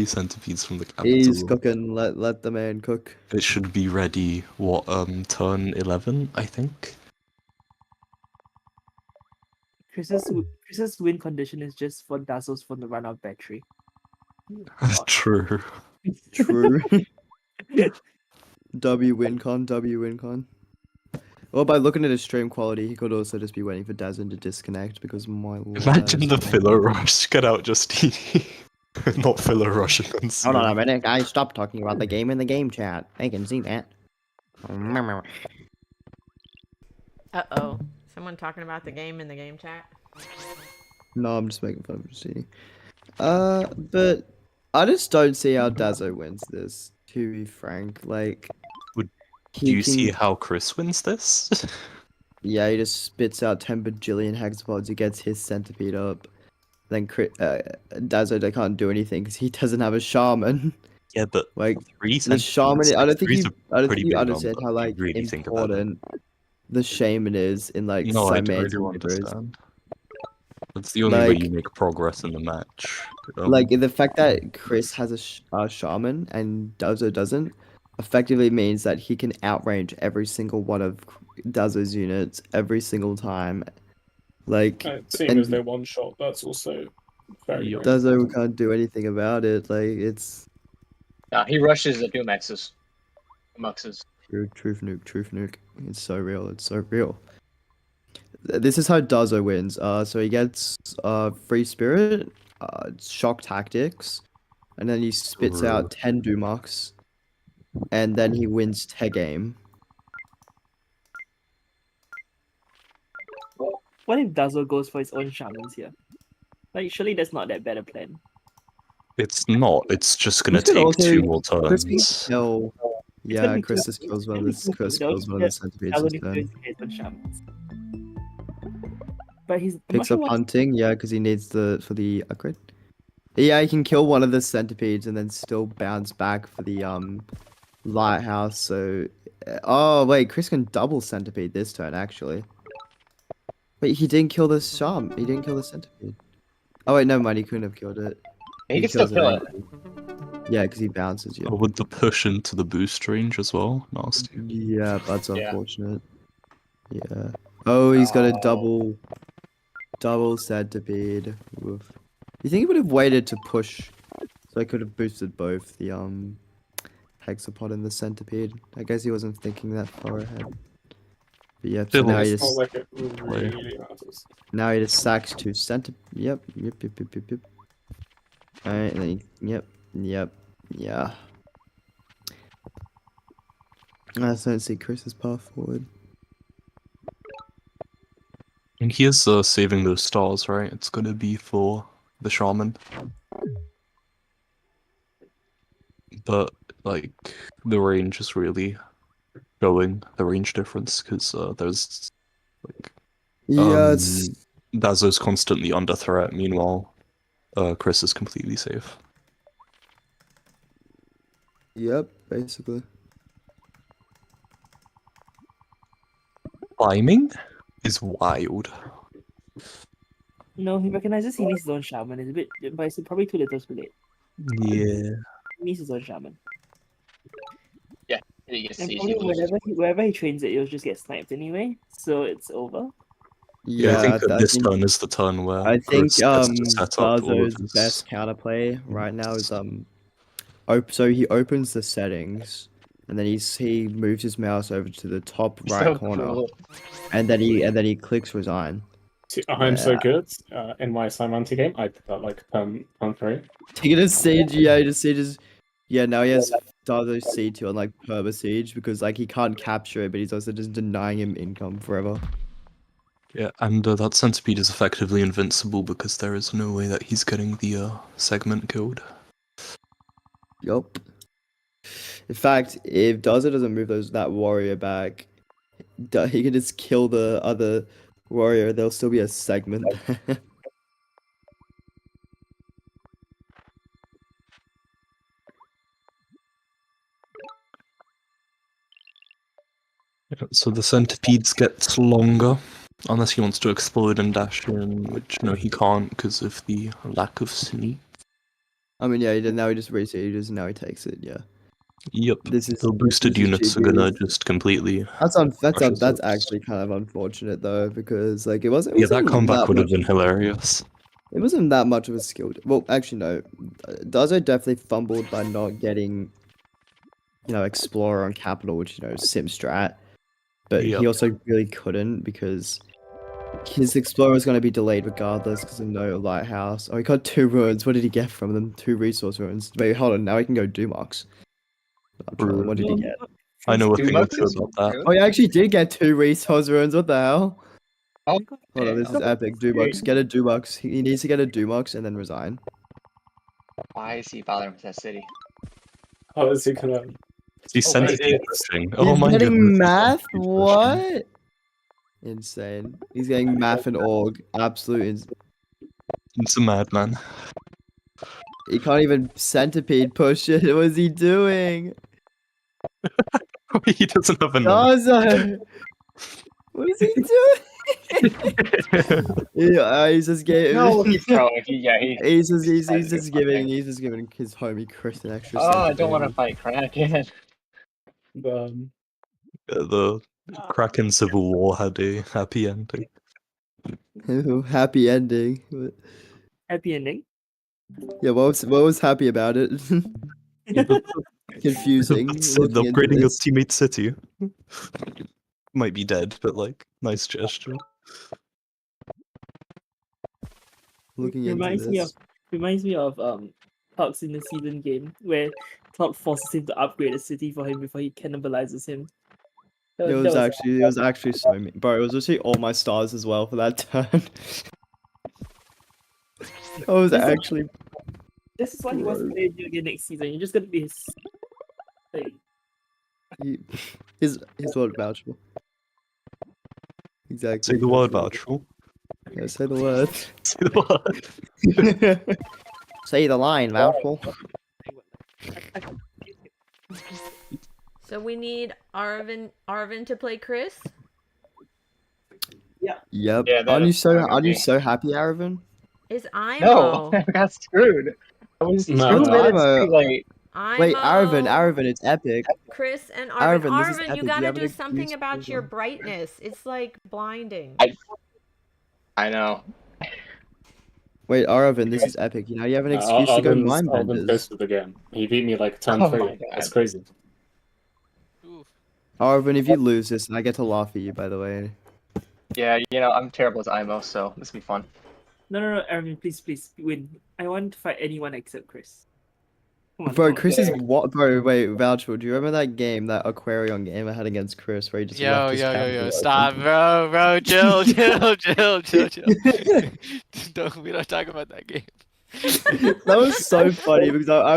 centipedes from the capital. He's cooking. Let the man cook. It should be ready. What turn 11, I think. Chris's win condition is just for Dazzle's phone to run out of battery. True. True. W wincon. Well, by looking at his stream quality, he could also just be waiting for Dazzle to disconnect because Imagine the filler rush. Get out, Justini. Not filler rush. Hold on a minute, guys. Stop talking about the game in the game chat. I can see that. Uh-oh. Someone talking about the game in the game chat? No, I'm just making fun of Justini. But I just don't see how Dazzo wins this. To be frank, like, Would- he Do you can, see how Chris wins this? yeah, he just spits out 10 bajillion hexapods. He gets his centipede up. Then Dazzle, they can't do anything because he doesn't have a shaman. Yeah, but Like, 3 the shaman, centimeters. I don't think Three's you, a I don't pretty think you big understand number how if you like really think about it. important the shaman is in like No, I Siamese do universe. understand. That's the only way Like, you make progress in the match. like the fact that Chris has a shaman and Dazzle doesn't, effectively means that he can outrange every single one of Dazzle's units every single time. Like, Seeing and as they're one shot, that's also very, Yup. very Dazzle important. can't do anything about it. Like, it's Yeah, he rushes the Dumaxes. Muxes. truth nuke. It's so real. It's so real. This is how Dazzle wins. So he gets free spirit, shock tactics, and then he spits out 10 Dumox, and then he wins tag game. What if Dazzle goes for his own shamans here? Like, surely that's not that bad a plan. It's not. It's just gonna Chris could take also- 2 more Chris can turns. kill. It's Yeah, gonna be Chris too- just kills one it's of gonna the be too Chris good. kills one of the centipedes Dazzle this needs to turn. go for his own shamans. But he's I'm not Picks sure up what- hunting, yeah, because he needs for the upgrade. Yeah, he can kill one of the centipedes and then still bounce back for the lighthouse. So, oh wait, Chris can double centipede this turn actually. Wait, he didn't kill the shaman. He didn't kill the centipede. Oh wait, never mind. He couldn't have killed it. He can still kills kill it. Yeah, because he bounces. Yeah. Oh, with the push into the boost range as well. Nasty. Yeah, that's Yeah. unfortunate. Yeah. Oh, he's got a Oh. double centipede. Oof. You think he would have waited to push, so I could have boosted both the hexapod and the centipede. I guess he wasn't thinking that far ahead. But yeah, so Still, now he It's not just like it really matters. sacks 2 centipede. Yep. Alright, and then yep. Yeah. I just don't see Chris's path forward. And he is saving those stars, right? It's gonna be for the shaman. But, like, the range is really showing the range difference, because there's, like, Yeah, it's Dazo's constantly under threat, meanwhile, Chris is completely safe. yep, basically. Timing is wild. No, he recognizes he needs his own shaman. It's a bit, but it's probably too little, too late. Yeah. He needs his own shaman. He gets And CG probably boost. wherever he trains it, it'll just get sniped anyway. So it's over. Yeah, I think that this turn is the turn where I think Chris gets to set up all of Dazo's his... best counterplay right now is so he opens the settings and then he moves his mouse over to the top right So corner cool. and then he clicks resign. See, I'm so good in my Simonti game. I did that like turn 3. He can just siege, yeah, now he has Dazo's C2 on like perma siege because like he can't capture it, but he's also just denying him income forever. Yeah, and that centipede is effectively invincible because there is no way that he's getting the segment killed. Yup. In fact, if Dazo doesn't move that warrior back, he can just kill the other warrior. There'll still be a segment. So the centipedes gets longer, unless he wants to explode and dash in, which no, he can't because of the lack of sneak. I mean, yeah, now he just resieges, and now he takes it. Yeah. Yep. This is The boosted this is units are GG. gonna just completely. That's crushes us. actually kind of unfortunate though, because like it wasn't. Yeah, that comeback would have much- been hilarious. It wasn't that much of a skill. Well, actually, no. Dazo definitely fumbled by not getting, Explorer on Capital, which Sim strat. But Yep. he also really couldn't because his Explorer was going to be delayed regardless because of no Lighthouse. Oh, he got 2 ruins. What did he get from them? 2 resource ruins. Wait, hold on. Now he can go Dumox. What did he get? I know a Two thing or two monkeys? about that. Oh, he actually did get 2 resource ruins. What the hell? Oh, Hold on, this is epic. Dumux. Get a Dumux. He needs to get a Dumux and then resign. why is he bothering with that city? How is he gonna? He's Oh, centipede it's- pushing. Oh He's my getting goodness. math? centipede pushing. What? Insane. He's getting math and org. It's a madman. He can't even centipede push it. What is he doing? He doesn't have enough. Gaza! What is he doing? Yeah, he's just giving. No, he's throwing. Yeah, He's just decided to go giving. fucking- He's just giving his homie Chris an extra. Oh, I don't want to centipede. fight Kraken. The Kraken Civil War had a happy ending. Happy ending. Happy ending. Yeah, what was happy about it? Confusing. The looking into upgrading of this. Teammate City. Might be dead, but like, nice gesture. Looking into Reminds me of Talks in the season game where Talk forces him to upgrade a city for him before he cannibalizes him. It was actually so mean. Bro, it was actually all my stars as well for that turn. I was actually This is why he wants to play you again next season. You're just gonna be his thing. his word vouchable. Exactly. Say the word, Vouchful. Yeah, say the word. Say the word. Say the line, vouchable. So we need Arvin to play Chris. Yep. Yeah, Aren't you okay. so happy, Aravan? Is No, IMO. I got screwed. I was No, screwed no. last too late. Wait, IMO. Aravan, it's epic. Chris and Arvin, Arvin. this is Arvin, epic. you You gotta have an do something excuse about for your them. brightness. It's like blinding. I know. Wait, Aravan, this is epic. You know, you have an excuse to go mind Alvin's benders. pissed with the game. He beat me like turn Oh 3. my God. That's crazy. Oof. Aravan, if you lose this, I get to laugh at you, by the way. Yeah, I'm terrible as IMO, so this will be fun. No, Aaron, please win. I want to fight anyone except Chris. Come on, Bro, come on. Chris is what? Bro, wait, Voucher, do you remember that game, that Aquarium game I had against Chris, where he just left his capital open? Stop, bro, chill. We don't talk about that game. That was so funny because I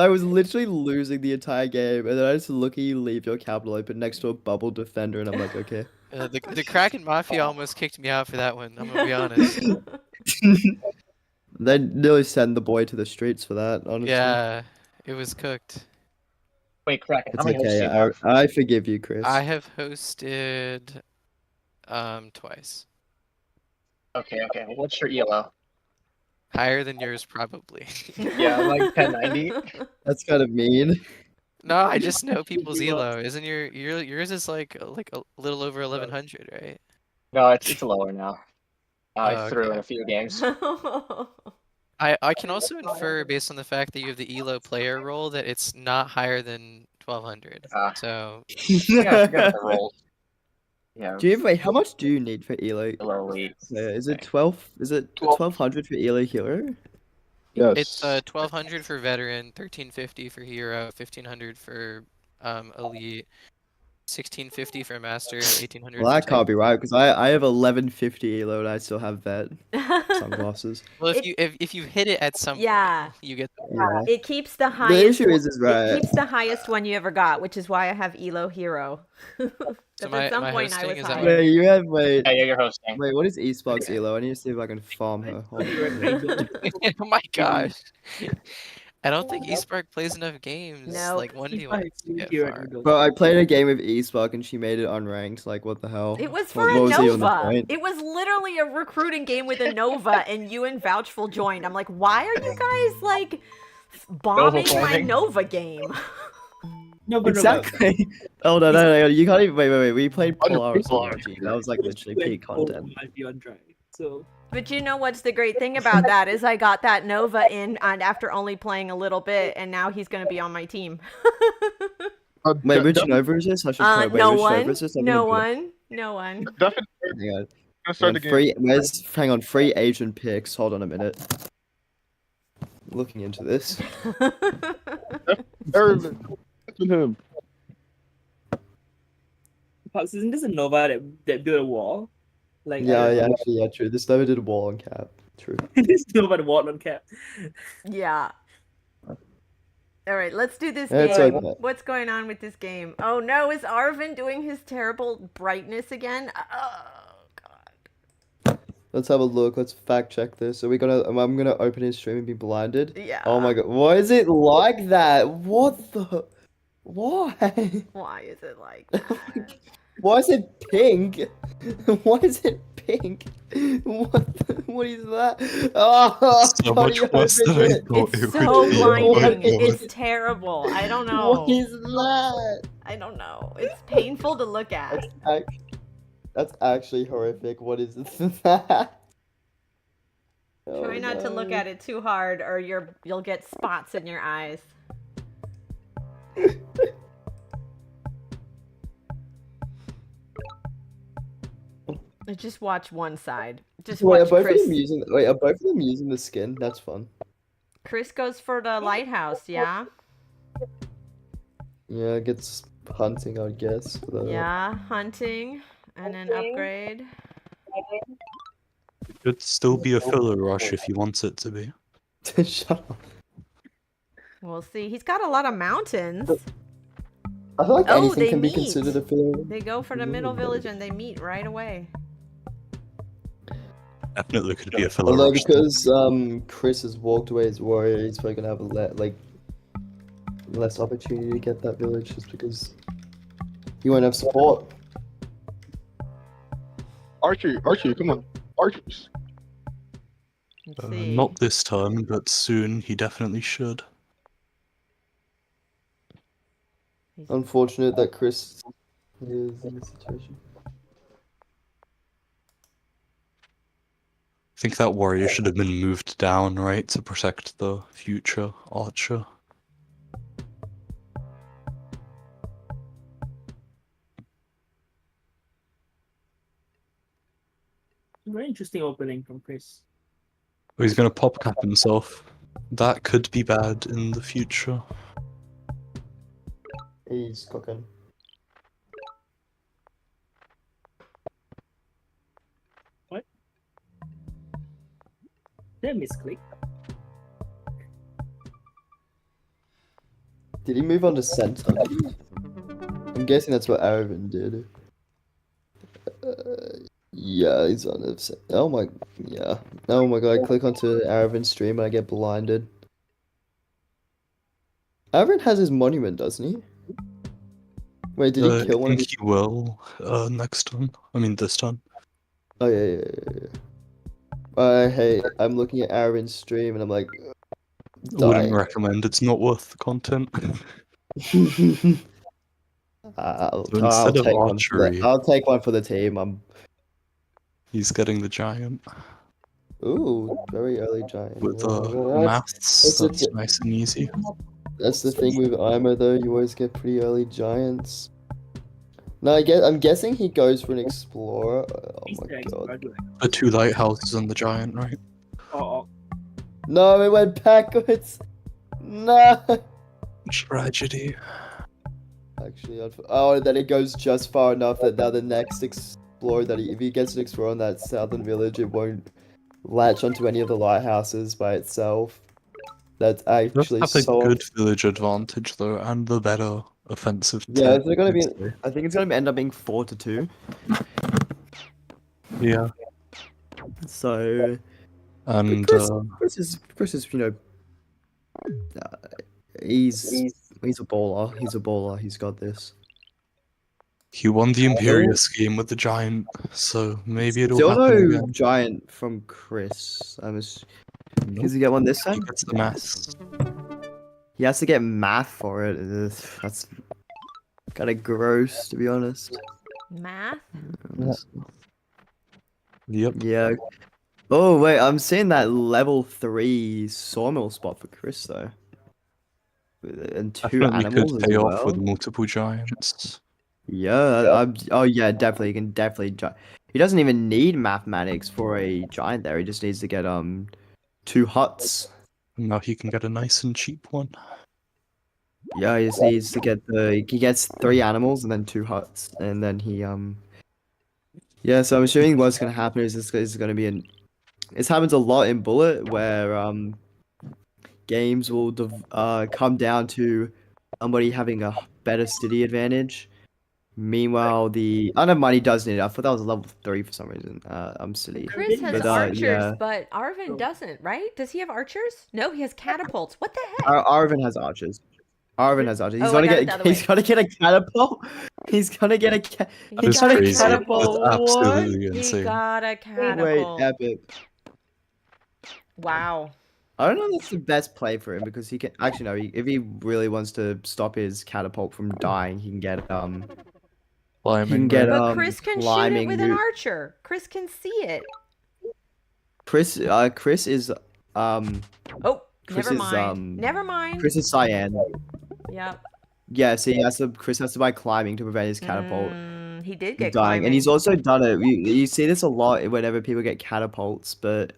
was literally losing the entire game, and then I just look at you leave your capital open next to a bubble defender, and I'm like, okay. The Kraken Mafia almost kicked me out for that one. I'm gonna be honest. They nearly send the boy to the streets for that, honestly. Yeah, it was cooked. Wait, Kraken, how It's many hosts do okay. you have? I forgive you, Chris. I have hosted twice. Okay. What's your ELO? Higher than yours, probably. Yeah, like 1090. That's kind of mean. No, I just know people's elo. Isn't yours is like a little over 1100, right? No, it's lower now. I Oh, threw okay. in a few games. I can also infer based on the fact that you have the elo player role that it's not higher than 1200. Ah. So Yeah, I forgot the roll. Yeah, Wait, how much do you need for Elo? ELO elite. Is it 12? Is it 1200 for Elo Hero? Yes. it's 1200 for veteran, 1350 for hero, 1500 for elite, 1650 for master, 1800 Well, for that can't be right because I have 1150 Elo and I still have vet sunglasses. Well, if you hit it at some Yeah. point, you get Yeah. It keeps the The highest. issue is right. It keeps the highest one you ever got, which is why I have Elo Hero. So Because at some my point I hosting, was is that higher. Wait, you have wait. Yeah, you're hosting. Wait, what is Eastbox Elo? I need to see if I can farm her. Hold on. Oh my gosh. I don't think eSpark plays enough games Nope. like 1v1 to get far. Bro, I played a game with Eastbox and she made it unranked. Like, what the hell? It was for What a was even the Nova. point? It was literally a recruiting game with a Nova, and you and Vouchful joined. I'm like, why are you guys like bombing my farming? Nova game? No, Exactly. Oh no! You can't even wait. We played Polaris Polaris. RPG. That was like literally peak content. So But you know what's the great thing about that is I got that Nova in and after only playing a little bit, and now he's gonna be on my team. Wait, which Nova is this? I should play. Wait, No which one. Nova is this? No one. Definitely. Hang on. Let's start the game. Hang on, free Asian picks. Hold on a minute. Looking into this. Irvin. Listen to him. Pops, isn't this a Nova that built a wall? Like Yeah, true. This Nova did a wall on cap. True. this Nova wall on cap. Yeah. All right, let's do this It's game. okay. What's going on with this game? Oh no, is Arvin doing his terrible brightness again? Oh god. Let's have a look. Let's fact check this. Are we gonna? I'm gonna open his stream and be blinded. Yeah. Oh my god. Why is it like that? What the? Why? Why is it like that? Why is it pink? Why is it pink? What is that? Oh, So how do much you worse open than I it? thought It's it so would be. Oh my blinding. god. It's terrible. I don't know. What is that? I don't know. It's painful to look at. That's actually horrific. What is that? Try not to look at it too hard or you'll get spots in your eyes. Just watch one side. Just Wait, are watch both of Chris. them using? Wait, are both of them using the skin? That's fun. Chris goes for the lighthouse, yeah? Yeah, gets hunting, I guess. For the... Yeah, hunting and then upgrade. It could still be a filler rush if you want it to be. Shut up. We'll see. He's got a lot of mountains. I feel like Oh, anything they can be meet. considered a filler. They go for the middle village and they meet right away. Definitely could be a filler Although rush. because Chris has walked away as warrior, he's probably gonna have less opportunity to get that village just because he won't have support. Archie, come on. Archers. Let's see. Not this turn, but soon he definitely should. Unfortunate that Chris is in this situation. I think that warrior should have been moved down, right, to protect the future archer. Very interesting opening from Chris. Oh, he's gonna pop cap himself. That could be bad in the future. He's cooking. What? That misclick. Did he move on to center? I'm guessing that's what Aravind did. Yeah, he's on the. Oh my, yeah. Oh my god, I click onto Aravind's stream and I get blinded. Aravind has his monument, doesn't he? Wait, did he kill I one of think his... he will next turn. I mean this turn. Oh yeah. Hey, I'm looking at Aravind's stream and I'm like, Wouldn't dying. recommend. It's not worth the content. I'll So instead of take one. archery, I'll take one for the team. he's getting the giant Ooh, very early giant. with Well, maths. that's That's nice and easy. That's the thing with Imo though, you always get pretty early giants. No, I'm guessing he goes for an explorer. Oh my god. The two lighthouses and the giant, right? Oh, No, it went backwards. No. Tragedy. Actually, then it goes just far enough that now the next explorer if he gets an explorer on that southern village, it won't latch onto any of the lighthouses by itself. That's actually Have a so. good village advantage though, and the better offensive. Yeah, team, it's gonna be. I'd say. I think it's gonna end up being 4-2. Yeah, So. and Chris is he's a baller. He's a baller. He's got this. he won the Imperious game with the giant, so maybe it'll Still happen no again. giant from Chris. Does he get one this time? He gets the maths. He has to get math for it. That's kind of gross, to be honest. Math? Yep. Yeah. Oh wait, I'm seeing that level 3 sawmill spot for Chris though. And 2 Definitely animals could as pay well. off with multiple giants. Yeah, oh yeah, definitely. You can definitely. He doesn't even need mathematics for a giant there. He just needs to get 2 huts. Now he can get a nice and cheap one. Yeah, he just needs to get he gets 3 animals and then 2 huts, and then he Yeah, so I'm assuming what's gonna happen is this is gonna be this happens a lot in Bullet where games will come down to somebody having a better city advantage. Meanwhile, money does need it. I thought that was level 3 for some reason. I'm silly. Chris has But, archers, yeah. but Arvin doesn't, right? Does he have archers? No, he has catapults. What the heck? Arvin has archers. Arvin has archers. He's Oh, I gonna got it the get. other He's way. gonna get a catapult. He's gonna get a. He He's got got a a crazy. That's catapult. What? absolutely He insane. got a Wait, catapult. epic. Wow. I don't know if that's the best play for him because he can actually no. If he really wants to stop his catapult from dying, he can get Climbing, get right? But Chris can shoot it climbing with an new- archer. Chris can see it. Chris is Oh, Chris never is, mind. Never mind. Chris is cyan. Yep. Yeah, so Chris has to buy climbing to prevent his catapult He did from get dying, climbing. and he's also done it. You see this a lot whenever people get catapults, but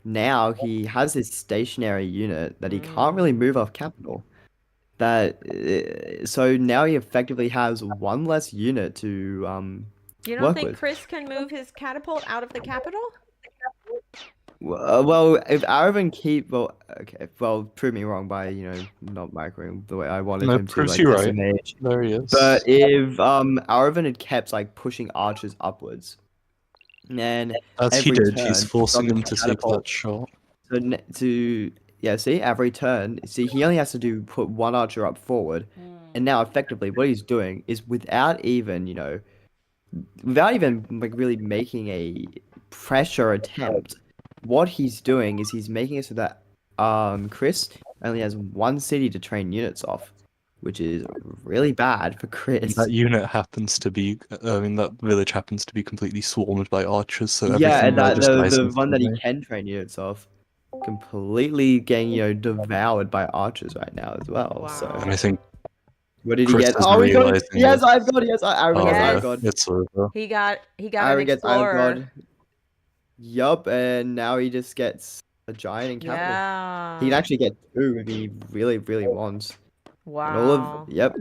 now he has this stationary unit that he can't really move off capital. So now he effectively has one less unit to You don't work think with. Chris can move his catapult out of the capital? Well, if Aravan prove me wrong by not microing the way I wanted No, him to, proves like you right. SMH. There he is. But if Aravan had kept like pushing archers upwards, and As he every did, turn, he's forcing from him the to take catapult- that shot. see every turn. See, he only has to put one archer up forward, and now effectively what he's doing is without even like really making a pressure attempt. What he's doing is he's making it so that Chris only has one city to train units off, which is really bad for Chris. That unit happens to be, that village happens to be completely swarmed by archers, so everything Yeah, and there that just dies the one that he instantly. can train units off, completely getting devoured by archers right now as well. So And I think what did he Chris get? is Oh, he got it. realizing He has that- I've got. Yes, Aaron gets Yes. I've got. it's over. He got an Aaron gets I've explorer. got. Yup, and now he just gets a giant in capital. Yeah. He can actually get 2 if he really, really wants. Wow. And all of yep.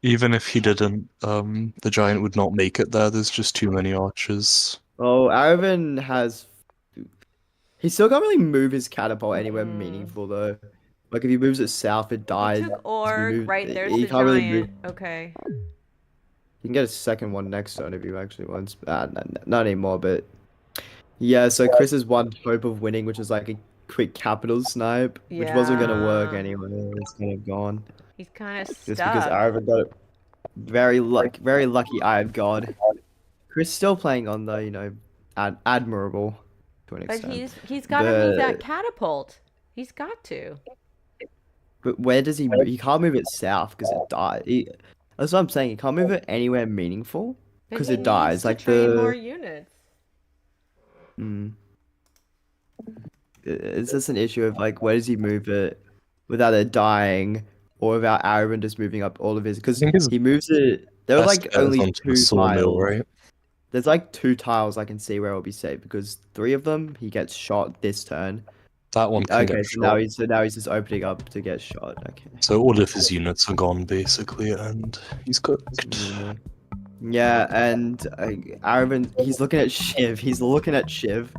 Even if he didn't, the giant would not make it there. There's just too many archers. Oh, Aravan has. He still can't really move his catapult anywhere meaningful though. Like if he moves it south, it dies. He took Org. Right, there's he the can't really giant. move. Okay. You can get a second one next turn if you actually want. Not anymore, but yeah. So Chris's one hope of winning, which is like a quick capital snipe, which wasn't gonna work Yeah. anyway. It's kind of gone. He's kind of Just because stuck. Aravan got it. Very lucky I have God. Chris still playing on the admirable to an But extent. he's got to move that But- catapult. He's got to. But where does he? He can't move it south because it dies. That's what I'm saying. He can't move it anywhere meaningful But because he it dies. needs to Like train more the. units. It's just an issue of like where does he move it without it dying or without Aaron just moving up all of his because think his he moves it. There are Best like bet is only onto the 2 sawmill, tiles. right? There's like 2 tiles I can see where it'll be safe because 3 of them he gets shot this turn. That one can Okay, get so now shot. he's just opening up to get shot. Okay. So all of his units are gone basically, and he's cooked. Yeah, and Aravan, he's looking at Shiv. He's looking at Shiv.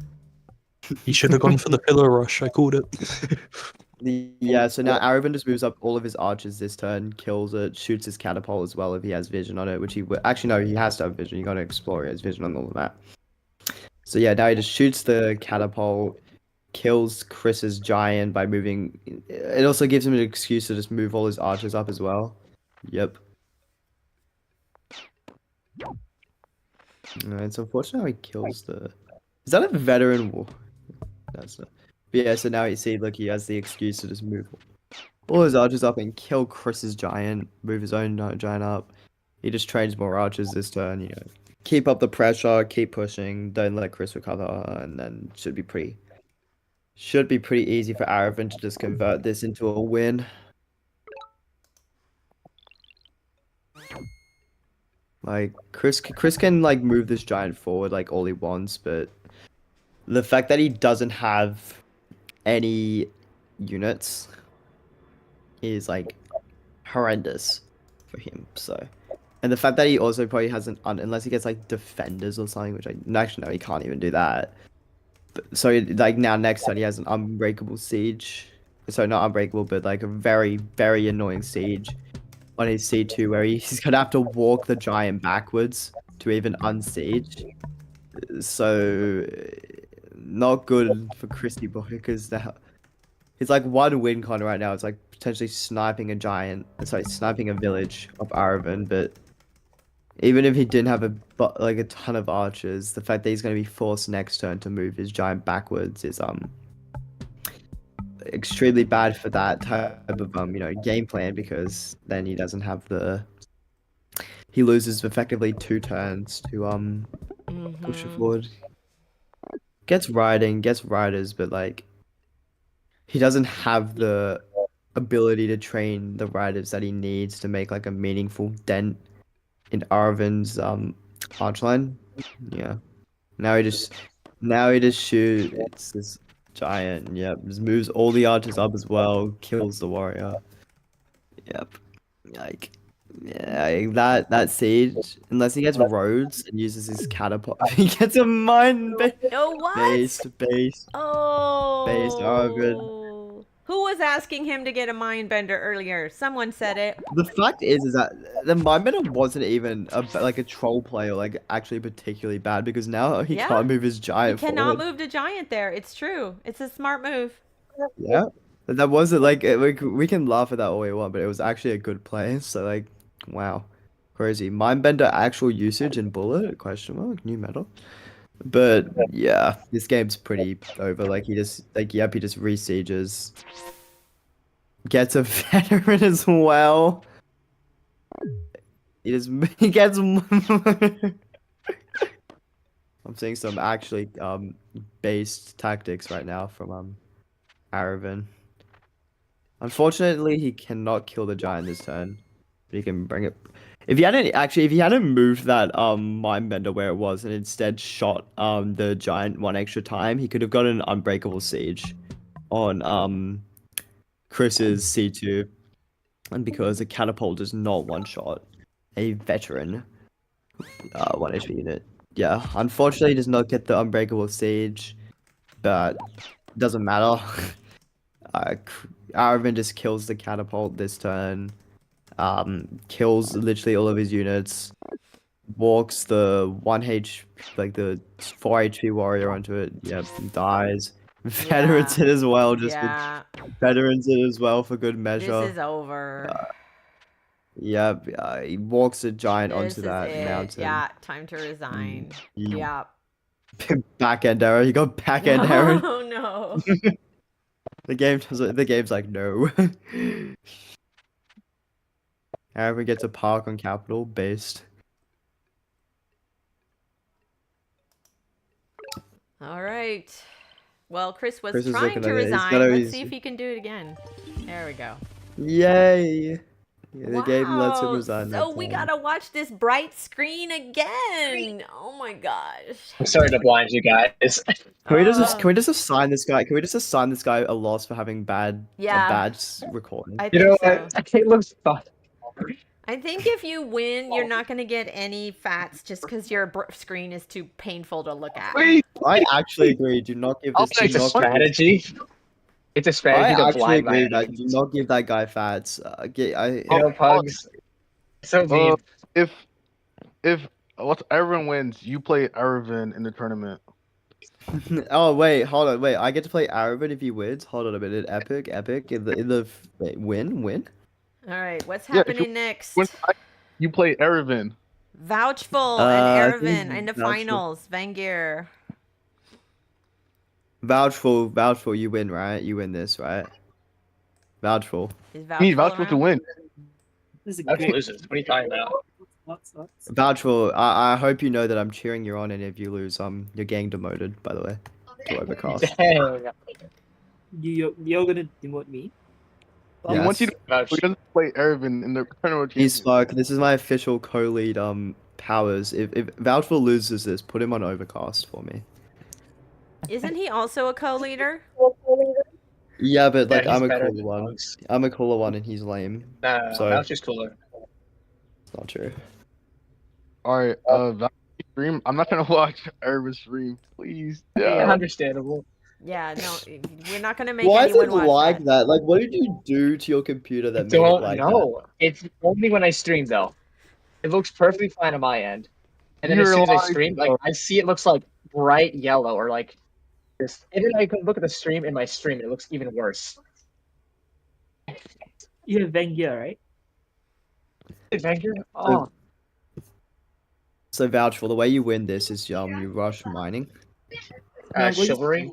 He should have gone for the pillar rush. I called it. Yeah, so now Aravan just moves up all of his archers this turn, kills it, shoots his catapult as well if he has vision on it, which actually no, he has to have vision. You gotta explore it. He has vision on all of that. So yeah, now he just shoots the catapult, kills Chris's giant by moving. It also gives him an excuse to just move all his archers up as well. Yep. It's unfortunate how he kills the. Is that a veteran war? That's not. But yeah, so now you see, look, he has the excuse to just move all his archers up and kill Chris's giant, move his own giant up. He just trains more archers this turn, Keep up the pressure, keep pushing, don't let Chris recover, and then should be pretty easy for Aravan to just convert this into a win. Like Chris can like move this giant forward like all he wants, but the fact that he doesn't have any units is like horrendous for him. So, and the fact that he also probably hasn't unless he gets like defenders or something, which actually no, he can't even do that. So like now next turn he has an unbreakable siege. So not unbreakable, but like a very, very annoying siege on his C2 where he's gonna have to walk the giant backwards to even unsiege. So not good for Christy Boy because he's like one win con right now. It's like potentially sniping sniping a village of Aravan, but even if he didn't have a ton of archers, the fact that he's going to be forced next turn to move his giant backwards is extremely bad for that type of game plan, because then he doesn't have he loses effectively 2 turns to push it forward. Gets riders, but like he doesn't have the ability to train the riders that he needs to make like a meaningful dent in Arvin's arch line. Yeah. Now he just shoots this giant. Yep. Just moves all the archers up as well. Kills the warrior. Yep. Like, yeah, that siege. Unless he gets roads and uses his catapult, he gets a mine Oh, what? based. Oh. Based Arvin. Who was asking him to get a mind bender earlier? Someone said it. The fact is that the Mindbender wasn't even like a troll player, like actually particularly bad, because now he Yeah. can't move his giant He cannot forward. move the giant there. It's true. It's a smart move. Yeah, that wasn't like we can laugh at that all we want, but it was actually a good play. So like, wow, crazy Mindbender actual usage in Bullet ? New metal. But yeah, this game's pretty over. Like he just re-sieges. Gets a veteran as well. He gets. I'm seeing some actually based tactics right now from Aravan. Unfortunately, he cannot kill the giant this turn, but he can bring it. If he hadn't moved that Mindbender where it was and instead shot the giant one extra time, he could have got an unbreakable siege on Chris's C2, and because a catapult does not one shot a veteran 1 HP unit. Yeah, unfortunately, he does not get the unbreakable siege, but it doesn't matter. Aravan just kills the catapult this turn. Kills literally all of his units. Walks the 4 HP warrior onto it. Yep, dies. Veterans it as well, veterans it as well for good measure. This is over. Yep, he walks a giant This onto is that it. mountain. Yeah, time to resign. Yep. Back end error. You got back end error. Oh no. The game's like no. However, gets a park on capital based. All right. Well, Chris was Chris is trying looking to at it. He's resign. gotta Let's see if he can do it again. There we go. Yay! Yeah, the game lets him Wow, resign. so we gotta watch this bright screen again. Oh my gosh. I'm sorry to blind you guys. Can we just assign this guy? Can we just assign this guy a loss for having bad recording? I You think know so. what? It looks fun. I think if you win, you're not gonna get any fats just because your screen is too painful to look at. I actually agree. Do not give this. It's a strategy. It's a strategy I to actually blind my agree that enemies. do not give that guy fats. You know, Pugs. So mean. If everyone wins, you play Aravan in the tournament. Oh wait, hold on, wait. I get to play Aravan if he wins. Hold on a minute. Epic wait, win. All right, what's happening next? You play Aravan. Vouchful I and think Ervin in the Vouchful. finals. Vangir. Vouchful, you win, right? You win this, right? Vouchful. Is You need Vouchful to win. That's loses. What are you talking about? Vouchful, I hope you know that I'm cheering you on, and if you lose, you're getting demoted, by the way, to Overcast. Dang. You're gonna demote me? He wants you to play Aravan in the tournament. Spark, this is my official co-lead powers. If Vouchful loses this, put him on Overcast for me. Isn't he also a co-leader? Yeah, but like Yeah, he's I'm a better cooler than one. Bugs. I'm a cooler one, and he's lame. No, So Voucher's cooler. it's not true. All right, stream. I'm not gonna watch Irvin stream. Please. Yeah, No. understandable. Yeah, no, we're not gonna make Why is anyone it watch like that. that? Like, what did you do to your computer I that made it don't like that? know. It's only when I stream though. It looks perfectly fine on my end. And then as You're soon as I lying. stream, like I see it looks like bright yellow or like this. And then I can look at the stream in my stream and it looks even worse. You have Vengia, right? Adventure? Oh, So vouch for the way you win this is you rush mining. No, we'll just- chivalry.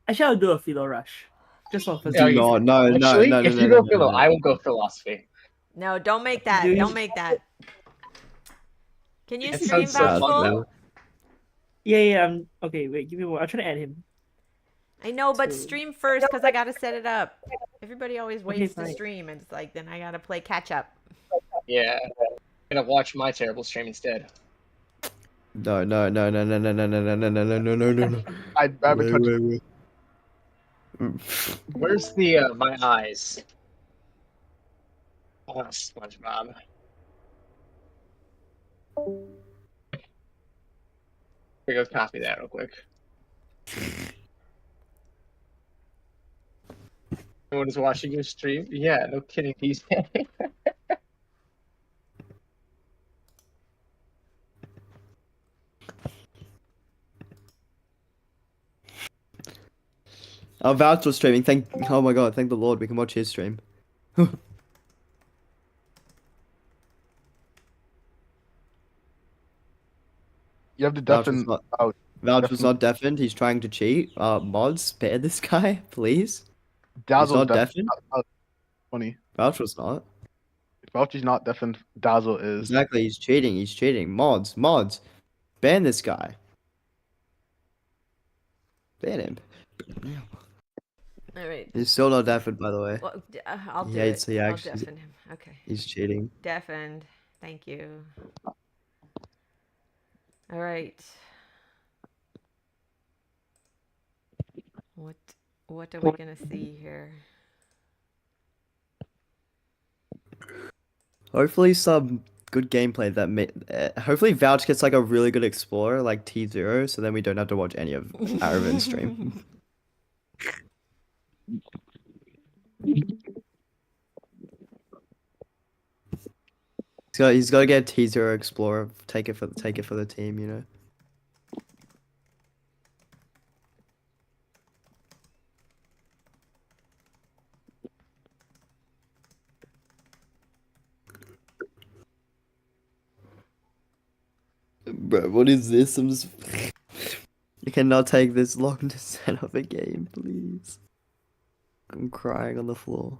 Actually, I'll do a philo rush. Just for Do Yeah, not, no, no, Actually, no, no, if no, you no, go no, philo, no. I will go philosophy. No, don't make that. Do you- Don't make that. Can you It stream sounds so fun, Vouchful? though. Yeah. Okay, wait, give me one. I'm trying to add him. I know, but So- stream first because I gotta set it up. Everybody always waits to fine. stream, and it's like then I gotta play catch up. Yeah. I'm gonna watch my terrible stream instead. No, no, no, no, no, no, no, no, no, no, no, no, no, no, no. I'd rather Wait, touch. wait, wait. Where's the my eyes? Oh, SpongeBob. We go copy that real quick. Someone is watching your stream? Yeah, no kidding, these Our vouch was streaming. Oh my god, thank the Lord, we can watch his stream. You have to Vouch was deafen not, out. Vouch was not deafened. He's trying to cheat. Mods, spare this guy, please. Dazzle's not deafened. deafened. Funny. Vouch was not. If Fauci's not deafened, Dazzle is. Exactly, he's cheating. He's cheating. Mods, ban this guy. Ban him. All right. He's still not deafened, by the way. Well, I'll do He it. hates- he I'll actually- deafen him. Okay. He's cheating. Deafened. Thank you. All right. What are we gonna see here? Hopefully some good gameplay that hopefully Vouch gets like a really good explorer like T0, so then we don't have to watch any of Aravin's stream. He's got to get a T0 explorer, take it for the team, you know. Bro, what is this? I'm just... You cannot take this long to set up a game, please. I'm crying on the floor.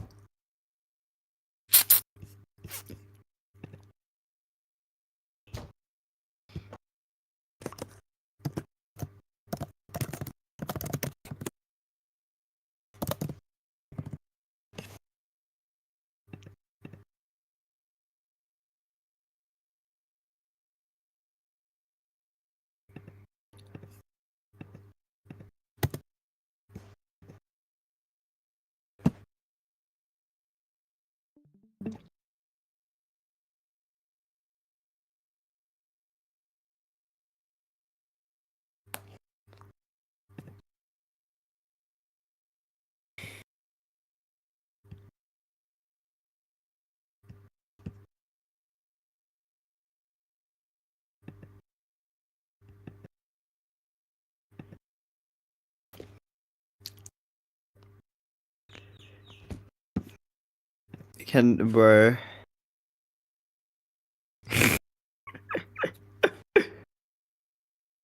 Bro.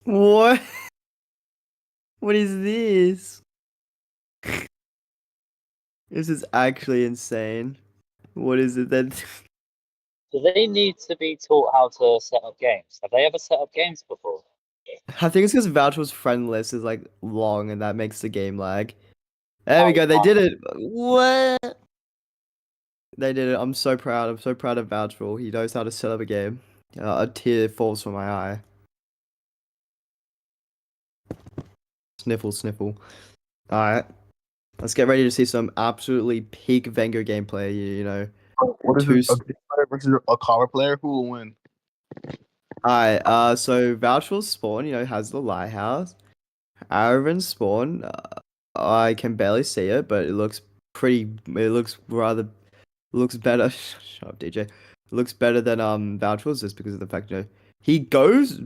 What? What is this? This is actually insane. What is it that... Do they need to be taught how to set up games? Have they ever set up games before? I think it's because Voucher's friend list is like long and that makes the game lag. There we go, they did it! What? They did it. I'm so proud. I'm so proud of Voucher. He knows how to set up a game. A tear falls from my eye. Sniffle, sniffle. Alright. Let's get ready to see some absolutely peak Wenger gameplay, you know. What is Two it? A good player versus a cover player? Who will win? Alright, so Vouchful spawn, has the lighthouse. Aravin's spawn, I can barely see it, but it looks better. Shut up, DJ. It looks better than Vouchful's just because of the fact, he goes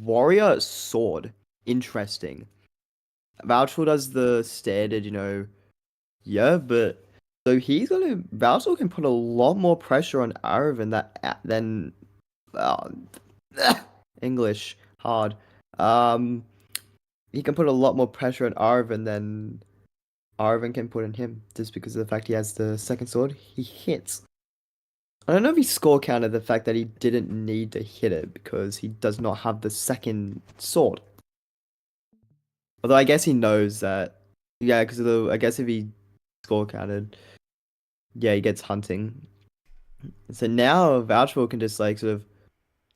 warrior sword. Interesting. Vouchful does the standard, yeah, but so Vouchful can put a lot more pressure on Aravin than English hard. He can put a lot more pressure on Arvin than Arvin can put on him, just because of the fact he has the second sword. He hits. I don't know if he score counted the fact that he didn't need to hit it because he does not have the second sword. Although I guess he knows that. Yeah, because I guess if he score counted, yeah, he gets hunting. So now Vouchful can just sort of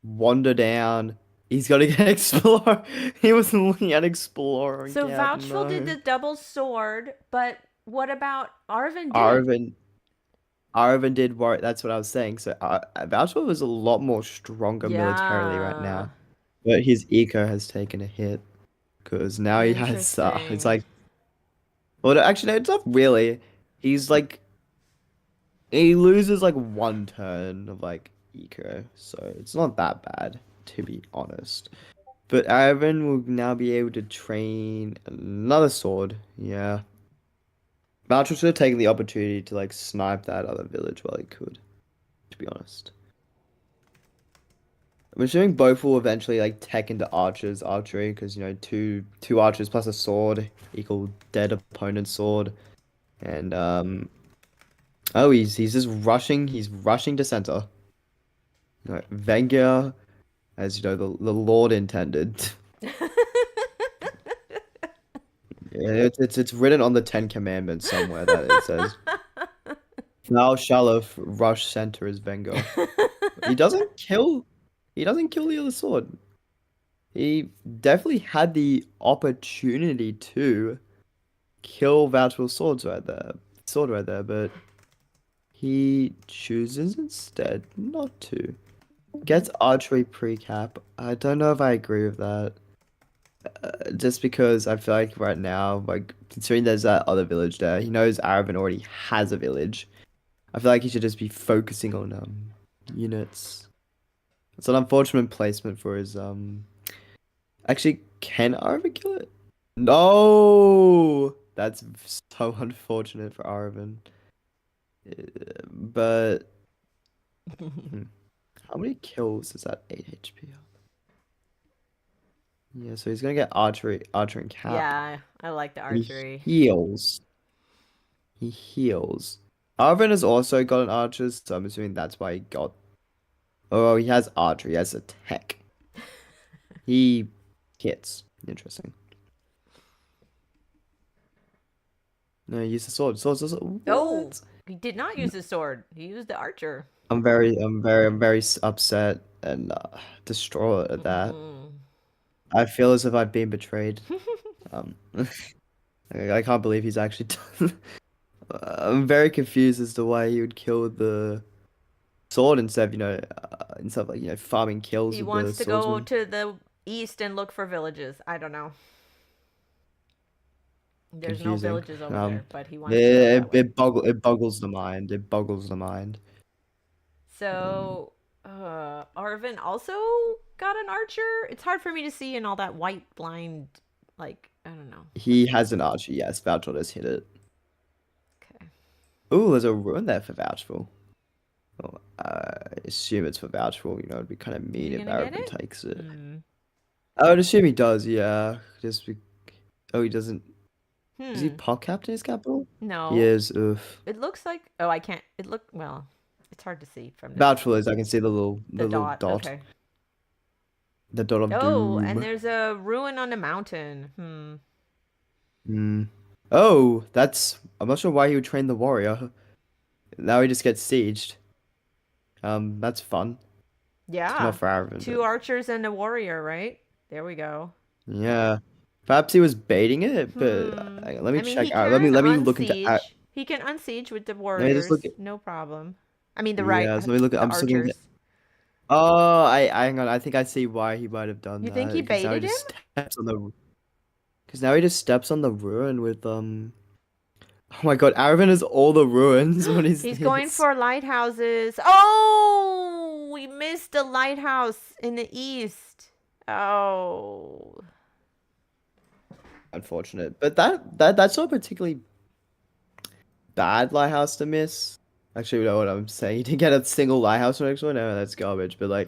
wander down. He's got to get Explorer. He was looking at Explorer. So Vouchful did the double sword, but what about Arvin? Arvin did work. That's what I was saying. So Vouchful was a lot more stronger militarily right now, but his eco has taken a hit because now he has. It's like, well, actually, no, it's not really. He's like, he loses like 1 turn of eco, so it's not that bad, to be honest. But Arvin will now be able to train another sword. Yeah. Vouchful should have taken the opportunity to snipe that other village while he could, to be honest. I'm assuming both will eventually tech into archery, because two archers plus a sword equal dead opponent's sword. And oh, he's just rushing. He's rushing to center. Vengia, as the Lord intended. Yeah, it's written on the 10 Commandments somewhere that it says, "Thou shalt rush center as Vengar." He doesn't kill the other sword. He definitely had the opportunity to kill Vouchful's sword right there, but he chooses instead not to. Gets archery pre-cap. I don't know if I agree with that. Just because I feel like right now, considering there's that other village there, he knows Arvin already has a village. I feel like he should just be focusing on units. It's an unfortunate placement for his Actually, can Arvin kill it? No, that's so unfortunate for Arvin. But how many kills is that? 8 HP. Yeah, so he's gonna get archery and cap. Yeah, I like the archery. He heals. Arvin has also got an archer, so I'm assuming that's why he got. Oh, he has archery. He has a tech. He hits. Interesting. No, he used the sword. Oh, he did not use his sword. He used the archer. I'm very upset and distraught at that. I feel as if I've been betrayed. I can't believe he's actually done. I'm very confused as to why he would kill the sword instead of farming kills. He wants to go to the east and look for villages. I don't know. There's Confusing. no villages over there, but he wants to go that way. It boggles the mind. It boggles the mind. So, Arvin also got an archer. It's hard for me to see in all that white blind, I don't know. He has an archer, yes. Vouchful has hit it. Okay. Ooh, there's a ruin there for Vouchful. Well, I assume it's for Vouchful. It'd be kind of mean if Arvin takes it. I would assume he does, yeah. Oh, he doesn't. Is he pop captain his capital? No. He is. Oof. It looks like. Oh, I can't. Well, it's hard to see from. Vouchful is. I can see the little dot. Okay. The dot of doom. Oh, and there's a ruin on the mountain. Oh, I'm not sure why he would train the warrior. Now he just gets sieged. That's fun. Yeah. It's not for Arvin, 2 archers and a warrior, right? There we go. Yeah. Perhaps he was baiting it, but let me check out. Let me look into. He can unsiege with the warriors. No problem. I mean the right. Yeah, so let me look at. I'm just looking at. Oh, I hang on. I think I see why he might have done You that. think he Because now he baited just him? steps on the. Because now he just steps on the ruin with Oh my god, Aravan has all the ruins. What is He's this? going for lighthouses. Oh, we missed a lighthouse in the east. Oh. Unfortunate, but that's not particularly bad lighthouse to miss. Actually, you know what I'm saying? You didn't get a single lighthouse for next one. No, that's garbage. But like,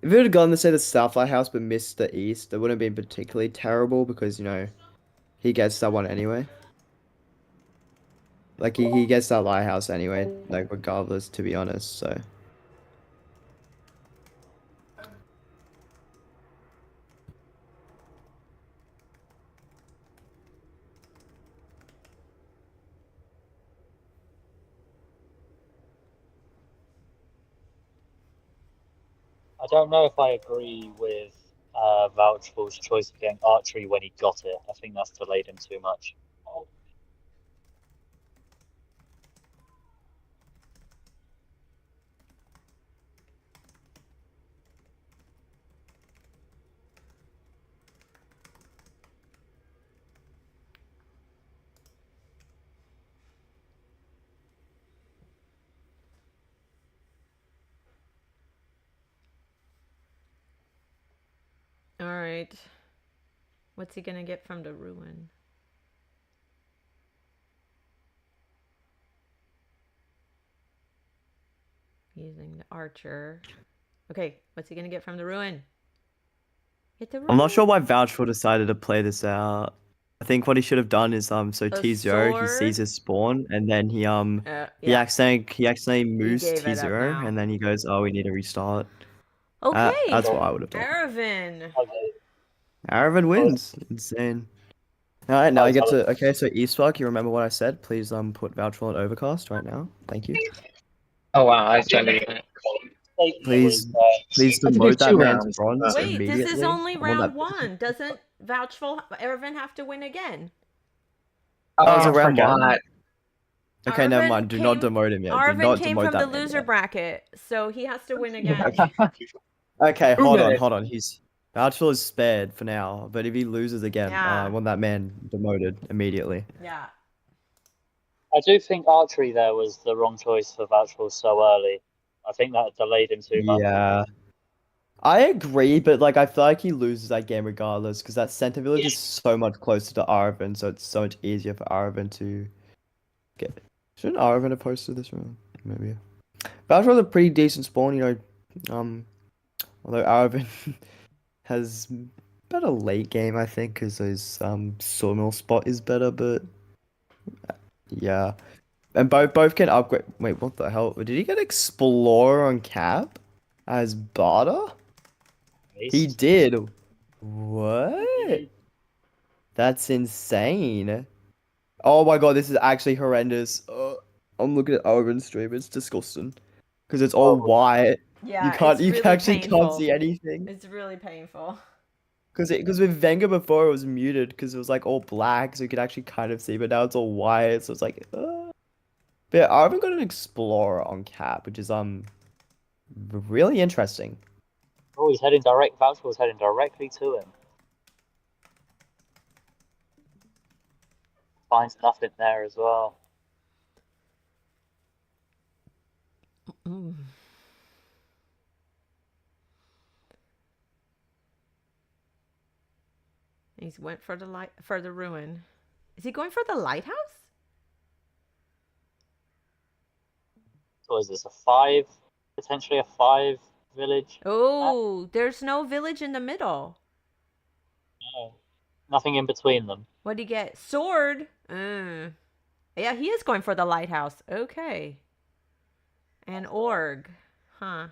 if it would have gone to say the south lighthouse but missed the east, it wouldn't have been particularly terrible because he gets that one anyway. Like he gets that lighthouse anyway, like regardless, to be honest. So I don't know if I agree with Vouchful's choice of getting archery when he got it. I think that's delayed him too much. All right. What's he gonna get from the ruin? Using the archer. Okay, what's he gonna get from the ruin? Get the ruin. I'm not sure why Vouchful decided to play this out. I think what he should have done is so T0 he sees his spawn and then he yeah. accidentally moves gave it up T0 now. and then he goes, oh, we need to restart. Okay. That's what I would have done. Aravan. Aravan wins. Insane. Alright, now I get to okay, so Eastpark, you remember what I said? Please put Vouchful on overcast right now. Thank you. Oh wow, I started. Please That's a demote that 2 man's rounds. bronze Wait, immediately. this is only I want round that- one. Doesn't Vouchful Aravan have to win again? Oh, it's I a round one? forgot. Okay, never Arvin mind. Do not came- demote him yet. Do Arvin not came demote from that the man loser yet. bracket, so he has to win again. Okay, Who hold did on, it? hold on. Vouchful is spared for now, but if he loses again, Yeah. I want that man demoted immediately. Yeah. I do think archery there was the wrong choice for Vouchful so early. I think that delayed him too much. Yeah. I agree, but like I feel like he loses that game regardless, because that center village is so much closer to Aravan, so it's so much easier for Aravan to get. Shouldn't Aravan have posted this round? Maybe. Vouchful's a pretty decent spawn, although Aravan has better late game, I think, because his sawmill spot is better, but yeah. And both can upgrade. Wait, what the hell? Did he get Explorer on cap as barter? He did. What? That's insane. Oh my god, this is actually horrendous. I'm looking at Aravan's stream. It's disgusting because it's all white. Yeah, You can't. it's You really actually painful. can't see anything. It's really painful. Because with Venga before it was muted because it was like all black, so you could actually kind of see, but now it's all white, so it's like. But yeah, Aravan got an Explorer on cap, which is really interesting. Oh, he's heading direct. Vouchful's heading directly to him. Finds nothing there as well. He's went for the ruin. Is he going for the lighthouse? So is this a 5? Potentially a 5 village? Oh, there's no village in the middle. No. Nothing in between them. What do you get? Sword. Yeah, he is going for the lighthouse. Okay. And org. Huh.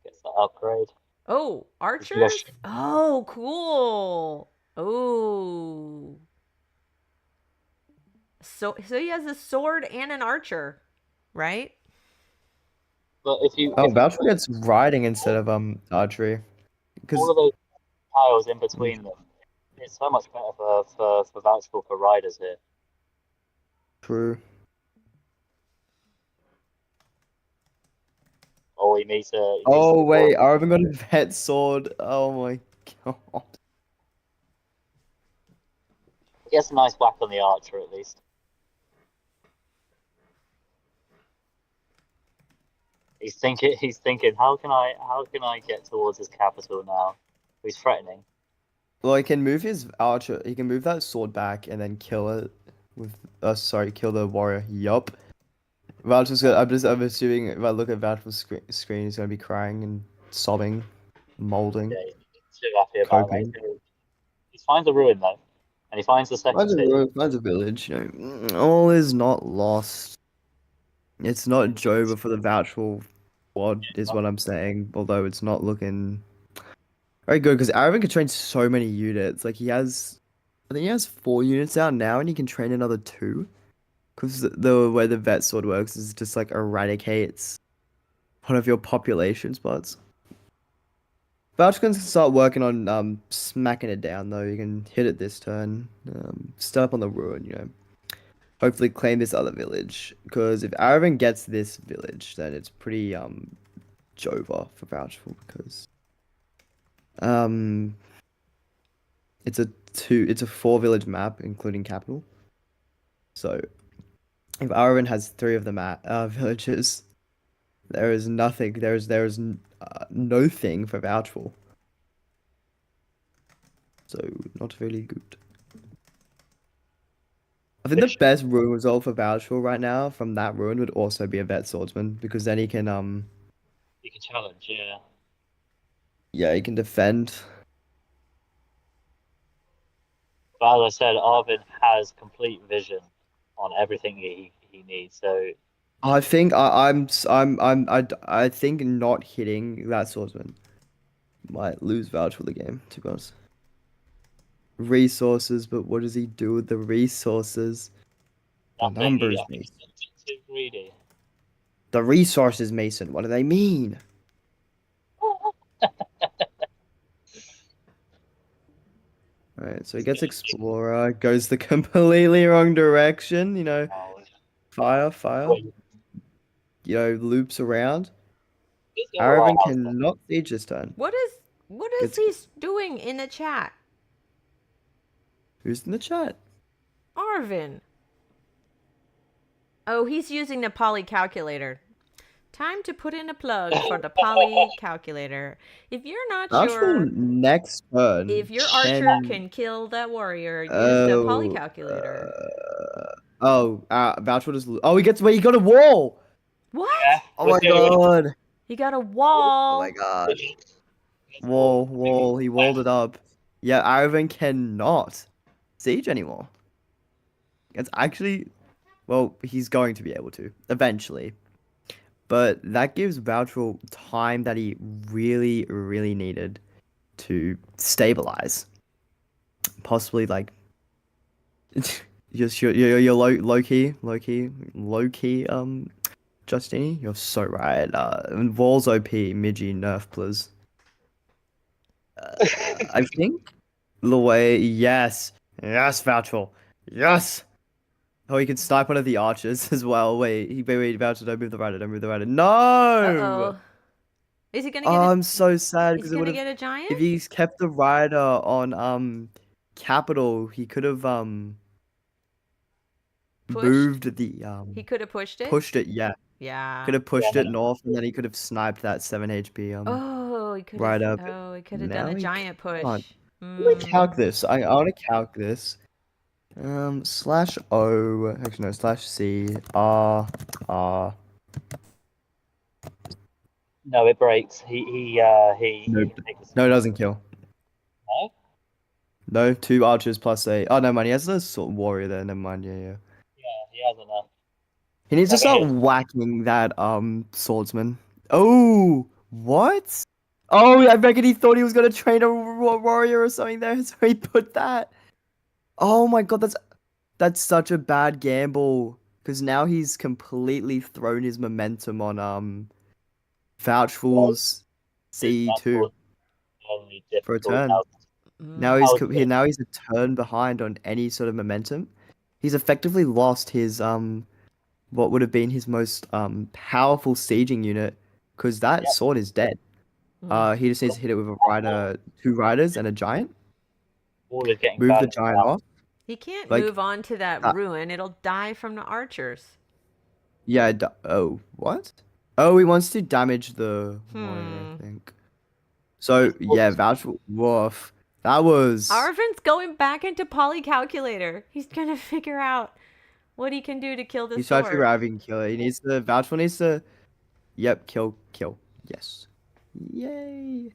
Gets the upgrade. Oh, archers? Oh, cool. Oh. So he has a sword and an archer, right? But if you Vouchful gets riding instead of archery. all of those tiles in between them, it's so much better for Vouchful for riders here. True. or he needs to. Oh wait, Arvin got a vet sword. Oh my god. He gets a nice whack on the archer at least. He's thinking, how can I get towards his capital now? He's threatening. Well, he can move his archer. He can move that sword back and then kill it with. Kill the warrior. Yup. Valtre's gonna. I'm assuming if I look at Valtre's screen, he's gonna be crying and sobbing, molding. Yeah, he's too happy about Coping. that. He finds a ruin though, and he finds the second city. Finds a village. All is not lost. It's not Joba for the Vouchful squad, is what I'm saying. Although it's not looking very good because Aravan can train so many units. Like I think he has 4 units out now, and he can train another 2. Because the way the vet sword works is just like eradicates one of your population spots. Vouch can start working on smacking it down though. You can hit it this turn. Start up on the ruin, Hopefully claim this other village. Because if Aravan gets this village, then it's pretty Jova for Vouchful because it's a 4 village map including capital. So if Aravan has 3 of the villages, there is nothing. There is no thing for Vouchful. So not really good. I think the best ruin result for Vouchful right now from that ruin would also be a vet swordsman because then he can He can challenge, yeah. Yeah, he can defend. But as I said, Arvin has complete vision on everything he needs. So I think I think not hitting that swordsman might lose Vouchful the game, to be honest. Resources, but what does he do with the resources? The numbers, Mason. Too greedy. The resources, Mason. What do they mean? Alright, so he gets Explorer, goes the completely wrong direction, fire, loops around. Aravan cannot siege this turn. What is he doing in the chat? Who's in the chat? Arvin. Oh, he's using the poly calculator. Time to put in a plug for the poly calculator. If you're not sure, next turn. If your archer can kill that warrior, use the poly calculator. Vouchful does. Oh, he got a wall. What? Yeah, oh my god. He got a wall. Oh my god. Wall. He walled it up. Yeah, Aravan cannot siege anymore. It's actually, well, he's going to be able to eventually. But that gives Vouchful time that he really, really needed to stabilize. Possibly like just your low key, Justini, you're so right. Walls OP, Midgie, nerf plus. I think the way, yes, Vouchful, yes. Oh, he can snipe one of the archers as well. Wait, Vouchful, don't move the rider. No! Uh-oh. Is he gonna get I'm so sad Is because he gonna get a giant? if he's kept the rider on capital, he could have moved the He could have pushed it. pushed it, yeah. Yeah. Could have pushed it north and then he could have sniped that 7 HP Oh, he could right have. up. Oh, he could have Now done a he giant push. can't. Let me calc this. I want to calc this. /O, actually no, /C, R. No, it breaks. He No, it doesn't kill. No? No, 2 archers plus a. Oh, no, man, he has a sort of warrior there. Never mind, yeah. Yeah, he has enough. He needs to start whacking that swordsman. Oh, what? Oh, I reckon he thought he was gonna train a warrior or something there, so he put that. Oh my god, that's such a bad gamble. Because now he's completely thrown his momentum on Vouchful's C2 for a turn. Now he's a turn behind on any sort of momentum. He's effectively lost his what would have been his most powerful sieging unit because that Yep. sword is dead. He just needs to hit it with a rider, 2 riders, and a giant. Wall is getting Move the balanced giant out. off. He can't Like, move on to that ruin. It'll die from the archers. Yeah. Oh, what? Oh, he wants to damage the warrior, I think. So yeah, vouch. Woof. That was. Arvin's going back into Poly Calculator. He's gonna figure out what he can do to kill this He's trying to figure sword. out if he can kill it. He needs to. Vouchful needs to. Yep, kill. Yes. Yay.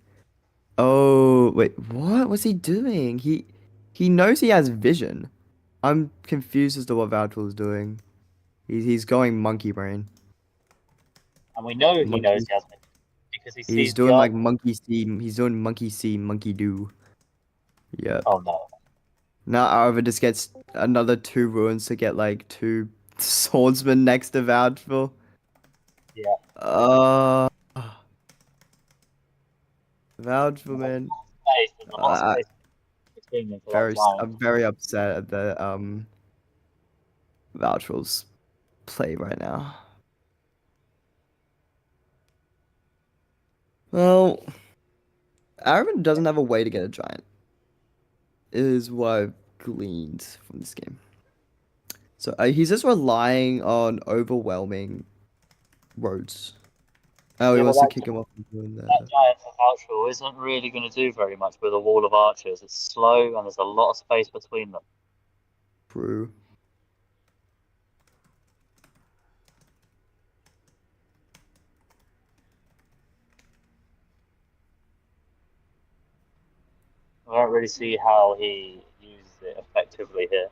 Oh wait, what was he doing? He knows he has vision. I'm confused as to what Vouchful is doing. He's going monkey brain. And we know he Monkey- knows he has it because he sees He's the doing like archer. monkey see. He's doing monkey see, monkey do. Yep. Oh no. Now Arva just gets another 2 ruins to get like 2 swordsmen next to Vouchful. Yeah. Vouchful, man. Space, there's a lot of space between them for that giant. I'm very upset at the Vouchful's play right now. Well, Aravan doesn't have a way to get a giant. Is what I've gleaned from this game. So he's just relying on overwhelming roads. Oh, he Yeah, wants but to kick him off from doing that. That giant for Vouchful isn't really going to do very much with a wall of archers. It's slow and there's a lot of space between them. True. I don't really see how he uses it effectively here.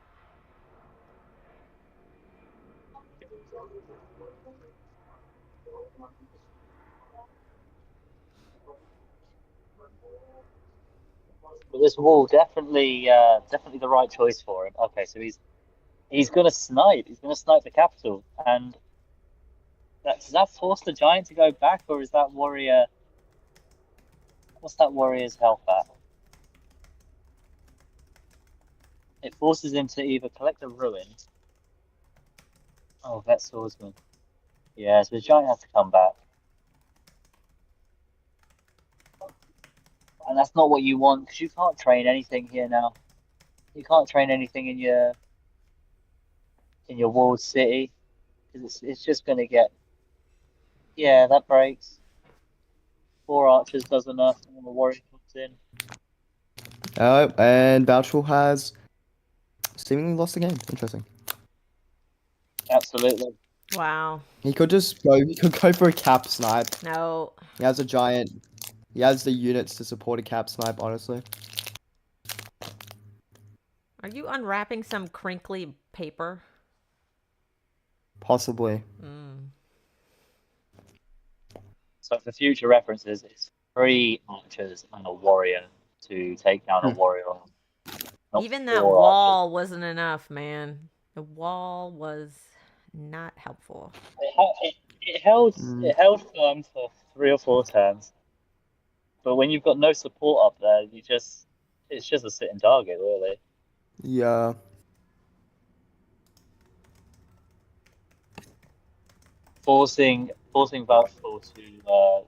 But this wall definitely the right choice for him. Okay, so he's gonna snipe. He's gonna snipe the capital, and does that force the giant to go back, or is that warrior? What's that warrior's health at? It forces him to either collect a ruin. Oh, vet swordsman. Yeah, so the giant has to come back. And that's not what you want, because you can't train anything here now. You can't train anything in your walled city, because it's just going to get... Yeah, that breaks. 4 archers does enough, and then the warrior comes in. And Vouchful has seemingly lost the game. Interesting. Absolutely. Wow. He could just go. He could go for a cap snipe. No. He has a giant. He has the units to support a cap snipe. Honestly. Are you unwrapping some crinkly paper? Possibly. So for future references, it's 3 archers and a warrior to take down a warrior. Not Even that 4 wall archers. wasn't enough, man. The wall was not helpful. It held firm for 3 or 4 turns. But when you've got no support up there, it's just a sitting target, really. Yeah. Forcing Vouchful to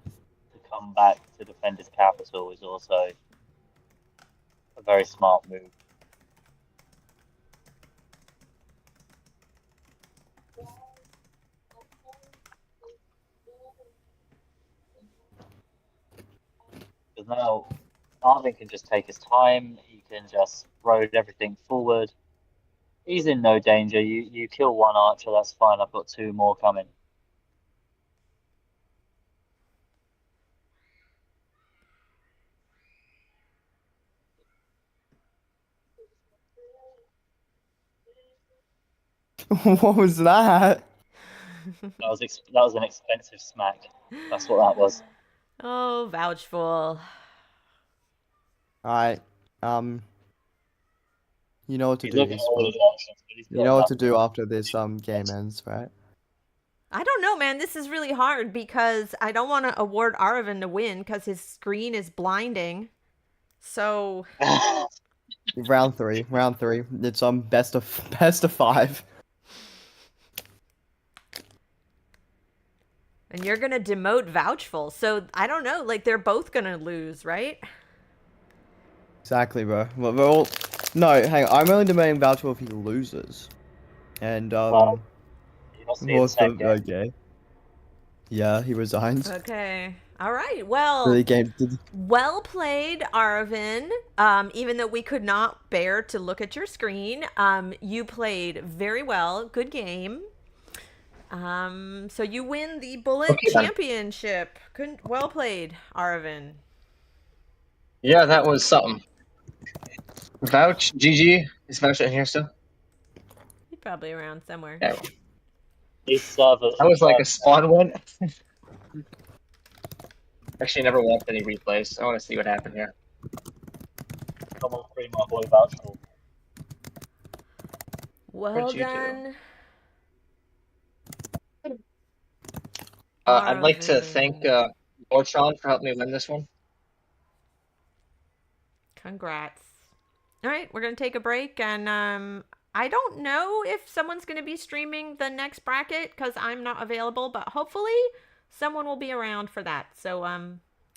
come back to defend his capital is also a very smart move. Because now Arvin can just take his time. He can just road everything forward. He's in no danger. You kill 1 archer, that's fine. I've got 2 more coming. What was that? That was an expensive smack. That's what that was. Oh, Vouchful. Alright. You know what to He's do. looking at all his options, but he's You got know what to nothing. do after this game ends, right? I don't know, man. This is really hard because I don't want to award Aravan to win because his screen is blinding. So Round 3. It's best of 5. And you're gonna demote Vouchful. So I don't know, like they're both gonna lose, right? Exactly, bro. Well, we're all... No, hang on. I'm only demoting Vouchful if he loses. And, Well, you must be in the what's same the... game. Okay. Yeah, he resigns. Okay. All right. Well, The game did... well played, Arvin. Even though we could not bear to look at your screen, you played very well. Good game. So you win the Bullet Okay, then. Championship. Well played, Arvin. Yeah, that was something. Vouch, GG. Is Vouch in here still? He's probably around somewhere. Yeah. These servers. That was like a spawn win. Actually, never watched any replays. I want to see what happened here. Someone free my boy Vouchful. Well What'd you do? done. I'd like to thank Lortron for helping me win this one. Congrats. All right, we're going to take a break, and I don't know if someone's going to be streaming the next bracket because I'm not available, but hopefully someone will be around for that. So